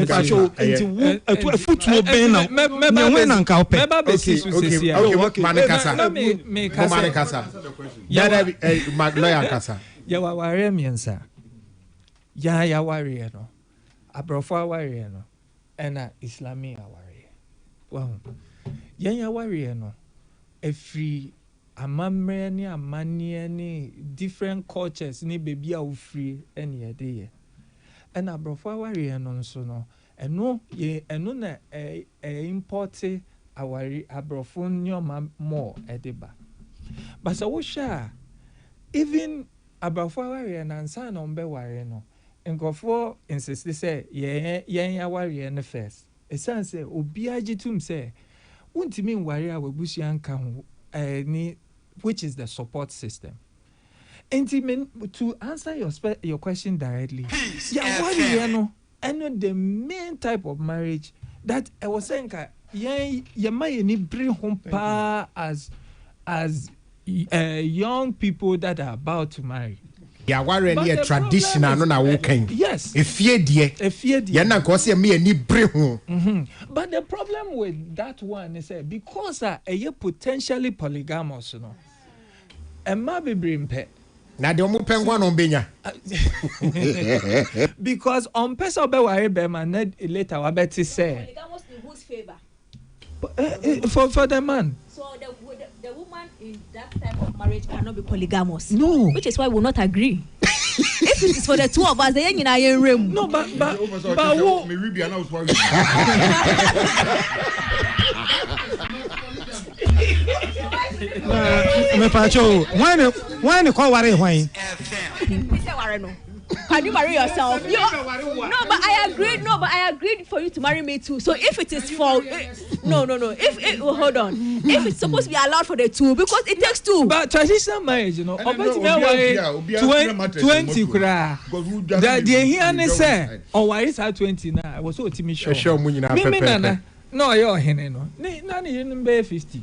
Amamre ni different cultures ni baby a free any idea. And abrofo aware no nso no eno na import aware abrofo nyoma more edeba. But so sha even abrofo aware na nsa na ombe ware no nkofo insist say yen aware no first. Esan say obi agitum say untimi ware a wabusu anka ho which is the support system. And to answer your question directly, the main type of marriage that I was saying, you might bring home as young people that are about to marry. Yeah, already a traditional no na wokan. Yes. Yeah, na ko say me ani bre ho. But the problem with that one is because a potentially polygamous, you know. And ma be brimpe. Na de omo pengwa no benya. Because on person be worry be man later wa better say. Polygamous in whose favor? For the man. So the woman in that type of marriage cannot be polygamous. No. Which is why we will not agree. If it is for the two of us, then you know room. No, but who? Me pacho, when you call worry when? Can you marry yourself? No, but I agreed for you to marry me too. So if it is for no. If hold on, if it's supposed to be allowed for the two, because it takes two. But traditional marriage, you know, 20 kura. The here say, oh, why is that 20 now? I was so timid. Sure, no, you're hen no. Nani in be 50.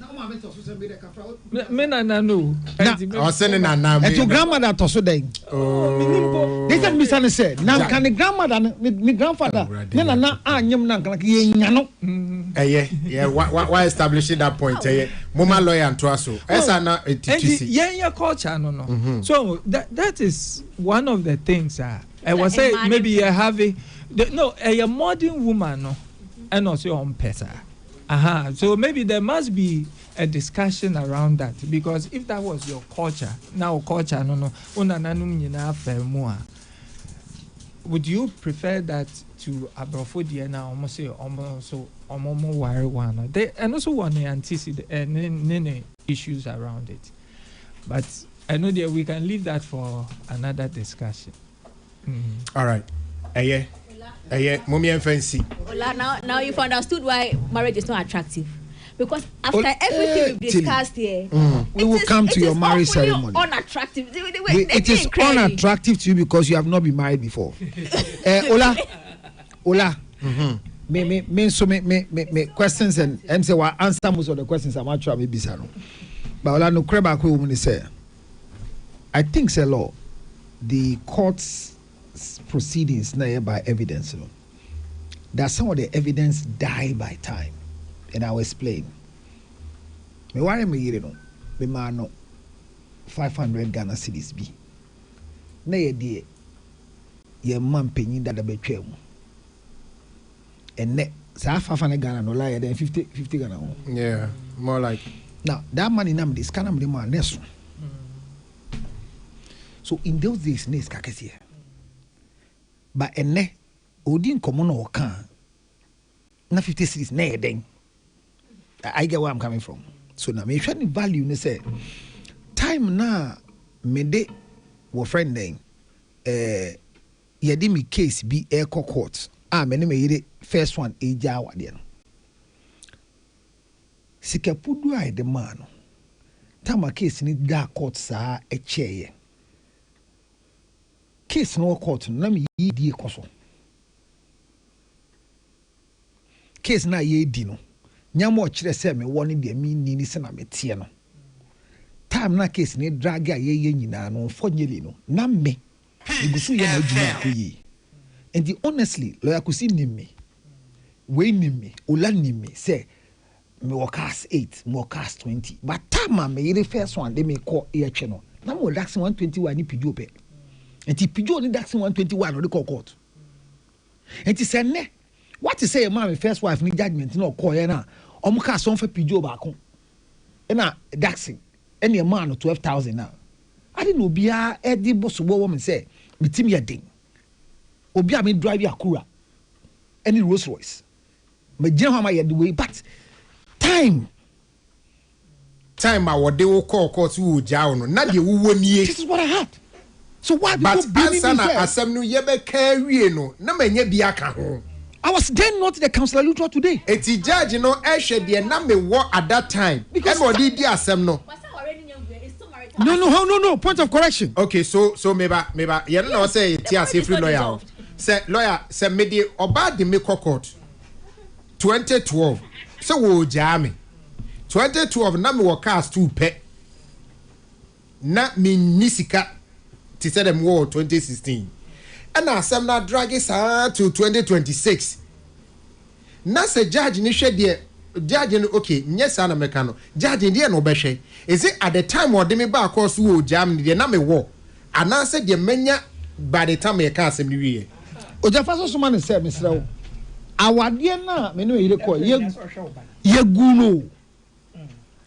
Men no. I sending na. And your grandmother toso den. Oh. They said Mr. said, now can the grandmother me grandfather. Na anyam na kan ye nyano. Yeah. Why establishing that point? Mama lawyer and Twaso. Esa na TTC. Yeah, culture no. So that is one of the things I was say maybe you have a modern woman no. And also on pesa. So maybe there must be a discussion around that, because if that was your culture, now culture no would you prefer that to Abrofodi now almost say almost worry one? They and also want to anticipate any issues around it. But I know that we can leave that for another discussion. All right. Mommy and fancy. Now you've understood why marriage is not attractive. Because after everything we've discussed here, we will come to your marriage ceremony. Unattractive. It is unattractive to you because you have not been married before. Ola. Me questions and say well, answer most of the questions I'm actually busy. But Ola no creba ko woman say. I think say law the courts proceedings now by evidence. That some of the evidence die by time, and I'll explain. Me worry me you know, me man no 500 Ghana cedis bi. Na ye die ye man penyin that betwa mu. And ne sa 500 Ghana no lie then 50 Ghana. Yeah, more like. Now that money nam this can am the man neso. So in those days ne skakese. But ene odin komo no kan na 50 cities na eden. I get where I'm coming from. So now me try to value ne say time na me de wo friend den yedi me case bi air court me ne me yede first one eja awade no sikapudu ai de man no time case ni da court saa echeye case no court na me yidi ekoso case na ye di no nyamo kire se me woni de mi ni se na metie no time na case ni drag a ye nyina no fonyeli no na me igusu ye na djuma ko yi and the honestly lawyer kusi ni me we ni me ola ni me say me work as 8 me work as 20 but time me ye first one de me call e twe no na mo dax 121 ni pijo pe and ti pijo ni dax 121 no de court and ti say ne what is say my first wife ni judgment no call ye na omuka so fa pijo ba ko e na daxing any a man 12,000 now. I didn't know Bia Eddie Bosubo woman say, Bitim ya ding. Obia me drive ya Kura. Any Rolls Royce. But Jemma ya the way, but time I what they will call to Jauno. Not you won't ye. This is what I had. So why but Ansana Assemnu Yebe carry no, no man ye biaka home. I was then not the councillor Lutra today. It's a judge, you know, Eshe, the number what at that time. Because what did you no. No. Point of correction. Okay, so maybe you know say TRC free lawyer. Say lawyer say me the oba the make court 2012. So wo jam 2012 na me work as 2 pe. Na me nisika to say them war 2016. And now some na drag it to 2026. Na say judge ni hwe de judge okay yes ana mekano judge dey no be hwe is it at the time or me back course wo jam dey na me wo and I said the menya by the time you can't send me. Ojafaso Suman said, Mr. Awadiana, Menu Yeko, Yeguno.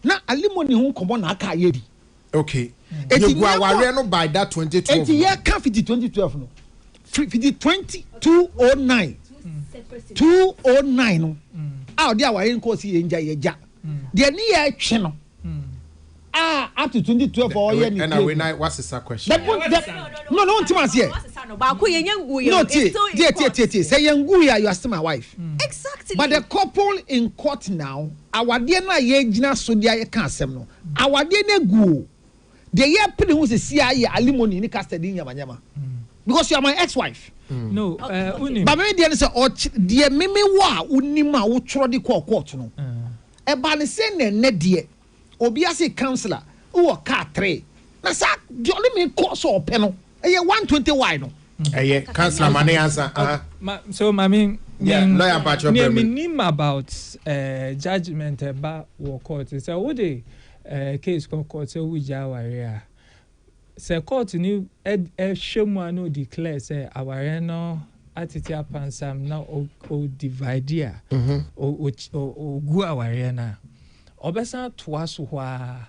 Na alimony who come on Akayedi. Okay. You were by that 2012. And year can 2012 no. 2009. 209. Out there were in course in Jaya. The near channel. Up to 2012 or year. And I what's the question? No, Timas here. No, say Yanguya, you are still my wife. Exactly. But the couple in court now, our dear Yejina Sodia Casem. Our dear Gu. The year putting with the CIA alimony in custody in Yamanyama. Because you are my ex-wife. No, but maybe there is a dear Mimi wa unima utrodi court no. A banisene nedie Obiasi councillor who car tray. Nasa jolly me course or panel. A 120 wide no. Councillor Mane answer. So mami lawyer Bacho name about judgment about war court. So what the case court say we jawari. Say court ni shemu no declare say aware no atitia pansam na o divide o gu aware na obesa toaso hwa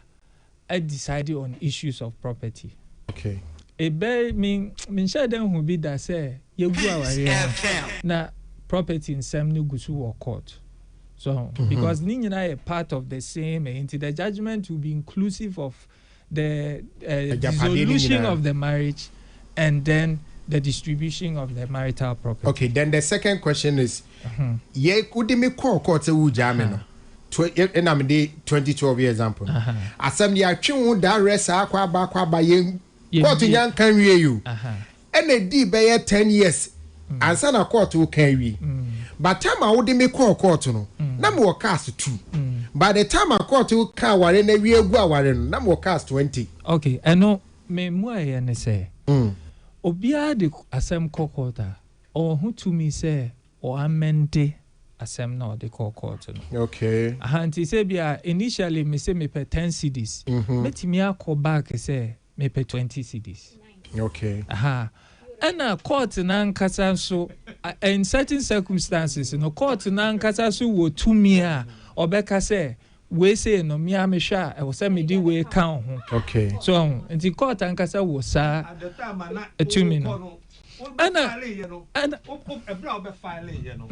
decide on issues of property. Okay. Ebe min share dem hu bi da say ye gu aware na property in sem no gusu wo court. So because ni nyina a part of the same into the judgment will be inclusive of the dissolution of the marriage and then the distribution of the marital property. Okay, then the second question is ye could me call court wu jamino. And I'm the 2012 example. Asem ya twu that rest akwa ba ye court yan can you. And a D by 10 years. And son a court who can we. But time I would me call court no. Number cast 2. By the time I caught you can warren a real warren, number cast 20. Okay, I know me more and say Obia de asem kokota or who to me say or amende asem no de kokota. Okay. Hanti say bia initially me say me pay 10 cedis. Let me call back say me pay 20 cedis. Okay. And a court na nkasa so in certain circumstances no court na nkasa so wo to me obeka say we say no me amehwa e wo say me di we kan ho. Okay. So in the court nkasa wo sa at the time na to me no and ebra obe file ye no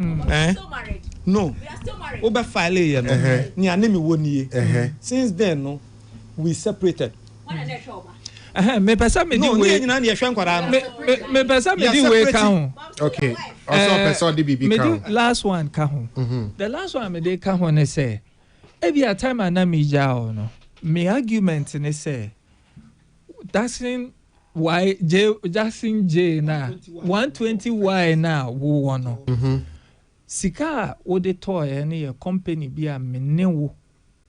Still married. no We are still married. obe file ye no ni anemi woni since then no we separated. When are they trouble? me pesa me di we nyina na ye hwe nkwara no me pesa me di we kan ho. Okay. Also person the BB me count. di last one kan ho. The last one me dey kan ho ne say ebi a time na me ja o no me argument ne say dasin why Jackson J na 120y na wo no sika wo de toy na your company bi a me ne wo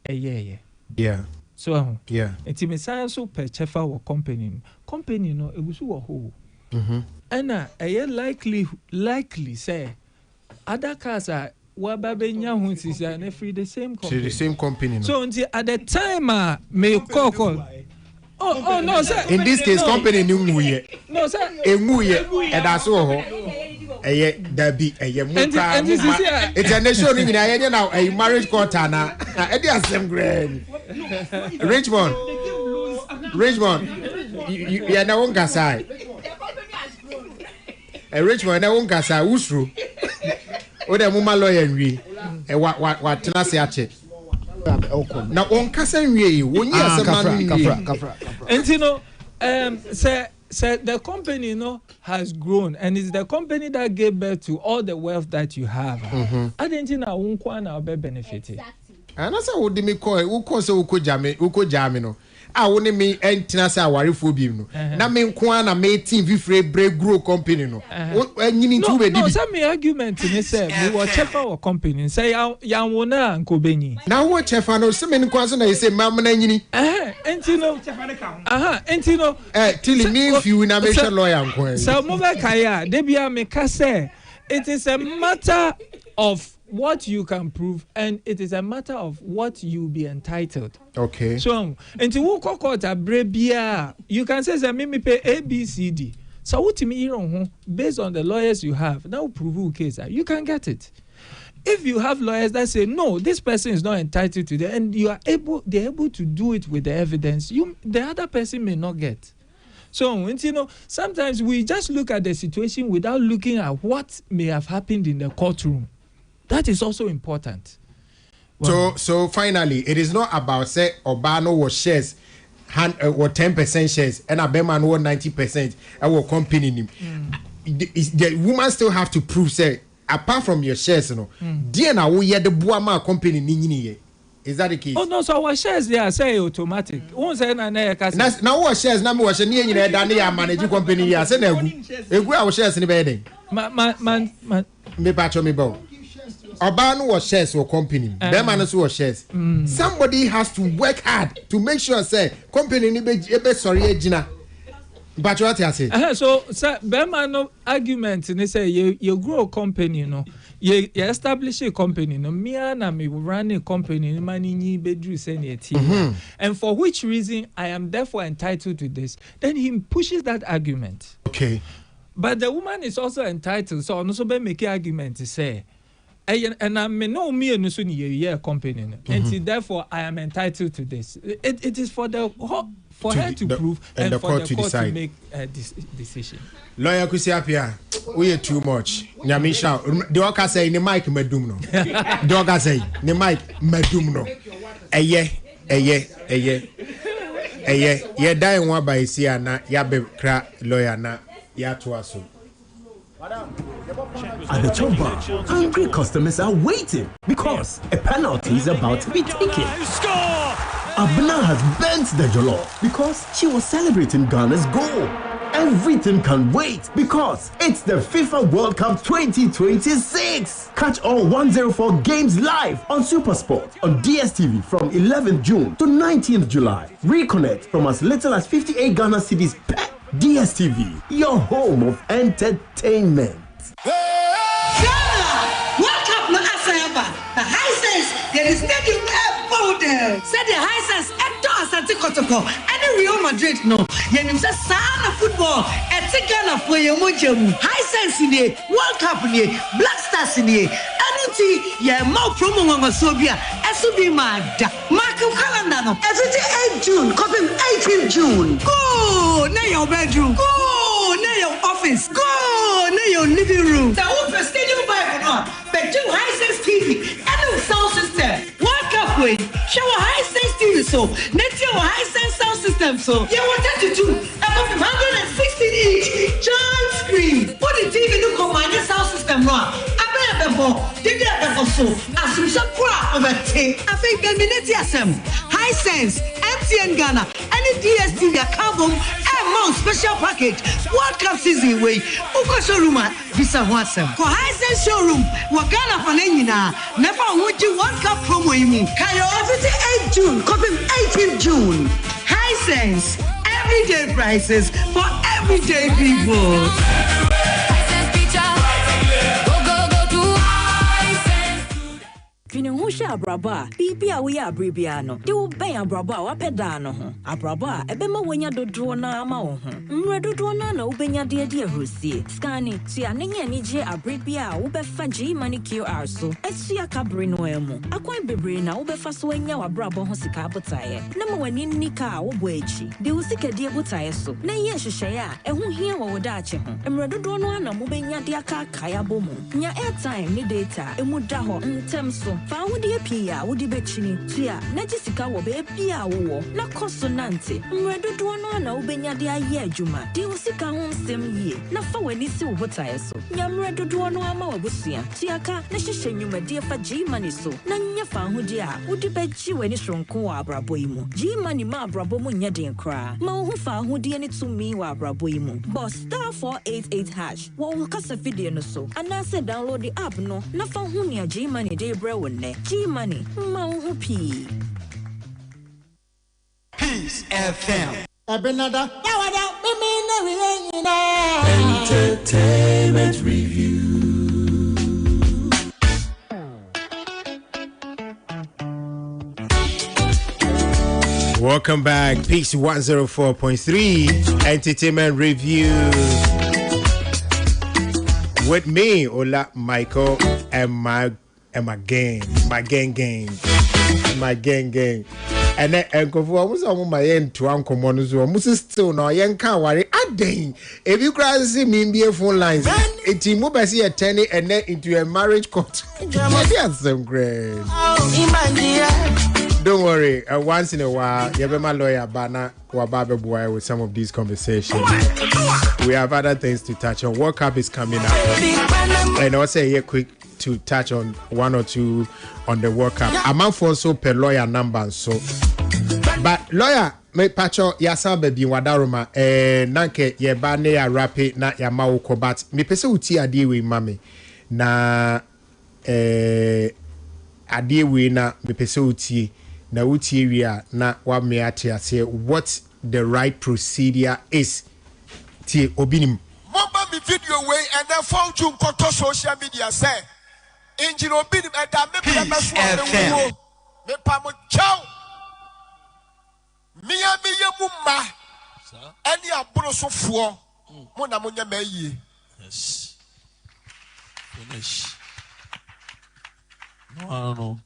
eyeye. Yeah. So yeah. Enti me say so per chefa wo company no egusu wo ho. Ana likely say other cars are wababenya hu sisa na free the same company. The same company. No? So until at the time me call. Oh no sir. In this case company ni nguye. No sir. Enguye e da so ho. Eye dabi eye mu ka. It's a nation ni na ye na a marriage court na. E dey asem grand. Richmond. You na won gasai. Richmond na won gasai usru. O de muma lawyer nwi e wa tena se ache na on kasa nwi won yi asema kafra and you know say the company has grown and it's the company that gave birth to all the wealth that you have. I didn't know won kwa na be benefited and that's how me call say uko jame no a woni me entina say awarefo bi no na me nko na me team fifre break grow company no anyini ntu be di no say me argument ni say we were chefa our company say ya wona nko benyi na wo chefa no say me nko so na say mam na anyini entino entino till me if you na me lawyer nko so mo be kaya de bia me ka say it is a matter of what you can prove, and it is a matter of what you be entitled. Okay. So, until we call court a brebia, you can say, "Me pay A, B, C, D." So, what you mean, based on the lawyers you have, now prove who case you can get it. If you have lawyers that say no, this person is not entitled to that, and they're able to do it with the evidence, the other person may not get. So, sometimes we just look at the situation without looking at what may have happened in the courtroom. That is also important. Wow. So finally, it is not about say Obano was shares, or 10% shares, and Abema was 90%. I will company him. The woman still have to prove say apart from your shares, dear now we the Buama company ni. Is that the case? Oh no, so our shares they are say automatic. Won't say na now what shares na me was ni managing company ya say na egu our shares ni be den. Man me patcho me bow. Obano was shares or company. Them was shares. Somebody has to work hard to make sure say company ni be sorry ejina. But what I say? So Bema argument ni say you grow a company, you establish a company, me and me run a company, money bedroom senior and for which reason I am therefore entitled to this. Then he pushes that argument. Okay. But the woman is also entitled, so also be make argument to say. And I may know me and a company, and therefore I am entitled to this. It is for her to prove and for the court to decide. To make a decision. Lawyer Kusiapia, we are too much. Nyamisha, the Oka say the mic medumno. The Oka say the mic medumno. Ye dying one by Siana, Yabe cra lawyer na Yatuasu. At the top bar, hungry customers are waiting because a penalty is about to be taken. Abna has bent the jollof because she was celebrating Ghana's goal. Everything can wait because it's the FIFA World Cup 2026. Catch all 104 games live on SuperSport on DSTV from 11th June to 19th July. Reconnect from as little as 58 Ghana cedis per DSTV, your home of entertainment. Ghana! World Cup no Asayaba. The Hisense, there is stadium airport. Said the Hisense, Ecto Asante Kotoko, and the Real Madrid no. Yenim say sana football. Eti Ghana for Yemojamu. Hisense in the World Cup in the Black Stars in the Anity, ye more promo on Sobia. Esubi Mada. Marco calendar no. Every 8 June, copy 18 June. Go near your bedroom. Go near your office. Go near your living room. The Open Stadium Bible no. But two Hisense TV and the sound system. World Cup way. Show a Hisense TV so. Next year Hisense sound system so. You want to do above 116 inch giant screen. Put the TV no combine the sound system no. So as you shall I think Hisense, MTN Ghana, any DSTV Carbon and Mount special package. World Cup season way. Uko showroom Visa Wasem. For Hisense showroom, Wakana Fanenina, never would you World Cup promo imu. Kayo every 8 June, copy 18 June. Hisense, everyday prices for everyday people. Fini ho hye abraba bibia wo ya abrebiano de wo ben abraba wa peda no ho abraba ebema wonya dodro na ama wo ho mre dodro na wo benya de ahrosie scanning tia nenya ni je abrebia wo befa G money QR so esia kabre no emu akwan bebre na wo befa so anya wa abraba ho sika botaye na ma wani nika wo bo echi de wo sika de botaye so na ye hyehyeye a eho hia wo da ache ho mre dodro no na mo benya de aka kaya bomu nya airtime ni data emu da ho ntem so fa wodi apia wodi bechini tia na jisika wo be bia wo na konsonante mredodo no na ubenya de aye adwuma de usika ho nsem yie na fa wani si wo botae so nya mredodo no ama wabusua tia ka na hyehye nwumade fa G money so na nya fa ho de a wodi bechi wani sonko wa abrabo yi mu G money ma abrabo mu nya den kra ma wo fa ho de ni tumi wa abrabo yi mu boss star 488 hash wo kasa video no so anase download the app no na fa ho nya G money de bre wo G money, Mauhupi. Peace FM. Entertainment Review. Welcome back. Peace 104.3 Entertainment Review. With me, Ola Michael, and my gang. And then go for almost on my end to Uncle Monuzo. Mrs. Still no young can worry. If you cry, see me be a phone lines. A team will be a tenny and then into a marriage court. That's some great. Don't worry, once in a while, you have my lawyer, Bana, or Baba Boy with some of these conversations. We have other things to touch on. World Cup is coming up. And I'll say here quick to touch on one or two on the World Cup. I'm out for so per lawyer number. So, but lawyer, me pacho yasa baby wadaruma. Nanke ye bane ya rapi na ya mauko but me pese uti adiwe mami na adiwe na me pese uti. Na uti wia na wa me ate say what the right procedure is tie obinim mama me video way and then phone to koto social media say engine obinim and that me be me pa mo chow me yemuma any aburo so fuo mo na mo nya ma yie yes finish no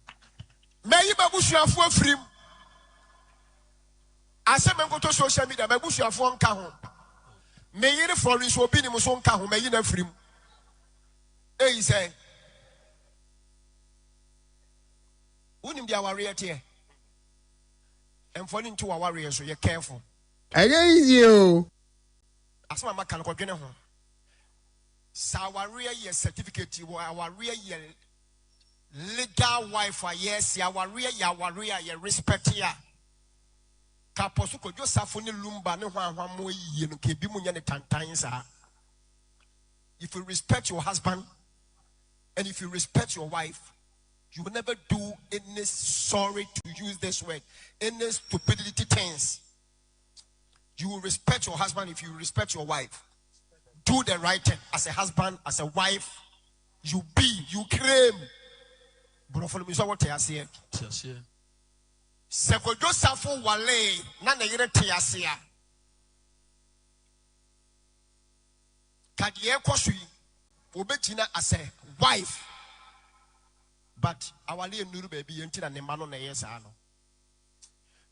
May babusuafo afrim asem enkoto social media babusuafo nka ho me yire Florence obi ni mo so nka ho me yi na afrim eyi say unim dia warrior tie emfoni nti wa warrior so ye careful easy o asema maka no kodwene ho sa warrior ye certificate wa warrior ye legal wife yes ya warrior ya respect ya kaposu ko josafo ne lumba ne hwanhwan mo yiye no ke bi munya ne tantan sa. If you respect your husband and if you respect your wife, you will never do any, sorry to use this word, any stupidity things. You will respect your husband if you respect your wife. Do the right thing as a husband, as a wife. You claim. But follow me, so what I say. Seko Josafo wale na na yire tiasia. Kadie kwasui obetina as a wife. But awale nuru baby yenti na ne ma no na yesa no.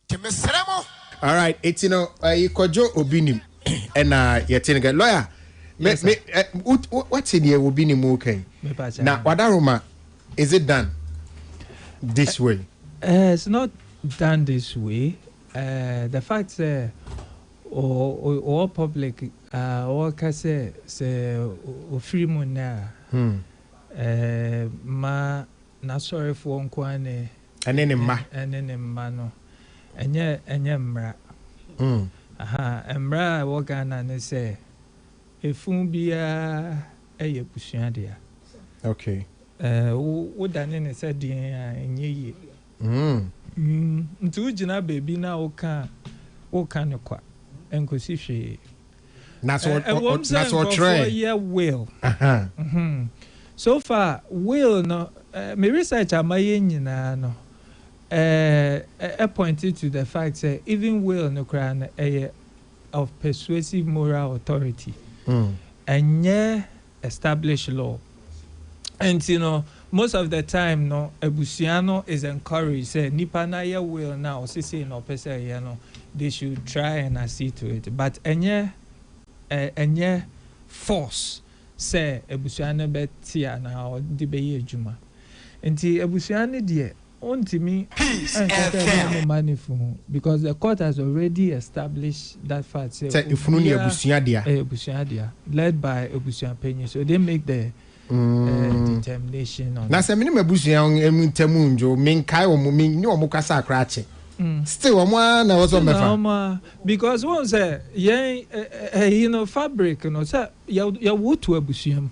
Temeseremo. All right, it's ikojo obinim and yetinga lawyer. Yes, what's in here obinim okay? Now wadaroma, is it done this way? It's not done this way. The fact that all public all kase se free money ma na sorry for nkwane ene ma no enye mra mra wo Ghana ne se efun bia eye busua dia. Okay. Wo dane ne se din enye yi. Ntu ujina baby na wo kan ne kwa enkosi hwe. That's what try. Yeah, will. So far will no me research amaye nyina no pointed to the fact that even will no crown of persuasive moral authority and established law. And most of the time no ebusiano is encouraged say nipa na ye will now say no person they should try and accede to it, but enye force say ebusiano betia na o de be adwuma enti ebusiano de ontimi money for because the court has already established that fact say ebusiano led by ebusiano penny, so they make the determination on na se minimum ebusiano emutemu njo menkai o mo ni o mo kasa akrache still one na was on my because one say fabric say ya wo to abusuam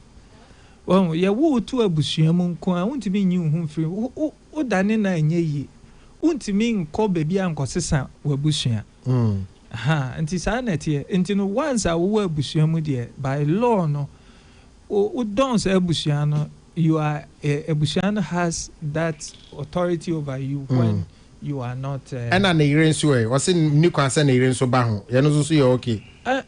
well ya wo to abusuam nko a untimi nyi hu free o dane na enye yi untimi nko baby ankosesa wo abusua anti sa na tie anti no once a wo abusuam de by law no o don say abusua no you are abusuan has that authority over you when you are not. And an errands way, or send new concern errands so baho. You okay.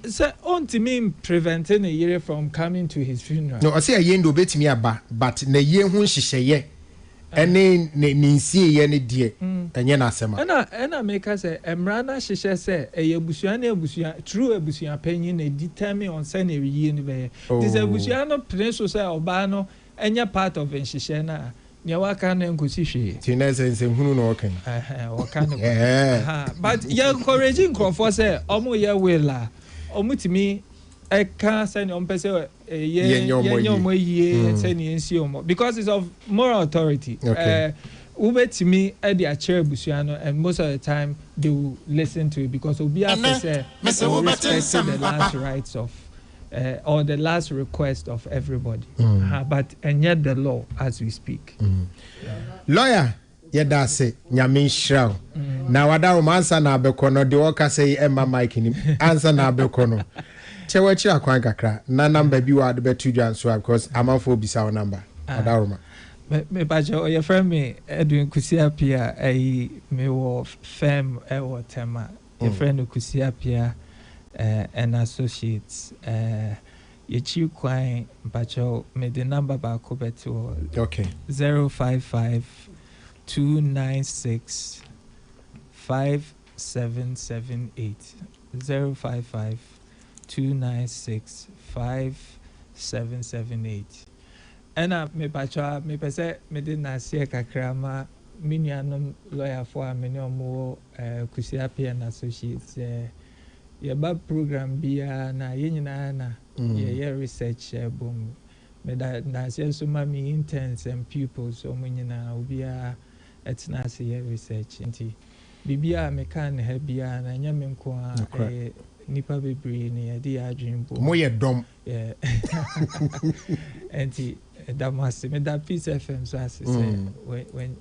So on to me preventing a year from coming to his funeral. No, I say a yen do bet me about, but ne ye who she say, and ne see any dear, and yen asema. And I make us say, Emrana she say, a busiana, true a busian opinion, a determine on sending a year. This a busiano peninsula say Obano, and you're part of Enshishena. Yawakan and Kusishi. Tinez and who no can. But you're encouraging Crawford say, Omo ya willa. Omutimi, I can't send on person a year, because it's of moral authority. Ube to me at the chair Busiano, and most of the time they will listen to it because Obia respected the last rights of or the last request of everybody. But and yet the law as we speak. Lawyer, yeah, say Yamin Shrow. Now, I don't answer now, Becono, the worker say Emma Mike in him. Answer now, Becono. Chewacha Quankakra, Nana baby, you are the better to answer because I'm a phobia our number. Adarma. Me bajo your friend me Edwin Kusia Pia a me wo firm or tema your friend Kusia Pia and associates ye chief kwine bajo me the number ba ko beto okay 055-296-5778 055-296-5778 Ena me pacha me pese me de na sie kakra ma minianom lawyer for amene omo Kusia Pia and associates ye ba program bia na ye nyina na ye research boom me da na sie so ma me interns and pupils omo nyina obia etna se ye research nti bibia me kan ha bia na nya me nko nipa bebre ne ye di adwen bo mo ye dom enti Damasi, me da Peace FM so as say when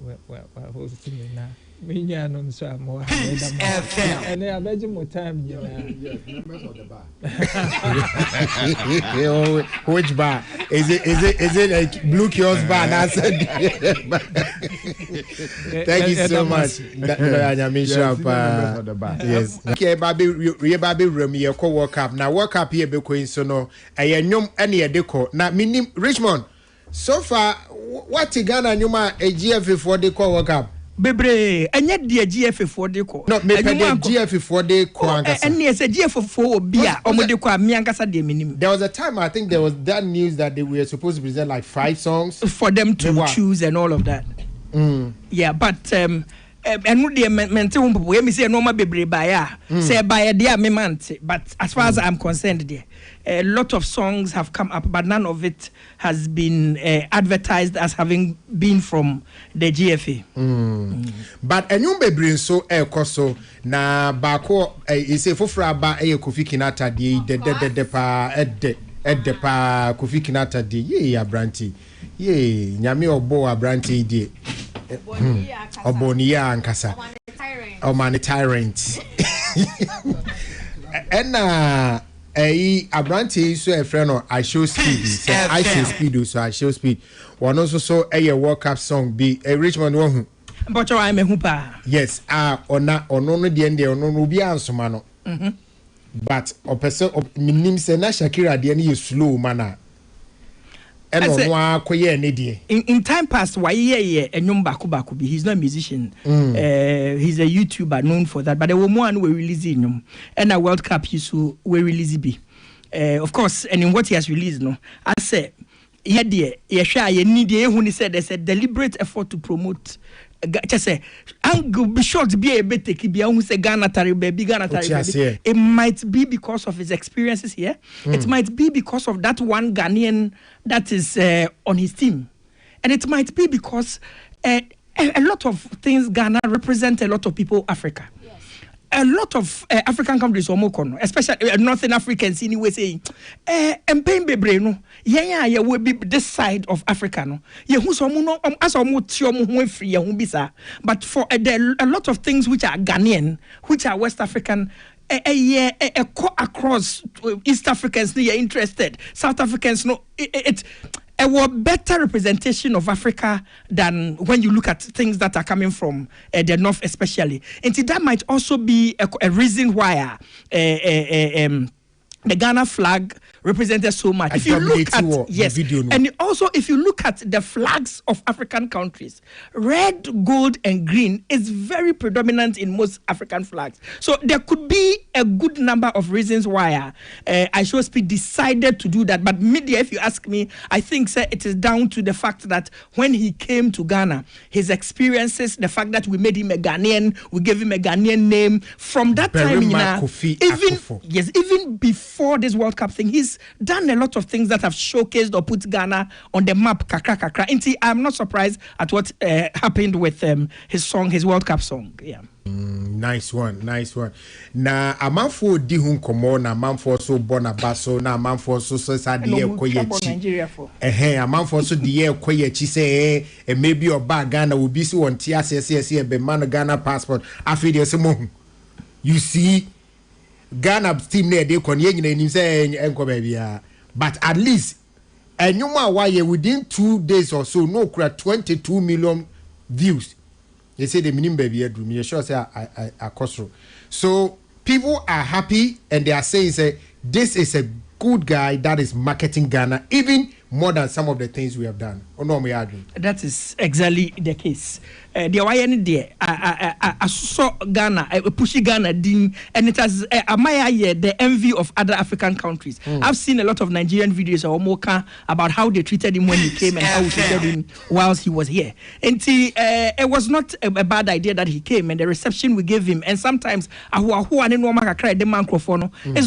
hosting me now. Me nya no so am Peace FM. And I bet you more time you yes, members of the bar. Which bar? Is it a Blue Kiosk bar? I said thank you so much. Yes. Okay, baby, room ye ko work up. Now work up here be ko so no. Ayanyom ene ye deco. Na minim Richmond. So far, what Ghana Numa a GF for the call work up? Bebre, and yet the GF for the call. Not me GF for the call. And yes, a GF for beer or the call Miancasa de minimum. There was a time I think there was that news that they were supposed to present like 5 songs for them to choose and all of that. Yeah, but and the mental we say no more bebre buyer. Say buyer dear me man. But as far as I'm concerned, there. A lot of songs have come up, but none of it has been advertised as having been from the GFA. But a new baby so koso na bako is a fufra ba Kofi Kinata di de pa Kofi Kinata di ye abranti ye nyame obo abranti di oboniya ankasa o man tyrant and Abranti so a friend or I show speed. I show speed, so I show speed. One also saw a World Cup song be a Richmond one. But I'm a hooper. Yes, or not, or no, the end, or no, Rubia and Somano. But a person of Minim Sena Shakira, the end, slow manner. In time past, why and Bakubakubi, he's not a musician. He's a YouTuber known for that. But the woman will release him, and a World Cup he will release be. Of course, and in what he has released, no, I say, yeah, dear, you need when he said there's a deliberate effort to promote. Just say, I'll be sure to be a bit take who say Ghana baby. It might be because of his experiences here. It might be because of that one Ghanaian that is on his team, and it might be because a lot of things Ghana represent a lot of people Africa. A lot of African countries especially Northern Africans anyway saying no yeah will be this side of Africa no but for a lot of things which are Ghanaian, which are West African, across East Africans, they are interested. South Africans, no, a better representation of Africa than when you look at things that are coming from the north, especially. And that might also be a reason why the Ghana flag represented so much. If you look at and also if you look at the flags of African countries, red, gold, and green is very predominant in most African flags. So there could be a good number of reasons why IShowSpeed decided to do that. But media, if you ask me, I think it is down to the fact that when he came to Ghana, his experiences, the fact that we made him a Ghanaian, we gave him a Ghanaian name. From that time, even before this World Cup thing, he's done a lot of things that have showcased or put Ghana on the map. Kakra. I'm not surprised at what happened with his song, his World Cup song. Yeah. Nice one. Na amanfo di hun komo na amanfo so bona baso na amanfo so sadi ekoyechi. Amanfo so di ekoyechi say maybe oba Ghana will be so on TSS be man Ghana passport. Afi de se mo. You see Ghana team there they kon yegyina nim say enko ba bia, but at least enyuma why within 2 days or so no kura 22 million views. They say the minimum baby bedroom. You sure say I cost. So people are happy and they are saying say this is a good guy that is marketing Ghana even more than some of the things we have done. Oh no, me arguing. That is exactly the case. The why there I saw Ghana, pushy Ghana din, and it has the envy of other African countries. I've seen a lot of Nigerian videos of Omoka about how they treated him when he came and how we treated him whilst he was here. And it was not a bad idea that he came and the reception we gave him. And sometimes it's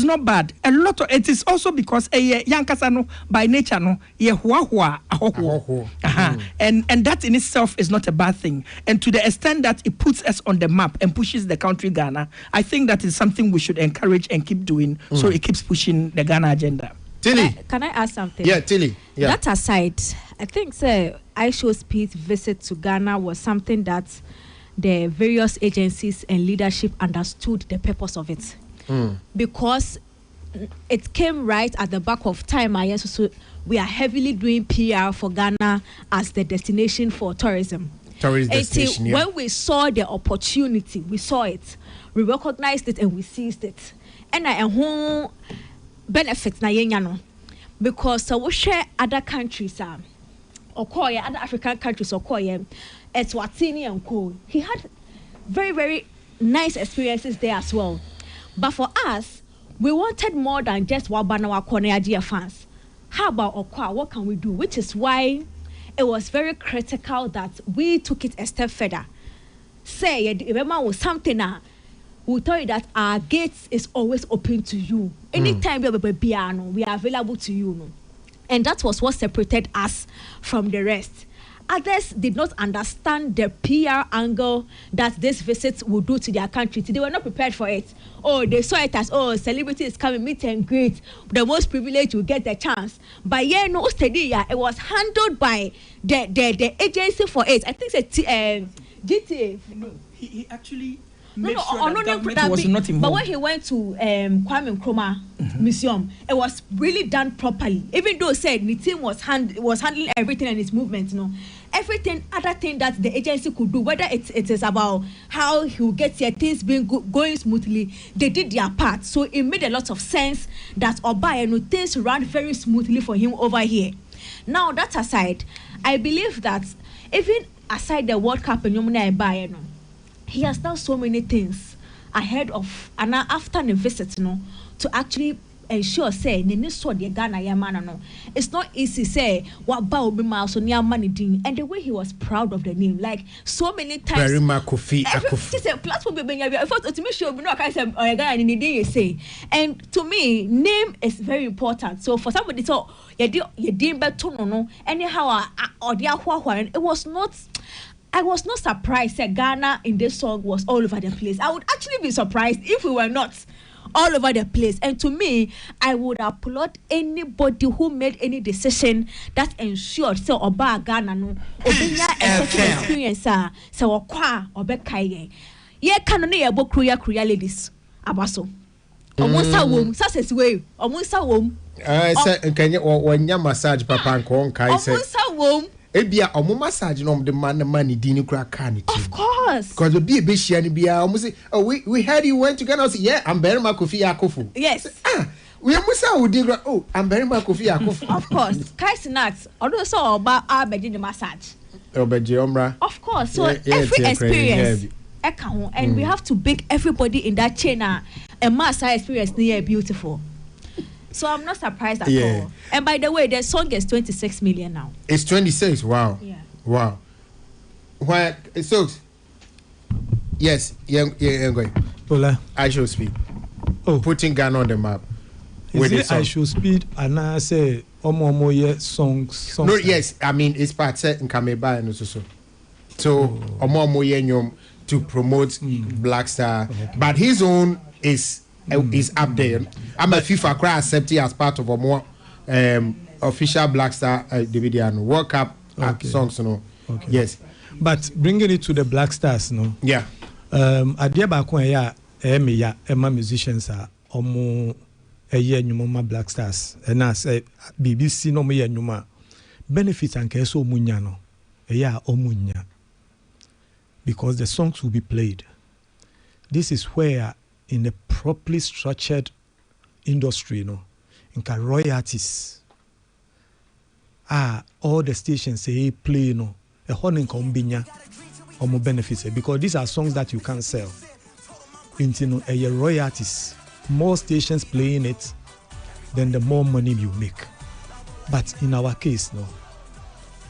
not bad. A lot of it is also because Yankasano by nature no and that in itself is not a bad thing. And to the extent that it puts us on the map and pushes the country Ghana, I think that is something we should encourage and keep doing so it keeps pushing the Ghana agenda. Tilly. Can I ask something? Yeah, Tilly. Yeah. That aside, I think IShowSpeed's visit to Ghana was something that the various agencies and leadership understood the purpose of it. Because it came right at the back of time. So we are heavily doing PR for Ghana as the destination for tourism. Destination, when we saw the opportunity, we saw it, we recognized it, and we seized it. And I whole benefits na yenyano because we share other countries, other African countries, Eswatini and Co. He had very, very nice experiences there as well. But for us, we wanted more than just Wabana Wakone fans. How about Okwa? What can we do? Which is why it was very critical that we took it a step further. Say, remember, was something we tell you that our gates is always open to you. Anytime we are available to you. And that was what separated us from the rest. Others did not understand the PR angle that this visit would do to their country. They were not prepared for it. Oh, they saw it as, celebrity is coming, meet and greet. The most privileged will get the chance. But it was handled by the agency for it. I think it's GTA. No, he actually... It was not involved. But when he went to Kwame Nkrumah Museum, it was really done properly. Even though said the team was handling everything and its movements, everything other thing that the agency could do, whether it is about how he will get here, things going smoothly, they did their part. So it made a lot of sense that things ran very smoothly for him over here. Now that aside, I believe that even aside the World Cup and he has done so many things ahead of and after the visit, to actually ensure say the Ghana yamana. It's not easy say what ba obi ma so near money din, and the way he was proud of the name, like so many times. Very Kofi Akufo. It's a platform be to me sure no can say Ghana ni din say. And to me, name is very important. So for somebody to you din beto no anyhow or it was not. I was not surprised that Ghana in this song was all over the place. I would actually be surprised if we were not all over the place. And to me, I would applaud anybody who made any decision that ensured so oba Ghana no obinya experience so okwa obekaye. Ye kan no ye bokru ya ladies abaso. Omunsa wom success way. Omunsa wom say can you or massage papa and con kai say ebia omo massage no the man money dini kura kan it. Of course. Because the be share ni bia omo say oh we heard you went to Ghana. Say yeah, I'm very Kofi Akufo. Yes. We musa udi oh I'm very Kofi Akufo. Of course. Kai Sinat although so oba abeji the massage. Obeji omra. Of course. So every experience and we have to big everybody in that chain and master experience near beautiful. So I'm not surprised at all. And by the way, the song is 26 million now. It's 26. Wow. Yeah. Wow. Why? So yes, going. Ola, I should speak. Oh, putting Ghana on the map. Is it I should speed and I say omo songs. No, yes. I mean it's part set in Kameba and so. So omo nyom to promote Black Star, but his own is up there. I'm a FIFA crowd accepted as part of a more official Black Star Dividian World Cup songs, no. Okay. Yes, but bringing it to the Black Stars, no. Yeah. Adia ba ko ya Emma musicians are omo eye nyuma Black Stars. And I say BBC no me nyuma benefits and keso munya no. Eya omunya. Because the songs will be played. This is where, in a properly structured industry, in royalties, all the stations say play, a honing kombinya, or more benefits, because these are songs that you can't sell. Into a royalties, more stations playing it, then the more money you make. But in our case,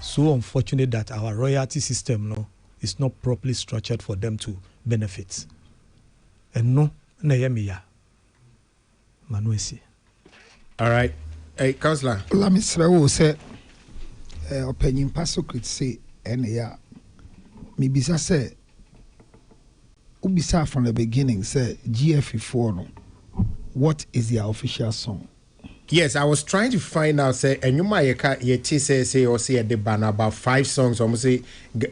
so unfortunate that our royalty system, it's not properly structured for them to benefit. And no, Nehemiah. Manuesi. All right. Hey, Councillor. Let me say, opinion Pasocrit say, maybe say, Ubisa from the beginning, say, GFE4, no. What is their official song? Yes, I was trying to find out. Say, and you might say or say at the banner about 5 songs. Almost say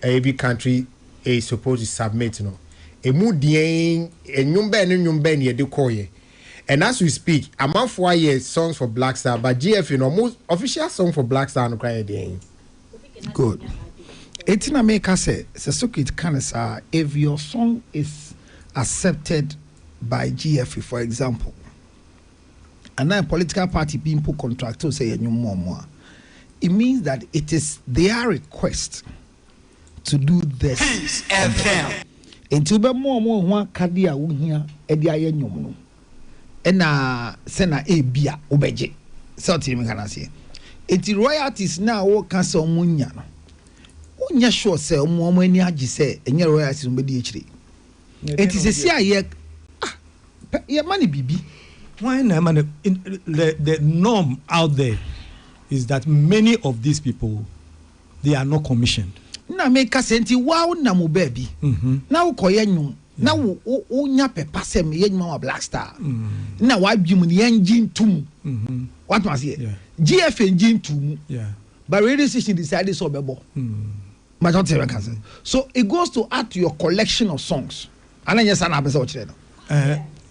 every country is supposed to submit. A moodien and nyumben ye do koye. And as we speak, a month for songs for Black Star, but GF most official song for Black Star no cry again. Good. Etina make us say Sesukit Kanasa if your song is accepted by GF, for example. And now a political party being put contract to say more. It means that it is their request to do this. FM. Into be more one kadia here edia yenyum. And sena ebia obeje. So timi kana say. Eti royalties now o kan se omunya no. Unya sure say omo ani agi say enye royalties mo be di eti se si aye ye money bibi. Why not? The norm out there is that many of these people, they are not commissioned. Na make us senti wow na mo baby. Now koye nyum. Now o nya pepa se me ye nyum Black Star. Na wa bimu ni engine tum. What was here? GF engine tum. Yeah. But radio station decided so bebo. So it goes to add to your collection of songs. And then yes,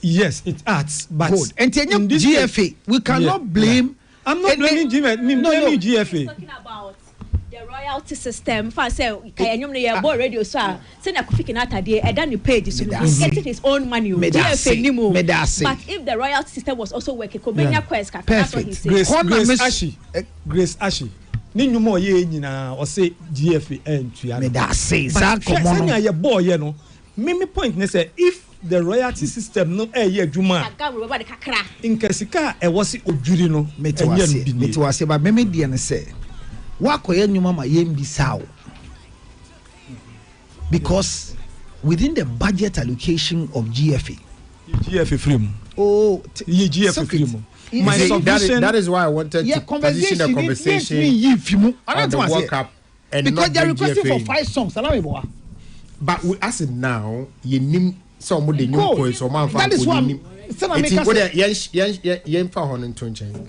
yes, it adds, but good. And in this GFA, we cannot blame. I'm not blaming GFA. Talking about the royalty system. If I say, radio so send a coffee nata there, and then you pay this. He's getting his own money. GFA nimo. But if the royalty system was also working, that's what he said. Grace Ashi. Ni nyumo ye nyina o say GFA entry. Me da say sa komo no. Ye boy ye no. Me point ne say if the royalty system no ye adwuma in kasika e wasi odwiri no metwase ba me die ne say wa koye nyuma ma ye mbisa wo because within the budget allocation of GFA free GFA free my that is why I wanted to position the conversation on the World Cup and because they're requesting for 5 songs but we as it now you name some of the new points or man that is what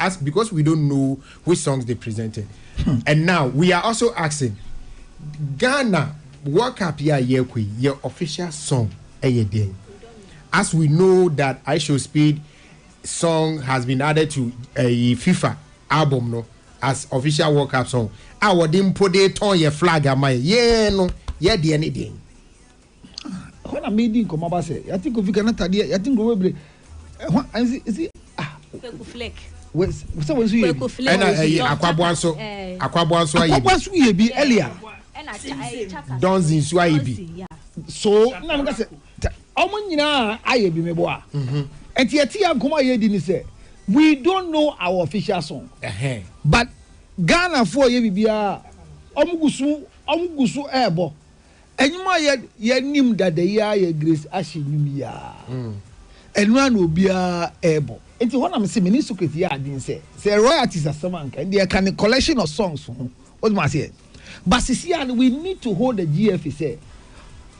as because we don't know which songs they presented and now we are also asking Ghana World Cup your official song as we know that I Show Speed song has been added to a FIFA album no as official World Cup song. Our dim put it on your flag am I? Yeah no, yeah the anything. When I made in come say, I think if you cannot I think we will. Is it flick. Someone see Aquabuanso ye be earlier. Donzin Swaibi. So na me say omo nyina aye bi meboa. Enti ankoma ye di ni say we don't know our official song. But Ghana for ye bibia omugusu ebo. Enyuma ye nim dada ya ye Grace Ashinyum ya. Enwa no bia ebo. Enti when am say me secret ya adin say royalties are samanka and there can a collection of songs. What do I say? But we need to hold the GFA say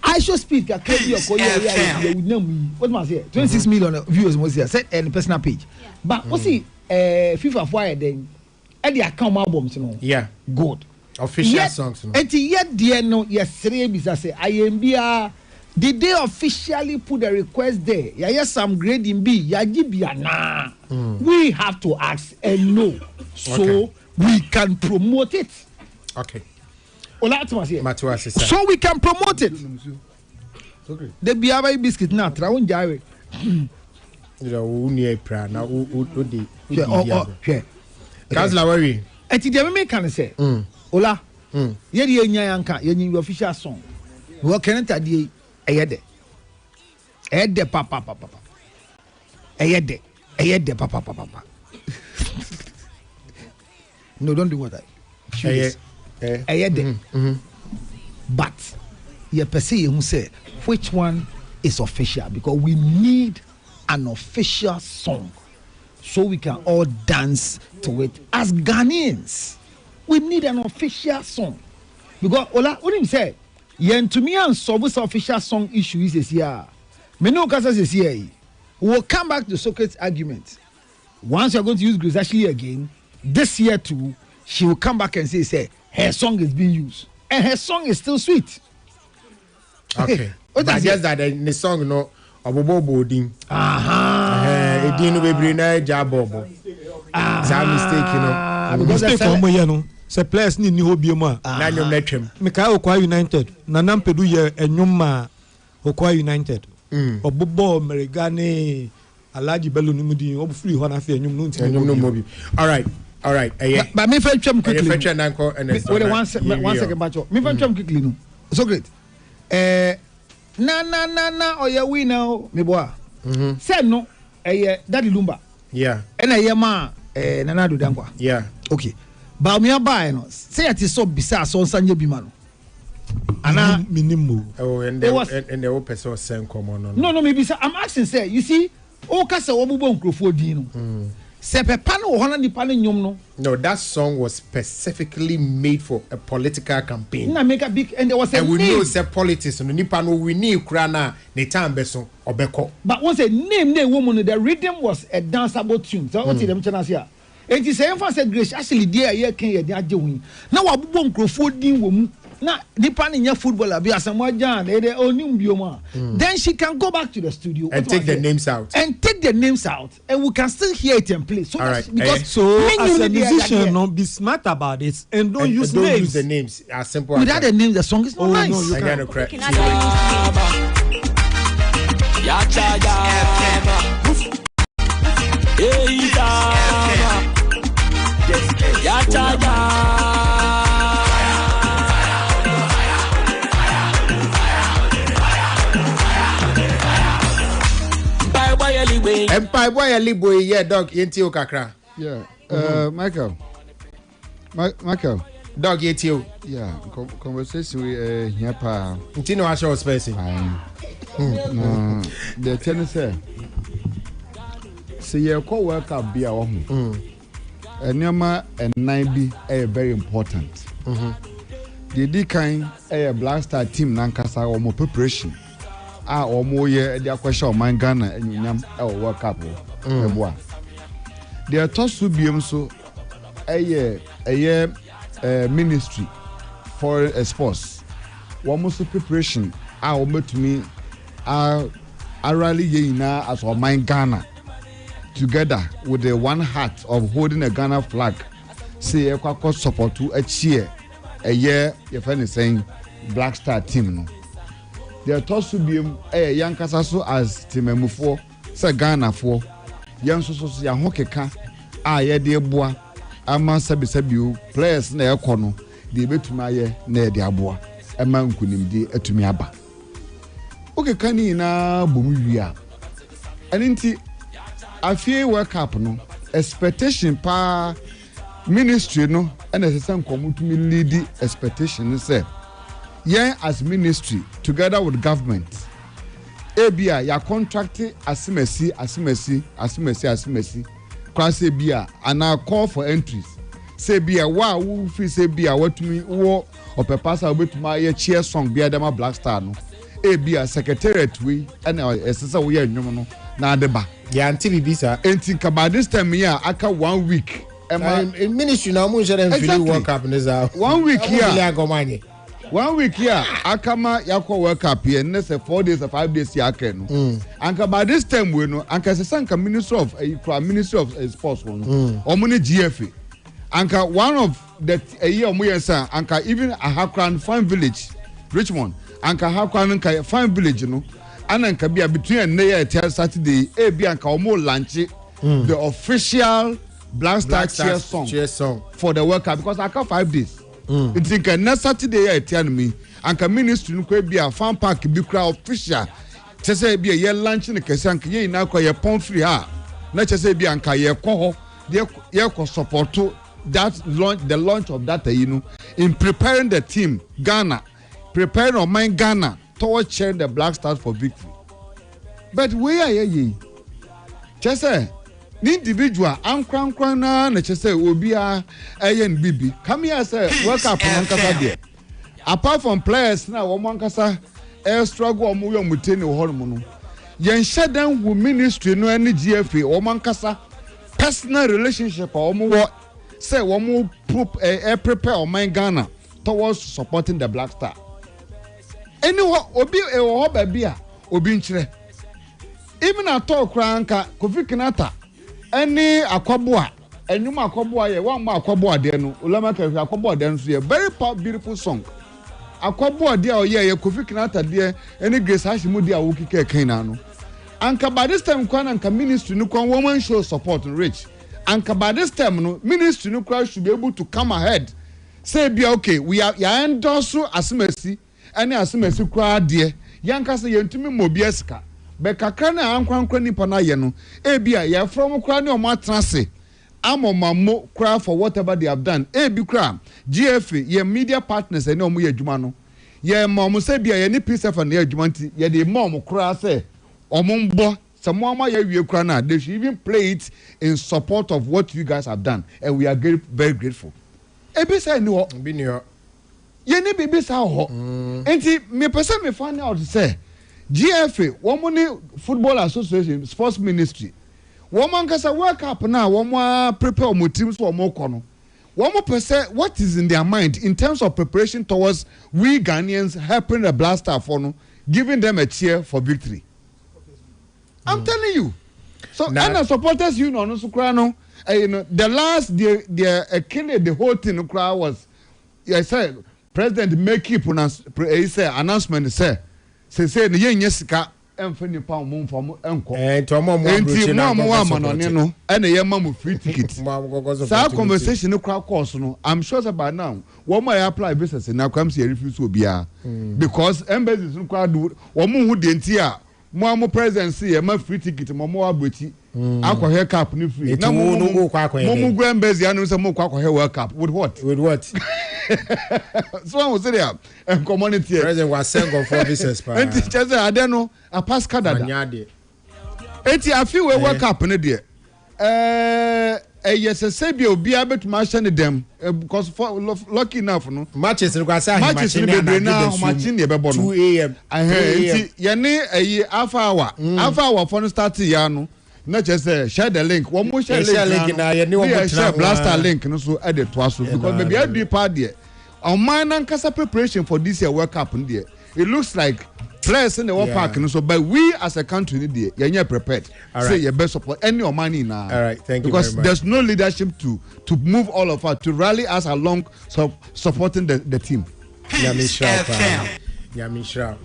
I should speak a what must say 26 million viewers must say set and personal page. But what's see FIFA for then and the account albums no. Yeah. Good. Official songs no. And yet dear no yes say IMBA did they officially put a request there? Yeah, yes, some grading B. Yeah, na. We have to ask and know so we can promote it. Okay. So we can promote it. Okay. The Biaba biscuit now. Traun Jawe. Councilor Worry. Eti the me can say. Ola. Ye di nyanka ye official song. We can enter the Eyede papa. Eyede papa. No, don't do what I. Eyede. But you per se you say which one is official because we need an official song so we can all dance to it as Ghanaians. We need an official song because Ola, what him say? Yen to me and so this official song issue is here. Me no kasa says here. We'll come back to Socrates' argument. Once you're going to use Grace Ashley again, this year too, she will come back and say her song is being used. And her song is still sweet. Okay. But just that the song no Obobo Bodin. Edin we na Jabobo. It's a mistake, you know. Mistake for me, se players ni hobie mu a na nyom na twem Mika Okwa United na nampedu ye enyoma Okwa United obobo Merigane Alaji Bello ni mudi obufri ho na fe enyom no nti enyom no mobi. All right but me fa twem quickly wait one second bacho me fa twem quickly no so great na oya we now me boa say no Daddy Lumba yeah and ye ma Nana do Dankwa yeah okay. But me buy no say it is so bizarre so sanye bi ma no ana minimum and the person send come no maybe say I'm asking say you see o ka say obubo nkrofo din no se pepa no ho na nipa no nyom no that song was specifically made for a political campaign na make a big and there was a and we know say politics no nipa no we need kra na ne time beso obeko but once a name woman the rhythm was a danceable tune so what them channel here. And he say emphasis Grace actually there ye can ye dey agye na wabubo nkrofo din wo mu na nipa ne nya footballer bi asamo jan e dey onim bioma then she can go back to the studio and take the names out and we can still hear it and play so right. because so as a musician no be smart about it and don't use names. Don't use the names as simple without the names the song is not nice. No, you can't. Empire boy Liboy yeah dog yenti o kakra yeah Michael dog yenti o yeah conversation we here pa ntino a show space no the tennis say you call work up be our home enema and be very important the kind a Black Star team nankasa or preparation or more ye the question of my Ghana and yam World Cup they are tossed to be so a year ministry for sports one most preparation to me I rally ye na as or my Ghana together with the one heart of holding a Ghana flag. Say a quack support to a cheer a year, your friend is saying Black Star team. No. They are tossed to be a young Casasso as Team M4, Sir Ghana for young Sosos Yahokeka, yeah, dear boy, Ama Sabisabu, players near Kono, the Betumaye, near the Aboa, a man could indeed a Tumiaba. Okay, can you now Bumuya? And indeed, I fear work up no expectation pa ministry no and as some come to me lead the expectation say yeah as ministry together with government ABA ya contract asimesi class ABA and I call for entries say bia wa wo free say bia watumi wo opepasa obetuma ye cheer song bia dem Black Star no ABA secretariat we and esesa we ya nwom no na adeba ya anti bibisa enti kaba this time here aka 1 week in ministry na mo share dem feel work up neza 1 week here 1 week here akama yakọ work up here next 4 days or 5 days here aka no anka by this time we no anka sesanka ministry of sports no omune GFA anka one of the year omo yensa anka even Ahakran Farm Village Richmond anka Ahakran nka Farm Village no ananka bia between na Saturday bia anka omo launch the official Black Star cheer song for the World Cup because aka 5 days it's in next Saturday me anka ministry no kwa bia fan park bi kra official chese bia ye launch ne kese anka ye na kwa ye pon free ha na chese bia anka ye kɔ ho ye ko support the launch of that in preparing the team Ghana preparing of my Ghana towards cheering the Black Stars for victory. But where are ye? Chese, the individual, I'm crank na chese obia ayen bibi. Come here, say, work up on Kasa there. Apart from players, now one Kasa air struggle or muyo mutini hormono. Yen shadan with ministry no any GFA or Mankasa personal relationship or more say one more prepare or my Ghana towards supporting the Black Star. Anyway, obi ewo babia obi nchire even ato kranka Kofi Kinata any akwaboa enuma akwaboa ye wan ma akwaboa de no ulama ka akwaboa de no so ye very beautiful song akwaboa de ye Kofi Kinata de any Grace Hashimu de awukike kan no anka by this time kwan anka ministry no kwan woman show support rich anka by this time no ministry no kwan should be able to come ahead say be okay we are ya endorse asimesi ani asimesi kura de yanka se yentumi mobiaska be kakra na ankwankwa nipa na ye no bia ya from kura ne o matrase amomammo kura for whatever they have done bi kura GFA ye media partners ene omo ye adwuma no ye mom se bia ye ni PSF na ye adwuma nti ye de mom kura se omo mbo Samuama ye wie kura na they should even play it in support of what you guys have done and we are very grateful ebi say ni ho bi ni ho ye ni bibi sa ho enti me person me find out say GFA woman football association sports ministry woman kasa work up now woman prepare mo teams for more kono woman person what is in their mind in terms of preparation towards we Ghanaians helping the Black Star for no giving them a cheer for victory. I'm telling you. So and the supporters union no so no you know the last the killing the whole thing no was I said president make it announcement say the yen yesika emfani pa mo mfo enko to mo amanone no and ye mam free ticket sa conversation no course no I'm sure about now one more apply business na kwam say refuse obia because embassies no kwa do wo mo hu de ntia mo presidency ye ma free ticket mo aboti akọhẹ cap ni free na mo go embassy anu say mo akọhẹ world cup with what so I was there and community president was sent go for business pa enti chese ade no a pass card ade enti afi we world cup ne de yes say be obi abetuma hye dem because for lucky enough no matches go say matches ne be na match ne be bo no 2 am enti ye ne alpha hour for no start ya no na chese share the link one more share link na ye ne wo share Black Star link no so e dey to aso because maybe I do part there on my kasa preparation for this year World Cup there it looks like players in the world park, so but we as a country, you're prepared. Say your best support any or money now. All right, thank you. Because there's no leadership to move all of us to rally us along, supporting the team. Yamishra.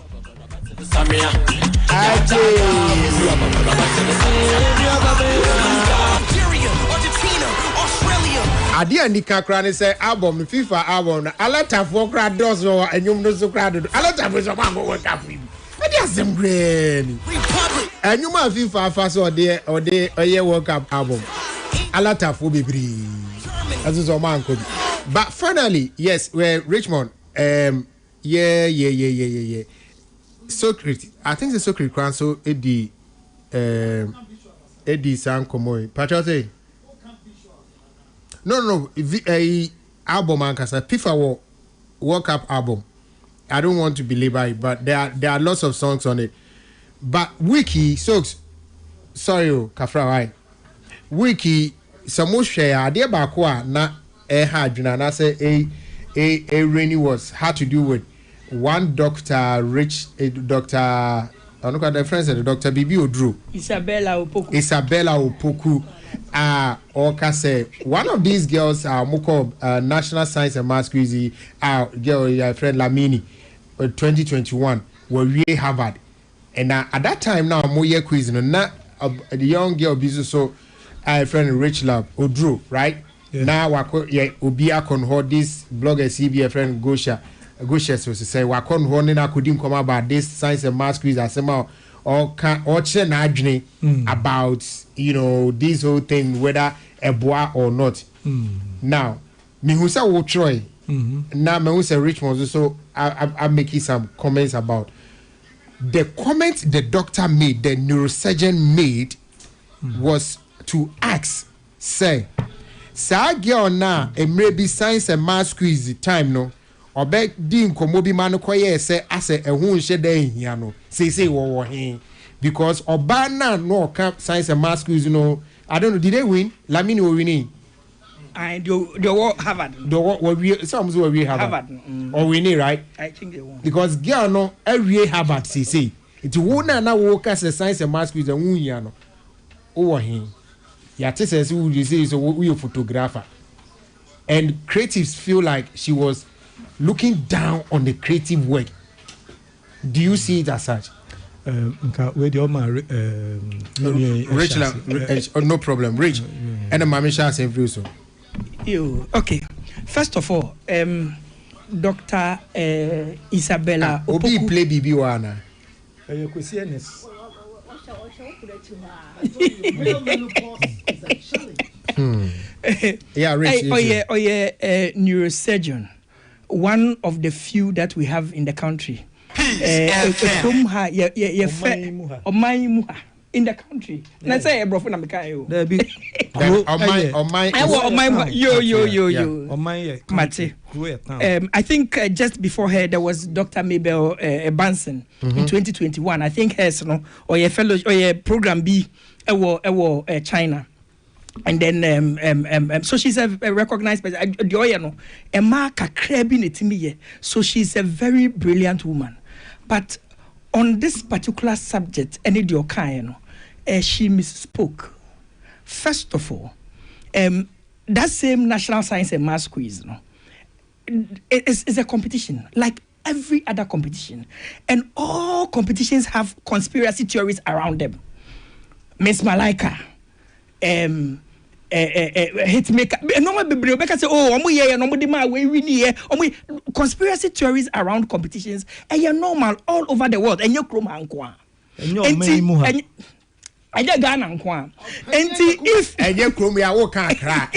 Adia Nika Krani say album FIFA album alata for crowd does no enyum no so crowd alata for so man go wake up him e dey some great enyum FIFA fa so dey oye World Cup album alata for bebre as so man ko but finally yes where Richmond yeah Socrates I think the Socrates crown so Eddie San Komoy Patriot No, album and FIFA World Cup album. I don't want to belabor it, but there are lots of songs on it. But Wiki Soaks, sorry, Kafra, right? Wiki, some share idea bakwa na hajuna na say a rainy was had to do with one Dr. Rich, Dr. I don't know the friends of Dr. Bibi Odru. Isabella Opoku. Or say one of these girls Moko National Science and Maths Quiz girl your friend Lamini 2021 were really Harvard and at that time now Moye quiz the young girl business so friend Rich Lab Odru right now Obia con this blogger CB friend Gosha so say wa con ho na couldn't come about this Science and Maths Quiz asema or about this whole thing whether a boy or not. Now me who say wo Troy now me who say Richmond so I'm making some comments about the comment the doctor made, the neurosurgeon made was to ask say girl now it may be Science and Maths Quiz time no Obek din komobi man koye say ase ehun hye dan hia no say wo he because obana no camp Science and Maths Quiz I don't know did they win Lamini were winning and they were Harvard some were Harvard or winning right I think they won because girl no every Harvard say it wona na wo ka Science and Maths Quiz ehun hia no wo he ya te say we say so we a photographer and creatives feel like she was looking down on the creative work. Do you see it as such? With your Rich, no problem. Rich, and the Mamisha same view so. Okay. First of all, Dr. Isabella Obi play BB Wana. Yeah, Rich. Neurosurgeon. One of the few that we have in the country. In the country. Let's say bro na mekayo. I think just before her there was Dr. Mabel Banson in 2021. I think hers no or your fellow or your program B China. And then so she's a recognized person. So she's a very brilliant woman. But on this particular subject, she misspoke. First of all, that same National Science and Maths Quiz, it's a competition like every other competition, and all competitions have conspiracy theories around them. Miss Malaika. Hitmaker. No one say, conspiracy theories around competitions and you're normal all over the world and you're Kromankwa. And you're Ghana and if and you're Kromia or can't cry,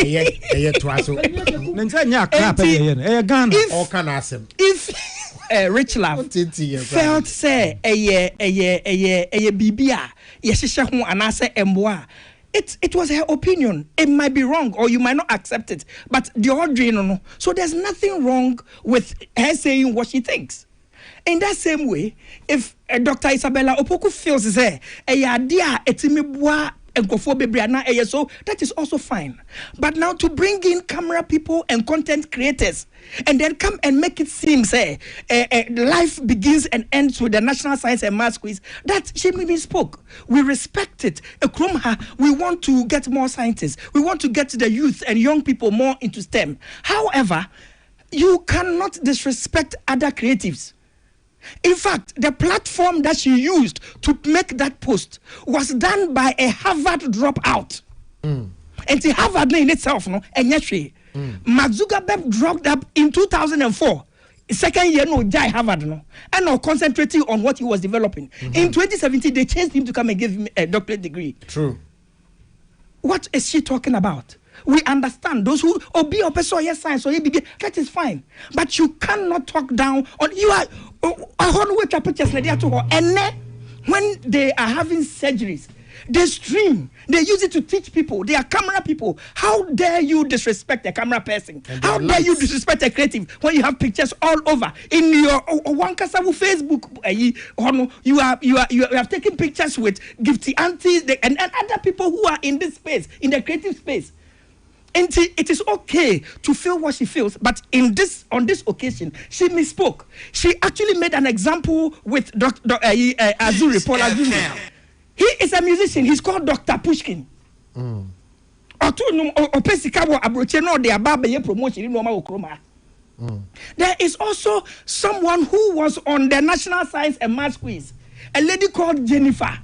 if Rich Love felt say a BBA, yes, and I say Mboa. It was her opinion. It might be wrong or you might not accept it. But the ordinary no. So there's nothing wrong with her saying what she thinks. In that same way, if Dr. Isabella Opoku feels say a idea etimiboa So that is also fine. But now to bring in camera people and content creators and then come and make it seem say life begins and ends with the National Science and Maths quiz, that she maybe spoke. We respect it. We want to get more scientists. We want to get the youth and young people more into STEM. However, you cannot disrespect other creatives. In fact, the platform that she used to make that post was done by a Harvard dropout. And the Harvard in itself, no, and yet Mark Zuckerberg dropped up in 2004. Second year, no, Jai Harvard, no, and now concentrating on what he was developing. In 2017, they changed him to come and give him a doctorate degree. True. What is she talking about? We understand those who obey or pursue yes science or ABB, that is fine. But you cannot talk down on you are and then when they are having surgeries, they stream, they use it to teach people. They are camera people. How dare you disrespect a camera person? How dare you disrespect a creative when you have pictures all over in your Facebook? You have taken pictures with Gifty aunties and other people who are in this space, in the creative space. And it is okay to feel what she feels, but on this occasion, she misspoke. She actually made an example with Dr. Azuri, Paul Azuri. He is a musician. He's called Dr. Pushkin. There is also someone who was on the National Science and Maths quiz, a lady called Jennifer.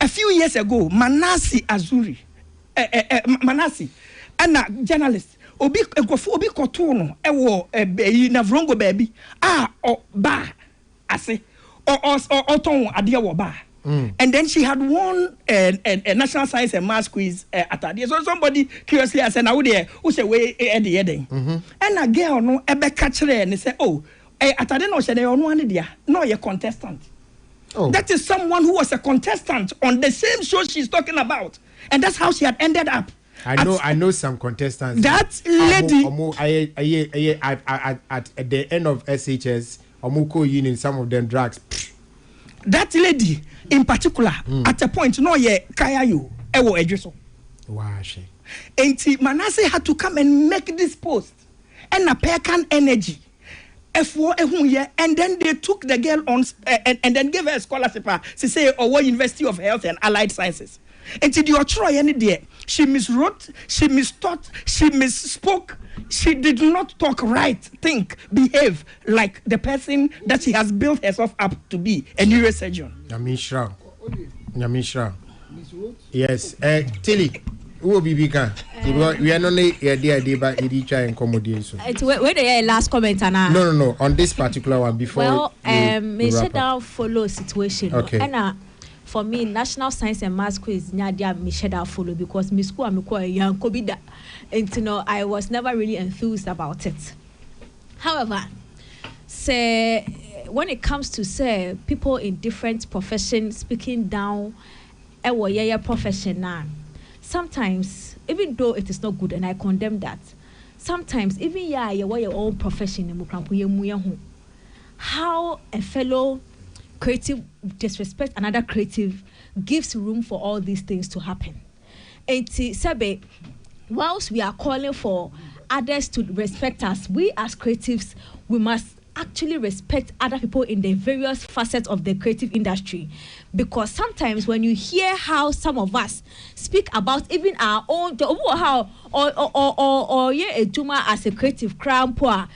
A few years ago, Manasi Azuri. Manasi, and a journalist. Obi kotono ewo na vrongo baby or ba ase or ton adia wo ba. And then she had won a National Science and Maths quiz at that. So somebody curiously asked, "Now there, who say we at the ending?" And a girl no ebe catch her and say, "Oh, at that no she dey on one dia, no ye contestant." Oh. That is someone who was a contestant on the same show she's talking about. And that's how she had ended up. I know some contestants. That lady at the end of SHS, Omuko Union, some of them drugs. That lady in particular, at a point, no ye kaya you ewo ejuso. Wow, she. And Manasseh had to come and make this post and a Pecan energy. And then they took the girl on and then gave her a scholarship to say Owo University of Health and Allied Sciences. And to the Ocho any day, she miswrote, she mistaught, she misspoke, she did not talk right, think, behave like the person that she has built herself up to be, a neurosurgeon. Nyamishra. Yes. Tilly. Who will be bigger? We are not here, but he try and accommodation. Where the last comment, Anna? No. On this particular one, before. Well, me shut down follow situation. Okay. And for me, National Science and Maths quiz, Nadia, me shut down follow because me school I'm quite young, Kobida, and I was never really enthused about it. However, say when it comes to say people in different professions speaking down, profession now. Sometimes, even though it is not good, and I condemn that, sometimes, even your own profession, how a fellow creative disrespect another creative gives room for all these things to happen. And Sabe, whilst we are calling for others to respect us, we as creatives, we must actually respect other people in the various facets of the creative industry, because sometimes when you hear how some of us speak about even our own how or a juma as a creative crown poor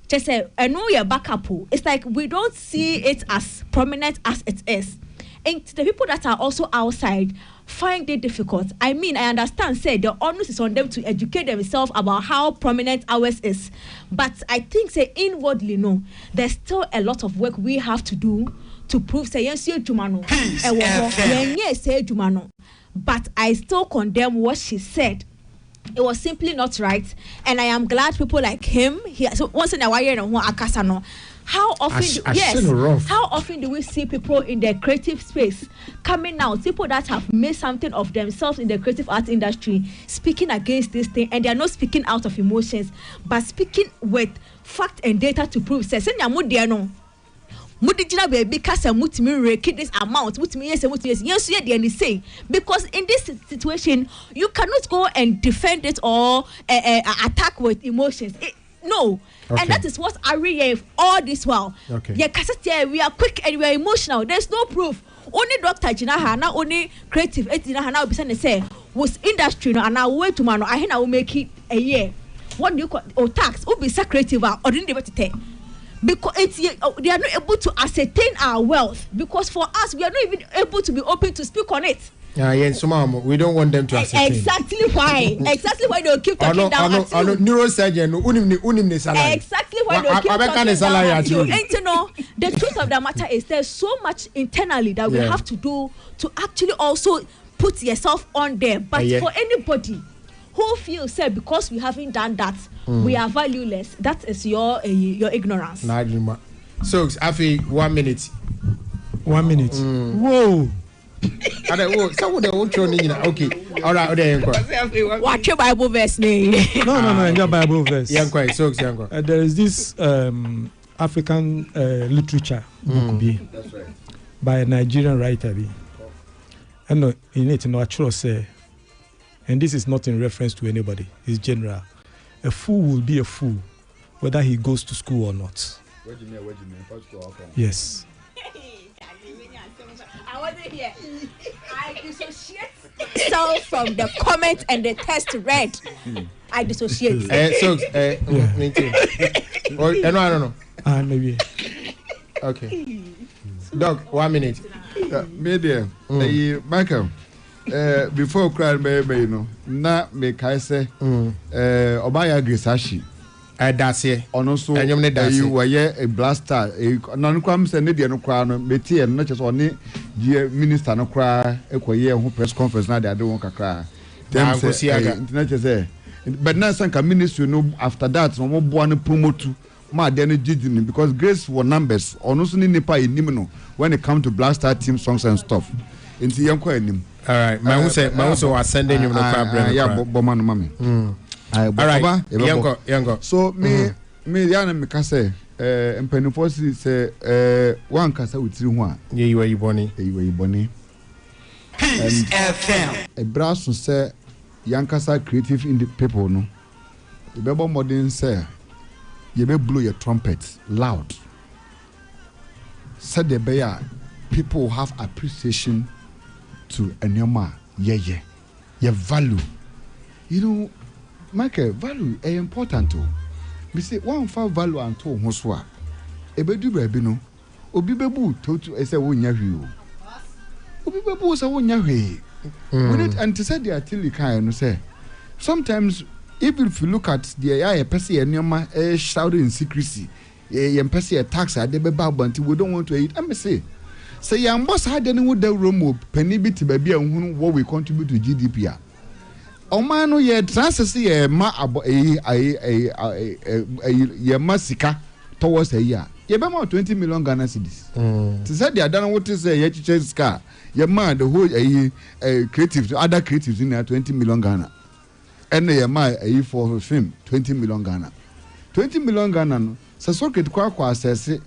just say I know your backup, it's like we don't see it as prominent as it is, and the people that are also outside find it difficult. I mean, I understand, say the onus is on them to educate themselves about how prominent ours is. But I think, say, inwardly, no, there's still a lot of work we have to do to prove, say, yes, Jumano. Yes, say Jumano. But I still condemn what she said. It was simply not right. And I am glad people like him, so once in a while, how often do we see people in the creative space coming out, people that have made something of themselves in the creative art industry, speaking against this thing, and they are not speaking out of emotions, but speaking with fact and data to prove. Mudijina baby kasa mutimi rake this amount mutimi yes yes they say because in this situation you cannot go and defend it or attack with emotions. No. Okay. And that is what I read all this while. Okay. Yeah, we are quick and we are emotional. There's no proof. Only Dr. Jinaha, not only creative, now be say was industry and now way to man. I will make it a year. What do you call or tax? Will be creative or didn't able to take. Because they are not able to ascertain our wealth. Because for us, we are not even able to be open to speak on it. Yes, ma'am. We don't want them to ascertain. Exactly why. Exactly why they'll keep talking down at you. Neurosurgeon, exactly why they'll keep talking down at you. And you know, the truth of the matter is there's so much internally that we have to do to actually also put yourself on there. But for anybody who feels said because we haven't done that, we are valueless. That is your ignorance. So, Afi, 1 minute. 1 minute. Whoa. Okay. All right. Watch your Bible verse, No, your Bible verse. There is this African literature book That's right. by a Nigerian writer. And in it, actually say, and this is not in reference to anybody, it's general. A fool will be a fool whether he goes to school or not. What do you mean? Yes. I wasn't here. I dissociate myself from the comment and the text read. I dissociate. Me too. I don't know. Maybe. Okay. Doc, 1 minute. Media. Michael. Before crying, baby, na make I say, Obaya Grisashi. That's it. Also, you were a blaster. Non comes and no crown, Betty, and not just only the minister no cry, a press conference. Now they don't cry. But now, some ministry no after that, no more born promote my then because Grace were numbers, or no sooner Nipa in Nimino when it comes to blaster team songs and stuff. Into young coin. All right, my also was sending you no problem. Yeah, Boman Mammy. All right, younger. So me Yana Mikase, and Pennyforce say, one casa with you. Yeah, you were bonny. Peace FM. A brass to say, Yankasa creative in the people, no. The Bible modern say, you may blow your trumpet loud. Said the bear, people have appreciation to Enyoma, your value. You know, Michael, value is important too. We say one for value and two hoswa. Ebedu baby no. Obi bebu totu ese wonya hwi. Obi bebu se wonya hwi. When it and to say the atili kind no say. Sometimes even if you look at the AI person Enyoma shouting in secrecy, person tax at the beba until we don't want to eat. I say young boss had any wood the room penny bit baby and what we contribute to GDP. Omano ye transfer ye ma abo ye masika towards a year. Ye be more 20 million Ghana cedis. To say they don't what to say ye change car. Ye man the whole creative other creatives in there 20 million Ghana. And ye ma for film 20 million Ghana. 20 million Ghana no. So socket kwa assess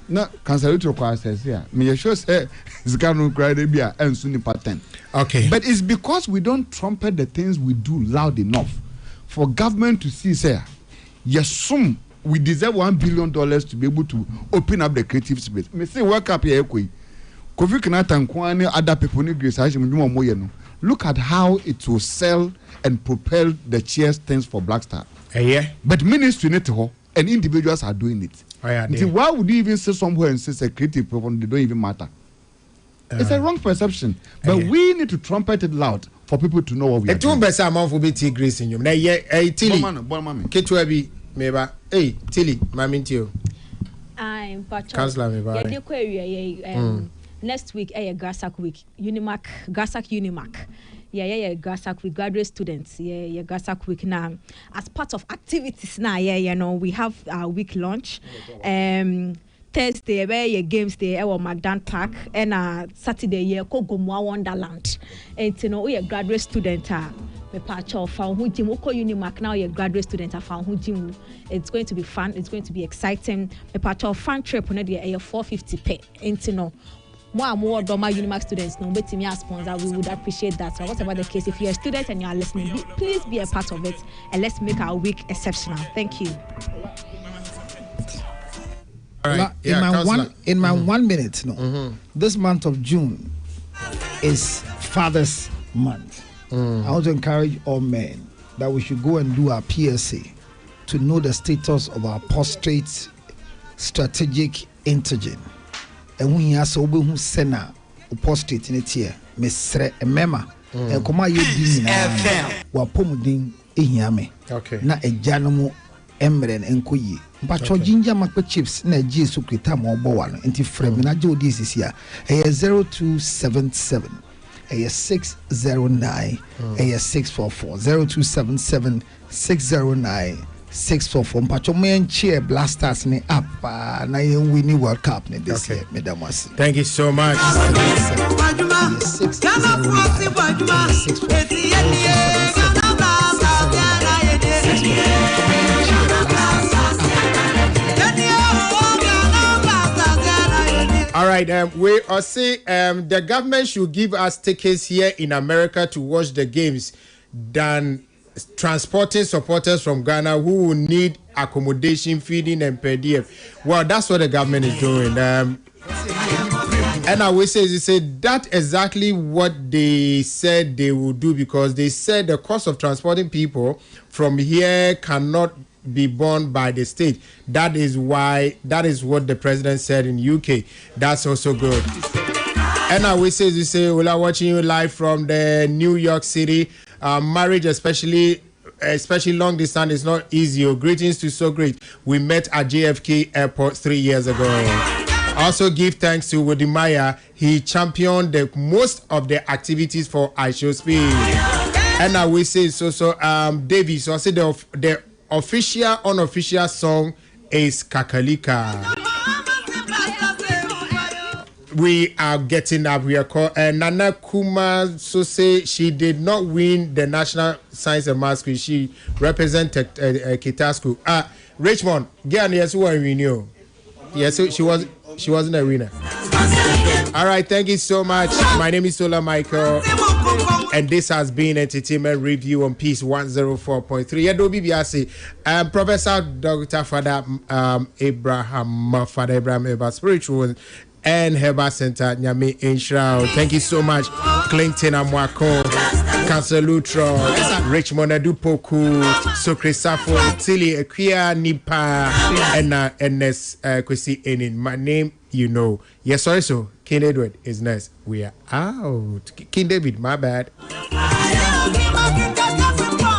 na cancellatory kwa assess ya. Me sure say zikano cry dey bia ensu ni pattern. Okay. But it's because we don't trumpet the things we do loud enough for government to see, say, yes, we deserve $1 billion to be able to open up the creative space. Me say, work up here, Kofi Kenyatta and Kwane, other people, look at how it will sell and propel the cheers things for Black Star. But ministry and individuals are doing it. Why would you even say somewhere and say creative people, they don't even matter? It's a wrong perception, but we need to trumpet it loud for people to know what we are doing. Best amount for be Grace in you. Now, Tilly, Ketwabi, maybe, hey, Tilly, Mammy Tio. I'm Councillor, next week, Grasak week, Grasak Unimac. Yeah, Grasak week, graduate students. Yeah, Grasak week now. As part of activities now, we have our week launch. Thursday, where games day, Magdan Park, and Saturday, Kogomwa Wonderland. And we are graduate student. me pacho found who gym woko Unimark now you're a graduate student I found who gym. It's going to be fun, it's going to be exciting. Me pacho fan trip on the 450 pay into no. More Doma Unimark students no bet me as sponsor, we would appreciate that. So whatever the case, if you're a student and you are listening, please be a part of it and let's make our week exceptional. Thank you. All right. In my 1 minute, this month of June is Father's Month. I want to encourage all men that we should go and do our PSA to know the status of our prostate strategic antigen. And when you ask who sena prostate in it here, Mr. Mema, and come out you ding wa pomuding ihiame. Okay. Na a janomo emeren enkoyi. But your ginger macro chips na G sukrita mo bowan into frame na jo this is here. A 0277 a 609 a 644 0277 609 644. Mpacho men cheer blasters ni up na winning World Cup ni this year. Thank you so much. All right, we are saying the government should give us tickets here in America to watch the games than transporting supporters from Ghana who will need accommodation, feeding, and per diem. Well, that's what the government is doing. And I will say that exactly what they said they will do, because they said the cost of transporting people from here cannot be borne by the state. That is what the president said in UK. That's also good. And I will say we are watching you live from the New York City. Marriage, especially long distance, is not easy. Greetings to So Great. We met at JFK Airport 3 years ago. Also give thanks to Woody Meyer. He championed the most of the activities for I Show Speed. And I will say Davey. So I say the official, unofficial song is Kakalika. We are getting up. We are called Nana Kuma. So say she did not win the National Science and Math Quiz. She represented Kitasku. Richmond, get on yes, who are we knew? Yes, she wasn't a winner. All right, thank you so much. My name is Sola Michael, and this has been Entertainment Review on Peace 104.3. Adobe Biasi, Professor Dr. Father Abraham about spiritual and Herbal Center Nyame Inshra. Thank you so much, Clinton Amwako, Council Lutro, Richmond Adupoku, Sokre Safo, Tilly Equia Nipa, and NS Kwesi Enin. My name, you know. Yes, sorry, so King Edward is next. We are out. King David, my bad.